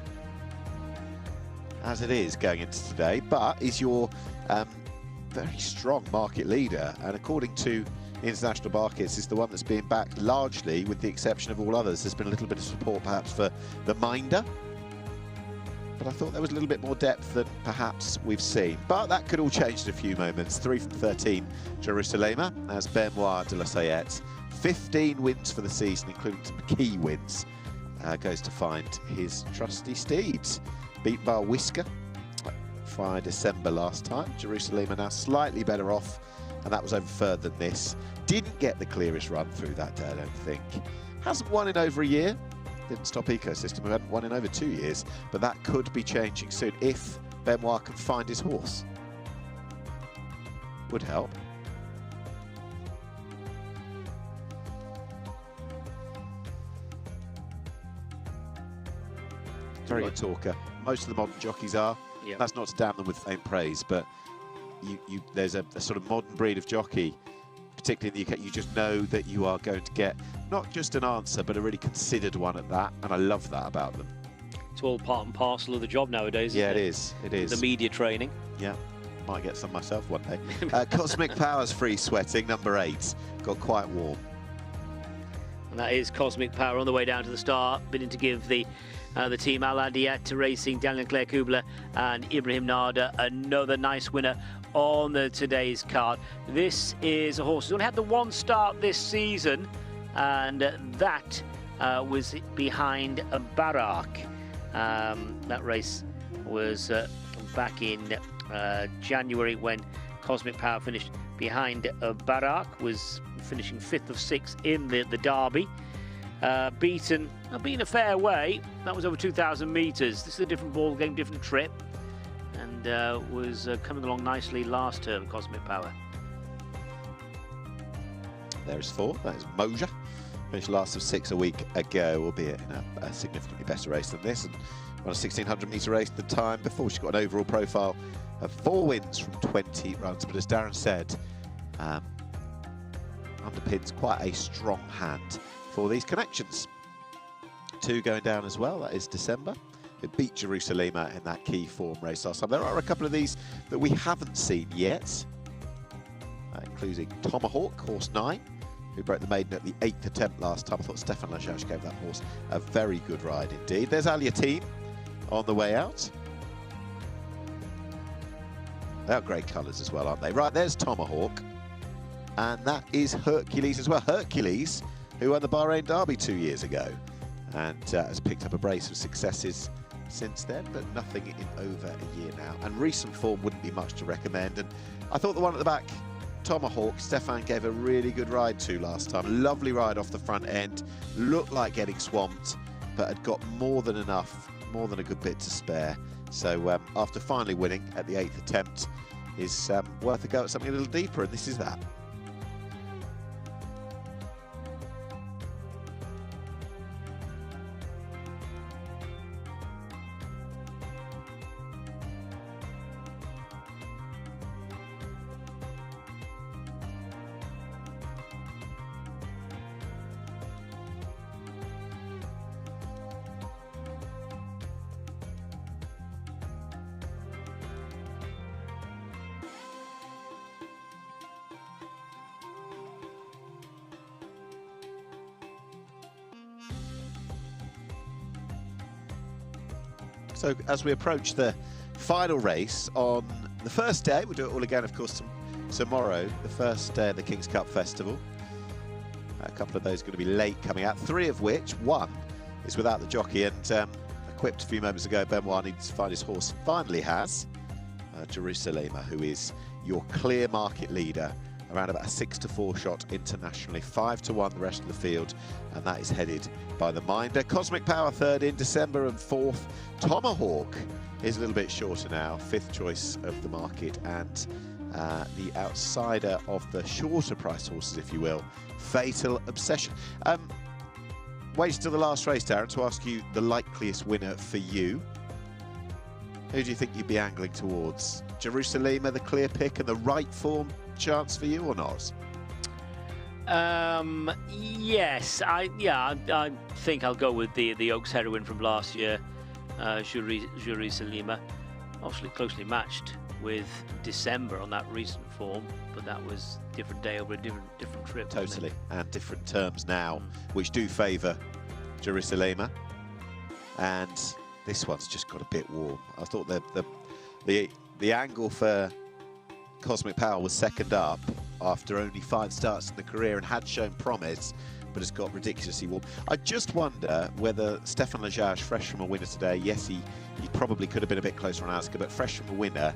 as it is going into today, but is your very strong market leader, and according to international markets is the one that's being backed largely, with the exception of all others. There's been a little bit of support perhaps for the Minder, but I thought there was a little bit more depth than perhaps we've seen, but that could all change in a few moments. 3 from 13 Jerusalem as Benoit de la Sayette, 15 wins for the season, including some key wins, goes to find his trusty steeds. Beat by a whisker by December last time. Jerusalem are now slightly better off, and that was over further than this. Didn't get the clearest run through that day, I don't think. Hasn't won in over a year. Didn't stop Ecosystem, who hadn't won in over 2 years, but that could be changing soon if Benoit can find his horse. Would help. Very good talker. Most of the modern jockeys are. Yep. That's not to damn them with faint praise, but there's a sort of modern breed of jockey, particularly in the UK. You just know that you are going to get not just an answer, but a really considered one at that, and I love that about them. It's all part and parcel of the job nowadays, isn't it? Yeah, it is. It is. The media training. Yeah, might get some myself one day. Cosmic Powers Free Sweating, number 8, got quite warm. And that is Cosmic Power on the way down to the start, bidding to give the team Al Adiyat Racing, Daniel Claire Kubler and Ibrahim Nada another nice winner on today's card. This is a horse who's only had the one start this season, and that was behind Barak. That race was back in January when Cosmic Power finished behind Barak, was finishing 5th of 6 in the Derby. Beaten a fair way. That was over 2,000 metres. This is a different ball game, different trip, and was coming along nicely last term, Cosmic Power. There's 4. That is Moja. Finished last of 6 a week ago, albeit in a significantly better race than this, and won a 1,600 metre race the time before. She got an overall profile of 4 wins from 20 runs, but as Darren said, underpins quite a strong hand for these connections. 2 going down as well, that is December. It beat Jerusalem in that key form race last time. There are a couple of these that we haven't seen yet, including Tomahawk, horse 9, who broke the maiden at the 8th attempt last time. I thought Stefan Lajage gave that horse a very good ride indeed. There's Al Yatim on the way out. They are great colours as well, aren't they? Right, there's Tomahawk. and that is Hercules as well. Hercules, who won the Bahrain Derby 2 years ago, and has picked up a brace of successes since then, but nothing in over a year now. And recent form wouldn't be much to recommend. And I thought the one at the back, Tomahawk, Stefan gave a really good ride to last time. Lovely ride off the front end, looked like getting swamped, but had got more than enough, more than a good bit to spare. So after finally winning at the 8th attempt, is worth a go at something a little deeper, and this is that. So as we approach the final race on the first day, we'll do it all again, of course, tomorrow, the first day of the King's Cup Festival. A couple of those are going to be late coming out, 3 of which, 1 is without the jockey, and equipped a few moments ago, Benoit needs to find his horse, finally has, Jerusalema, who is your clear market leader, around about a 6-4 shot internationally, 5-1 the rest of the field, and that is headed by the Minder. Cosmic Power 3rd in December, and 4th. Tomahawk is a little bit shorter now, 5th choice of the market, and the outsider of the shorter price horses, if you will, Fatal Obsession. Wait till the last race, Darren, to ask you the likeliest winner for you. Who do you think you'd be angling towards? Jerusalema, the clear pick and the right form chance for you, or not? Yes, I think I'll go with the Oaks heroine from last year, Jerusalema. Obviously closely matched with December on that recent form, but that was different day over a different trip. Totally, and different terms now, which do favour Jerusalema. And this one's just got a bit warm. I thought the angle for Cosmic Power was second up after only 5 starts in the career and had shown promise, but has got ridiculously warm. I just wonder whether Stefan Lajage, fresh from a winner today, yes, he probably could have been a bit closer on Asker, but fresh from a winner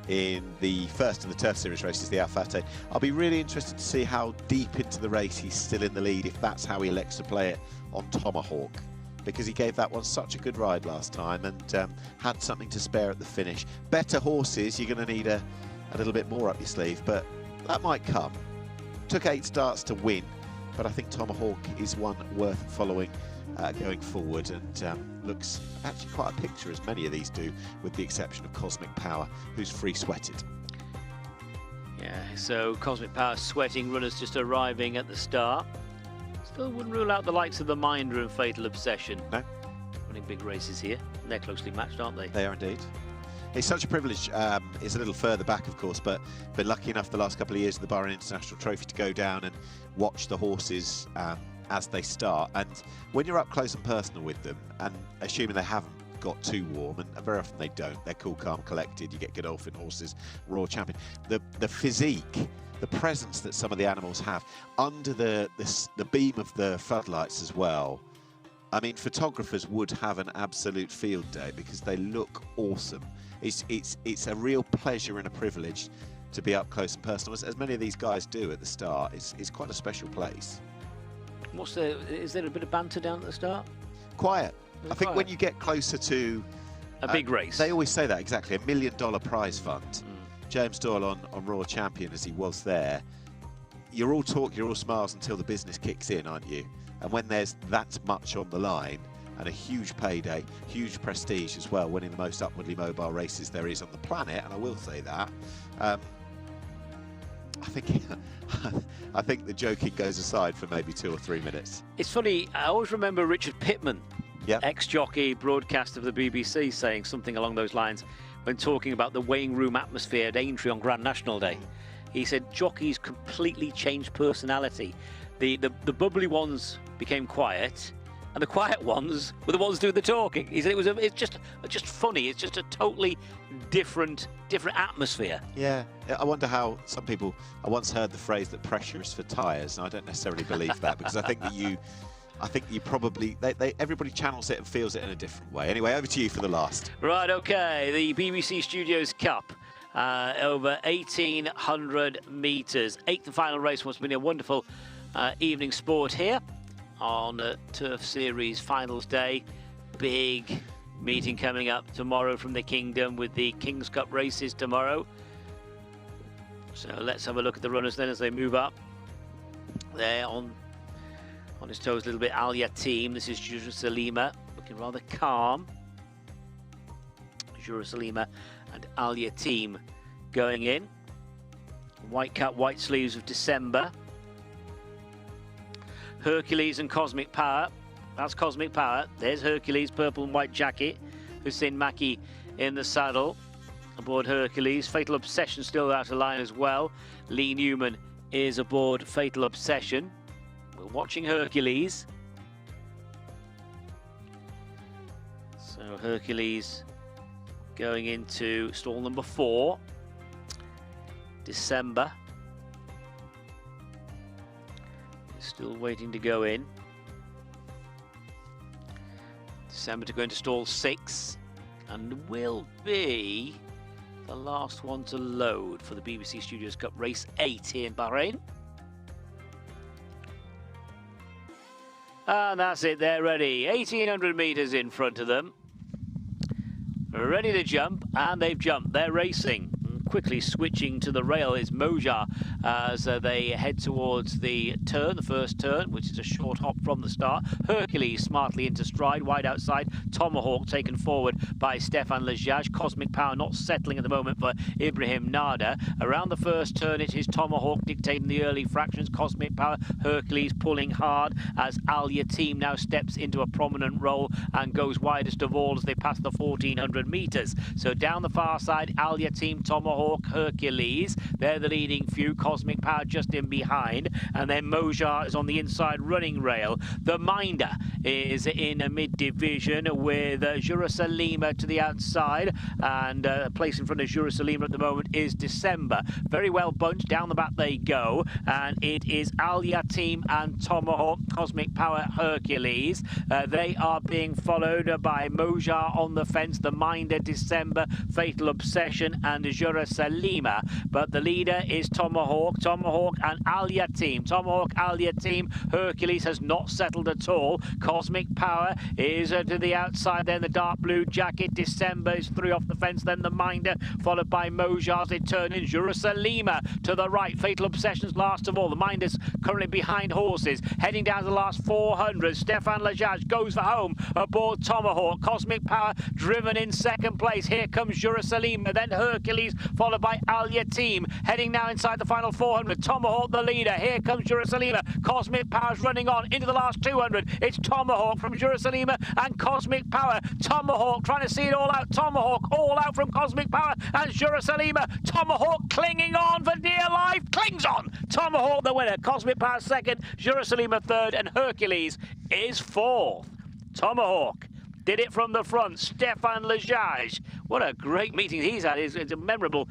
in the first of the Turf Series races, the Al Fateh. I'll be really interested to see how deep into the race he's still in the lead, if that's how he elects to play it on Tomahawk, because he gave that one such a good ride last time and had something to spare at the finish. Better horses, you're going to need a little bit more up your sleeve, but that might come. Took 8 starts to win, but I think Tomahawk is one worth following going forward, and looks actually quite a picture, as many of these do, with the exception of Cosmic Power, who's free sweated. Yeah, so Cosmic Power sweating, runners just arriving at the start. Still wouldn't rule out the likes of the Minder and Fatal Obsession. No. Running big races here. They're closely matched, aren't they? They are indeed. It's such a privilege. It's a little further back, of course, but been lucky enough the last couple of years of the Bahrain International Trophy to go down and watch the horses as they start. And when you're up close and personal with them, and assuming they haven't got too warm, and very often they don't, they're cool, calm, collected, you get Godolphin horses, Royal Champion. The physique, the presence that some of the animals have under the beam of the floodlights as well. I mean, photographers would have an absolute field day because they look awesome. It's a real pleasure and a privilege to be up close and personal, as many of these guys do at the start. It's quite a special place. Is there a bit of banter down at the start? Quiet. I think when you get closer to a big race, they always say that, exactly, $1 million prize fund. James Doyle on Royal Champion, as he was there, you're all talk, you're all smiles until the business kicks in, aren't you? And when there's that much on the line, and a huge payday, huge prestige as well, winning the most upwardly mobile races there is on the planet, and I will say that, I think the joking goes aside for maybe 2 or 3 minutes. It's funny, I always remember Richard Pittman, ex-jockey, broadcast of the BBC, saying something along those lines when talking about the weighing room atmosphere at Aintree on Grand National Day. He said jockeys completely changed personality. The bubbly ones became quiet, and the quiet ones were the ones doing the talking. He said it's just funny. It's just a totally different atmosphere. Yeah, I wonder how some people. I once heard the phrase that pressure is for tyres, and I don't necessarily believe that, because I think that you probably everybody channels it and feels it in a different way. Anyway, over to you for the last. Right, okay, the BBC Studios Cup. Over 1,800 metres. 8th and final race. What's been a wonderful evening sport here on Turf Series Finals Day. Big meeting coming up tomorrow from the Kingdom with the King's Cup races tomorrow. So let's have a look at the runners then as they move up. There on his toes a little bit, Al Yatim. This is Jerusalema, looking rather calm. Jerusalema and Al Yatim going in. White cap, white sleeves of December. Hercules and Cosmic Power. That's Cosmic Power. There's Hercules, purple and white jacket. Hussein Maki in the saddle aboard Hercules. Fatal Obsession still out of line as well. Lee Newman is aboard Fatal Obsession. We're watching Hercules. So Hercules going into stall number 4. December. Still waiting to go in. December to go into stall 6 and will be the last one to load for the BBC Studios Cup race 8 here in Bahrain. And that's it, they're ready. 1,800 metres in front of them. Ready to jump, and they've jumped. They're racing. Quickly switching to the rail is Moja as they head towards the turn, the first turn, which is a short hop from the start. Hercules smartly into stride, wide outside. Tomahawk taken forward by Stefan Lejage. Cosmic Power not settling at the moment for Ibrahim Nada. Around the first turn, it is Tomahawk dictating the early fractions. Cosmic Power, Hercules pulling hard as Al Yatim now steps into a prominent role and goes widest of all as they pass the 1,400 metres. So down the far side, Al Yatim, Tomahawk, Hercules, they're the leading few. Cosmic Power just in behind, and then Moja is on the inside running rail. The Minder is in a mid-division with Jerusalema to the outside, and place in front of Jerusalema at the moment is December. Very well bunched, down the back they go, and it is Al Yatim and Tomahawk, Cosmic Power, Hercules. They are being followed by Moja on the fence, the Minder, December, Fatal Obsession, and Jerusalema. But the leader is Tomahawk and Al Yatim. Tomahawk, Al Yatim. Hercules has not settled at all. Cosmic Power is to the outside, then the dark blue jacket. December is 3 off the fence, then the Minder, followed by Moja as they turn in. Jerusalema to the right. Fatal Obsessions last of all. The Minder's currently behind horses, heading down to the last 400. Stefan Lejage goes for home aboard Tomahawk. Cosmic Power driven in second place. Here comes Jerusalema, then Hercules, followed by Al Yatim, heading now inside the final 400. Tomahawk the leader. Here comes Jerusalema. Cosmic Power's running on into the last 200. It's Tomahawk from Jerusalema and Cosmic Power. Tomahawk trying to see it all out. Tomahawk all out from Cosmic Power and Jerusalema. Tomahawk clinging on for dear life. Clings on. Tomahawk the winner. Cosmic Power second. Jerusalema third, and Hercules is 4th. Tomahawk did it from the front. Stefan Lejage. What a great meeting he's had. It's a memorable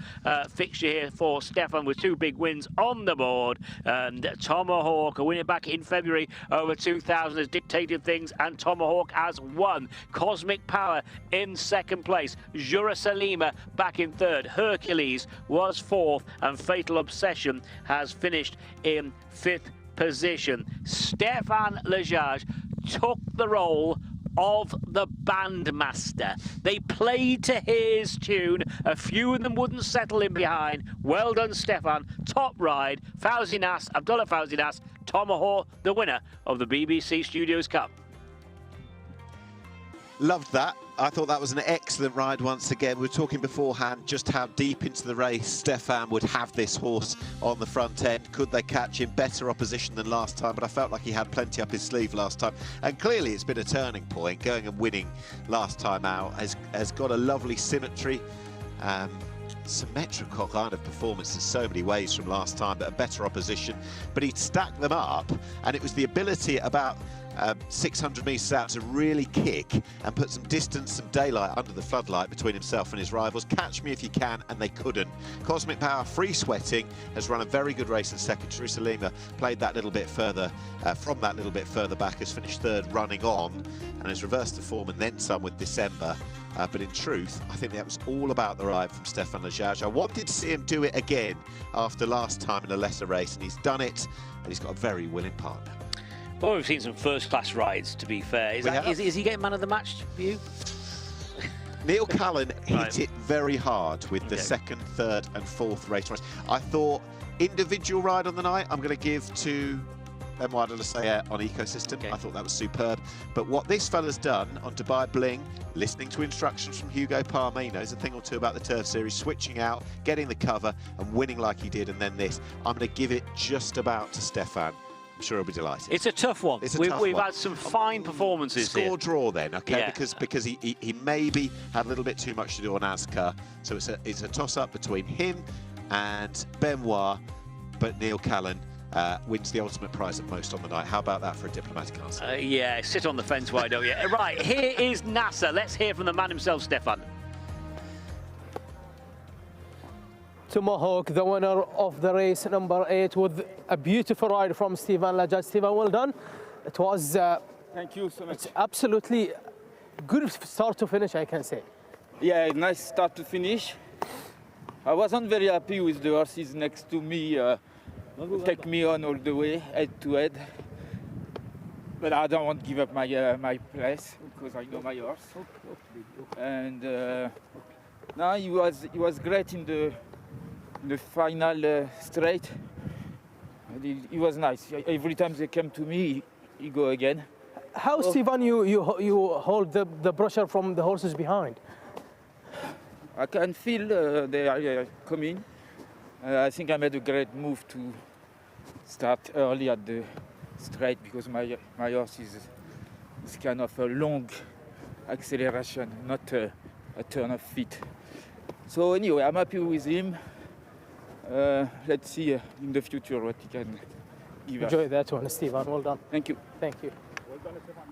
fixture here for Stefan with 2 big wins on the board. And Tomahawk, a winner back in February over 2000, has dictated things, and Tomahawk has won. Cosmic Power in second place. Jerusalema back in third. Hercules was 4th, and Fatal Obsession has finished in 5th position. Stefan Lejage took the role of the bandmaster. They played to his tune. A few of them wouldn't settle in behind. Well done, Stefan. Top ride. Fawzi Nas, Abdullah Fawzi Nas, Tomahawk, the winner of the BBC Studios Cup. Loved that. I thought that was an excellent ride once again. We were talking beforehand just how deep into the race Stefan would have this horse on the front end. Could they catch him? Better opposition than last time, but I felt like he had plenty up his sleeve last time. And clearly it's been a turning point. Going and winning last time out has got a lovely symmetry. Symmetrical kind of performance in so many ways from last time, but a better opposition. But he'd stacked them up, and it was the ability about 600 metres out to really kick and put some distance, some daylight under the floodlight between himself and his rivals. Catch Me If You Can, and they couldn't. Cosmic Power, free sweating, has run a very good race in second. Jerusalem played that little bit further, from that little bit further back, has finished third running on and has reversed the form and then some with December. But in truth, I think that was all about the ride from Stefan Lajaj. I wanted to see him do it again after last time in a lesser race, and he's done it, and he's got a very willing partner. Well, we've seen some first-class rides, to be fair. Is he getting man of the match for you? Neil Callan hit it very hard with the second, third and fourth race. I thought individual ride on the night, I'm going to give to Benoit de Lassalle on Ecosystem. I thought that was superb. But what this fella's done on Dubai Bling, listening to instructions from Hugo Palmer, he knows a thing or two about the Turf Series, switching out, getting the cover and winning like he did, and then this. I'm going to give it just about to Stefan. I'm sure he'll be delighted. It's a tough one. We've had some fine performances Score here. draw then, okay? Yeah. Because he maybe had a little bit too much to do on Ascar, so it's a toss-up between him and Benoit, but Neil Callan wins the ultimate prize at most on the night. How about that for a diplomatic answer? Yeah, sit on the fence, why don't you? Right, here is NASA. Let's hear from the man himself, Stefan. Tomahawk, the winner of the race number 8, with a beautiful ride from Stefan Lajaj. Stefan, well done. It was thank you so much. Absolutely good start to finish, I can say. Yeah, nice start to finish. I wasn't very happy with the horses next to me. Take me on all the way, head to head. But I don't want to give up my my place because I know my horse. And no, he was great in the final straight. And he was nice. Every time they came to me, he go again. How, Stefan, you hold the pressure from the horses behind? I can feel they are coming. I think I made a great move to start early at the straight because my horse is kind of a long acceleration, not a turn of feet. So anyway, I'm happy with him. Let's see in the future what he can give us. Enjoy that one, Stefan. Well done. Thank you. Thank you. Well done, Stefan.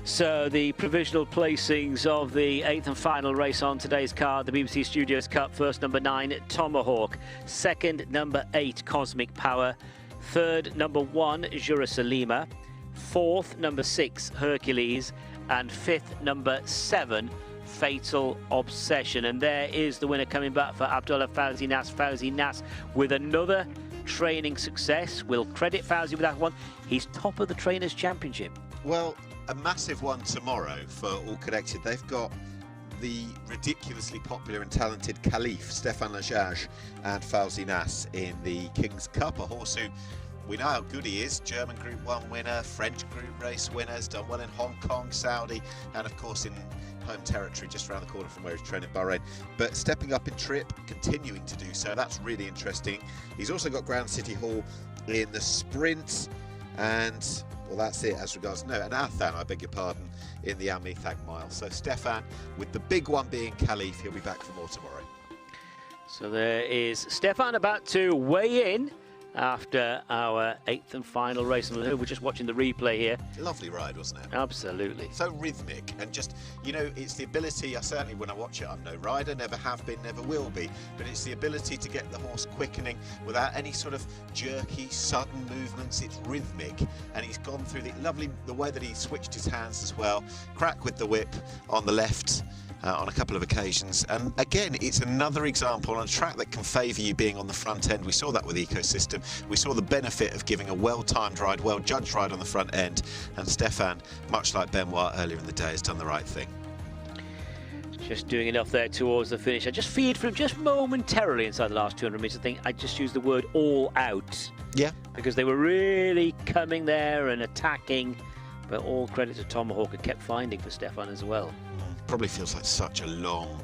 So the provisional placings of the 8th and final race on today's card, the BBC Studios Cup. First, number 9, Tomahawk. Second, number 8, Cosmic Power. Third, number 1, Jerusalem. Fourth, number 6, Hercules. And fifth, number 7, Fatal Obsession. And there is the winner coming back for Abdullah Fawzi Nas. Fawzi Nas with another training success. We'll credit Fawzi with that one. He's top of the Trainers' Championship. Well, a massive one tomorrow for All Connected. They've got the ridiculously popular and talented Caliph, Stefan Lajaj, and Fawzi Nas in the King's Cup, a horse who we know how good he is. German Group 1 winner, French Group race winners, done well in Hong Kong, Saudi, and of course in home territory just around the corner from where he's training Bahrain. But stepping up in trip, continuing to do so, that's really interesting. He's also got Grand City Hall in the sprint, and well, that's it as regards, no, and Athan, I beg your pardon, in the Al Mithaq Mile. So Stefan, with the big one being Caliph, he'll be back for more tomorrow. So there is Stefan about to weigh in after our 8th and final race. And we're just watching the replay here. Lovely ride, wasn't it? Absolutely. So rhythmic, and just, you know, it's the ability, I certainly when I watch it, I'm no rider, never have been, never will be, but it's the ability to get the horse quickening without any sort of jerky, sudden movements. It's rhythmic, and he's gone through the way that he switched his hands as well. Crack with the whip on the left, on a couple of occasions, and again it's another example on a track that can favour you being on the front end. We saw that with Ecosystem. We saw the benefit of giving a well-timed ride, well-judged ride on the front end, and Stefan, much like Benoit earlier in the day, has done the right thing. Just doing enough there towards the finish. I just feared for him just momentarily inside the last 200 metres. I think I just used the word all out. Yeah. Because they were really coming there and attacking, but all credit to Tomahawk, who kept finding for Stefan as well. Probably feels like such a long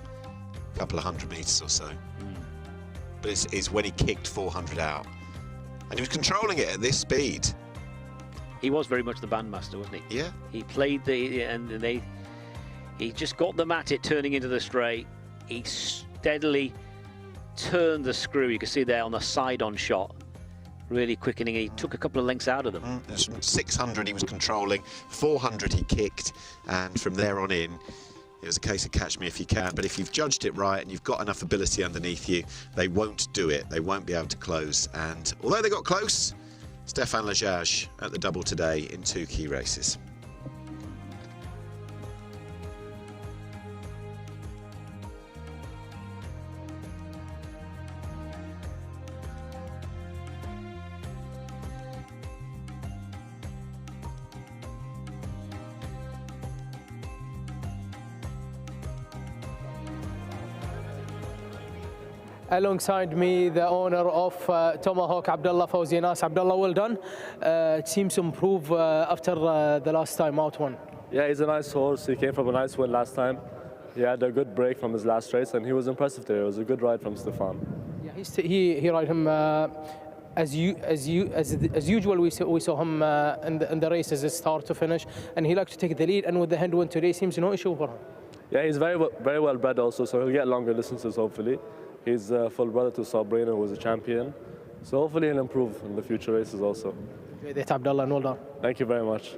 couple of 100 metres or so. But it's when he kicked 400 out. And he was controlling it at this speed. He was very much the bandmaster, wasn't he? Yeah. He played he just got them at it, turning into the straight. he steadily turned the screw. You can see there on the side-on shot, really quickening. He took a couple of lengths out of them. 600 he was controlling, 400 he kicked, and from there on in, it was a case of catch me if you can. But if you've judged it right and you've got enough ability underneath you, they won't do it. They won't be able to close. And although they got close, Stéphane Lejage at the double today in 2 key races. Alongside me, the owner of Tomahawk, Abdullah Fawzi Nas. Abdullah, well done. It seems to improve after the last time out one. Yeah, he's a nice horse. He came from a nice win last time. He had a good break from his last race, and he was impressive today. It was a good ride from Stéphane. Yeah, he ride him as usual. We saw him in the races, start to finish, and he liked to take the lead. And with the hand win today, seems no issue for him. Yeah, he's very well bred also, so he'll get longer distances hopefully. He's a full brother to Sabrina, who was a champion. So hopefully he'll improve in the future races also. Enjoy that, Abdullah, and well done. Thank you very much.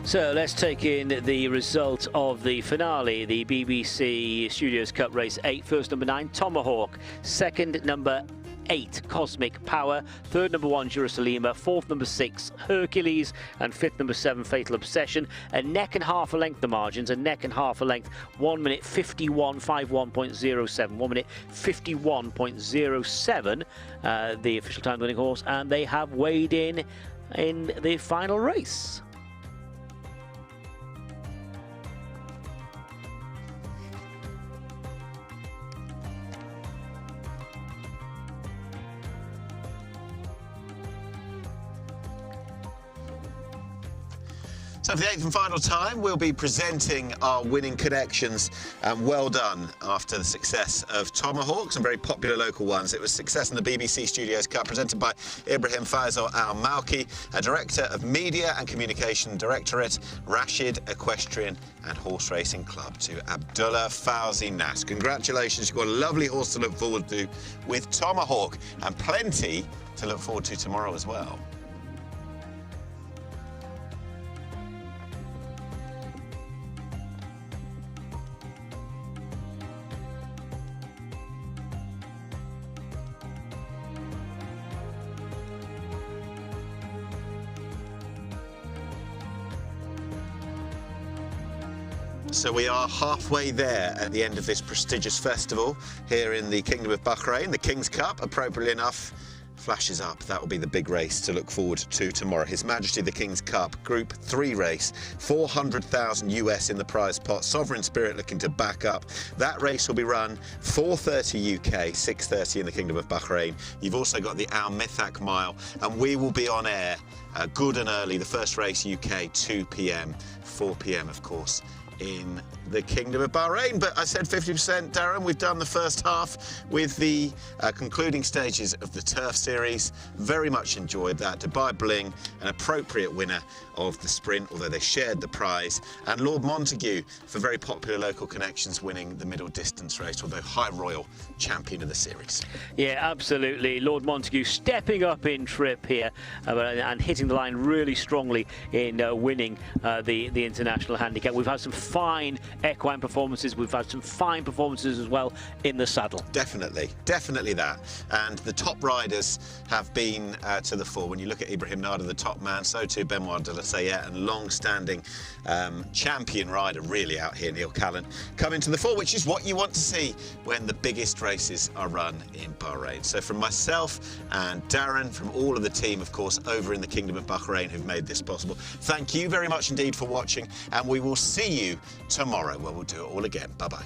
So let's take in the result of the finale, the BBC Studios Cup Race 8. First, number 9, Tomahawk. Second, number 8, Cosmic Power. Third, number 1, Jerusalema. Fourth, number 6, Hercules. And fifth, number 7, Fatal Obsession. A neck and half a length, the margins. A neck and half a length. 1 minute 51.07. 1 minute 51.07. The official time winning horse. And they have weighed in the final race. So for the 8th and final time, we'll be presenting our winning connections. Well done after the success of Tomahawk, some very popular local ones. It was success in the BBC Studios Cup, presented by Ibrahim Faisal Al-Malki, Director of Media and Communication Directorate, Rashid Equestrian and Horse Racing Club, to Abdullah Fawzi Nas. Congratulations, you've got a lovely horse to look forward to with Tomahawk, and plenty to look forward to tomorrow as well. So we are halfway there at the end of this prestigious festival here in the Kingdom of Bahrain. The King's Cup, appropriately enough, flashes up. That will be the big race to look forward to tomorrow. His Majesty the King's Cup, Group 3 race, 400,000 US in the prize pot. Sovereign Spirit looking to back up. That race will be run 4:30 UK, 6:30 in the Kingdom of Bahrain. You've also got the Al Mithaq Mile, and we will be on air good and early. The first race UK, 2 p.m, 4 p.m, of course, in the Kingdom of Bahrain. But I said 50%, Darren. We've done the first half with the concluding stages of the Turf Series. Very much enjoyed that. Dubai Bling, an appropriate winner of the sprint, although they shared the prize. And Lord Montague, for very popular local connections, winning the middle distance race, although High Royal champion of the series. Yeah, absolutely. Lord Montague stepping up in trip here and hitting the line really strongly in winning the international handicap. We've had some fine equine performances. We've had some fine performances as well in the saddle. Definitely, definitely that. And the top riders have been to the fore. When you look at Ibrahim Nada, the top man, so too Benoit de la Sayette, and long-standing champion rider really out here, Neil Callan, coming to the fore, which is what you want to see when the biggest races are run in Bahrain. So from myself and Darren, from all of the team, of course, over in the Kingdom of Bahrain who've made this possible, thank you very much indeed for watching, and we will see you tomorrow where we'll do it all again. Bye-bye.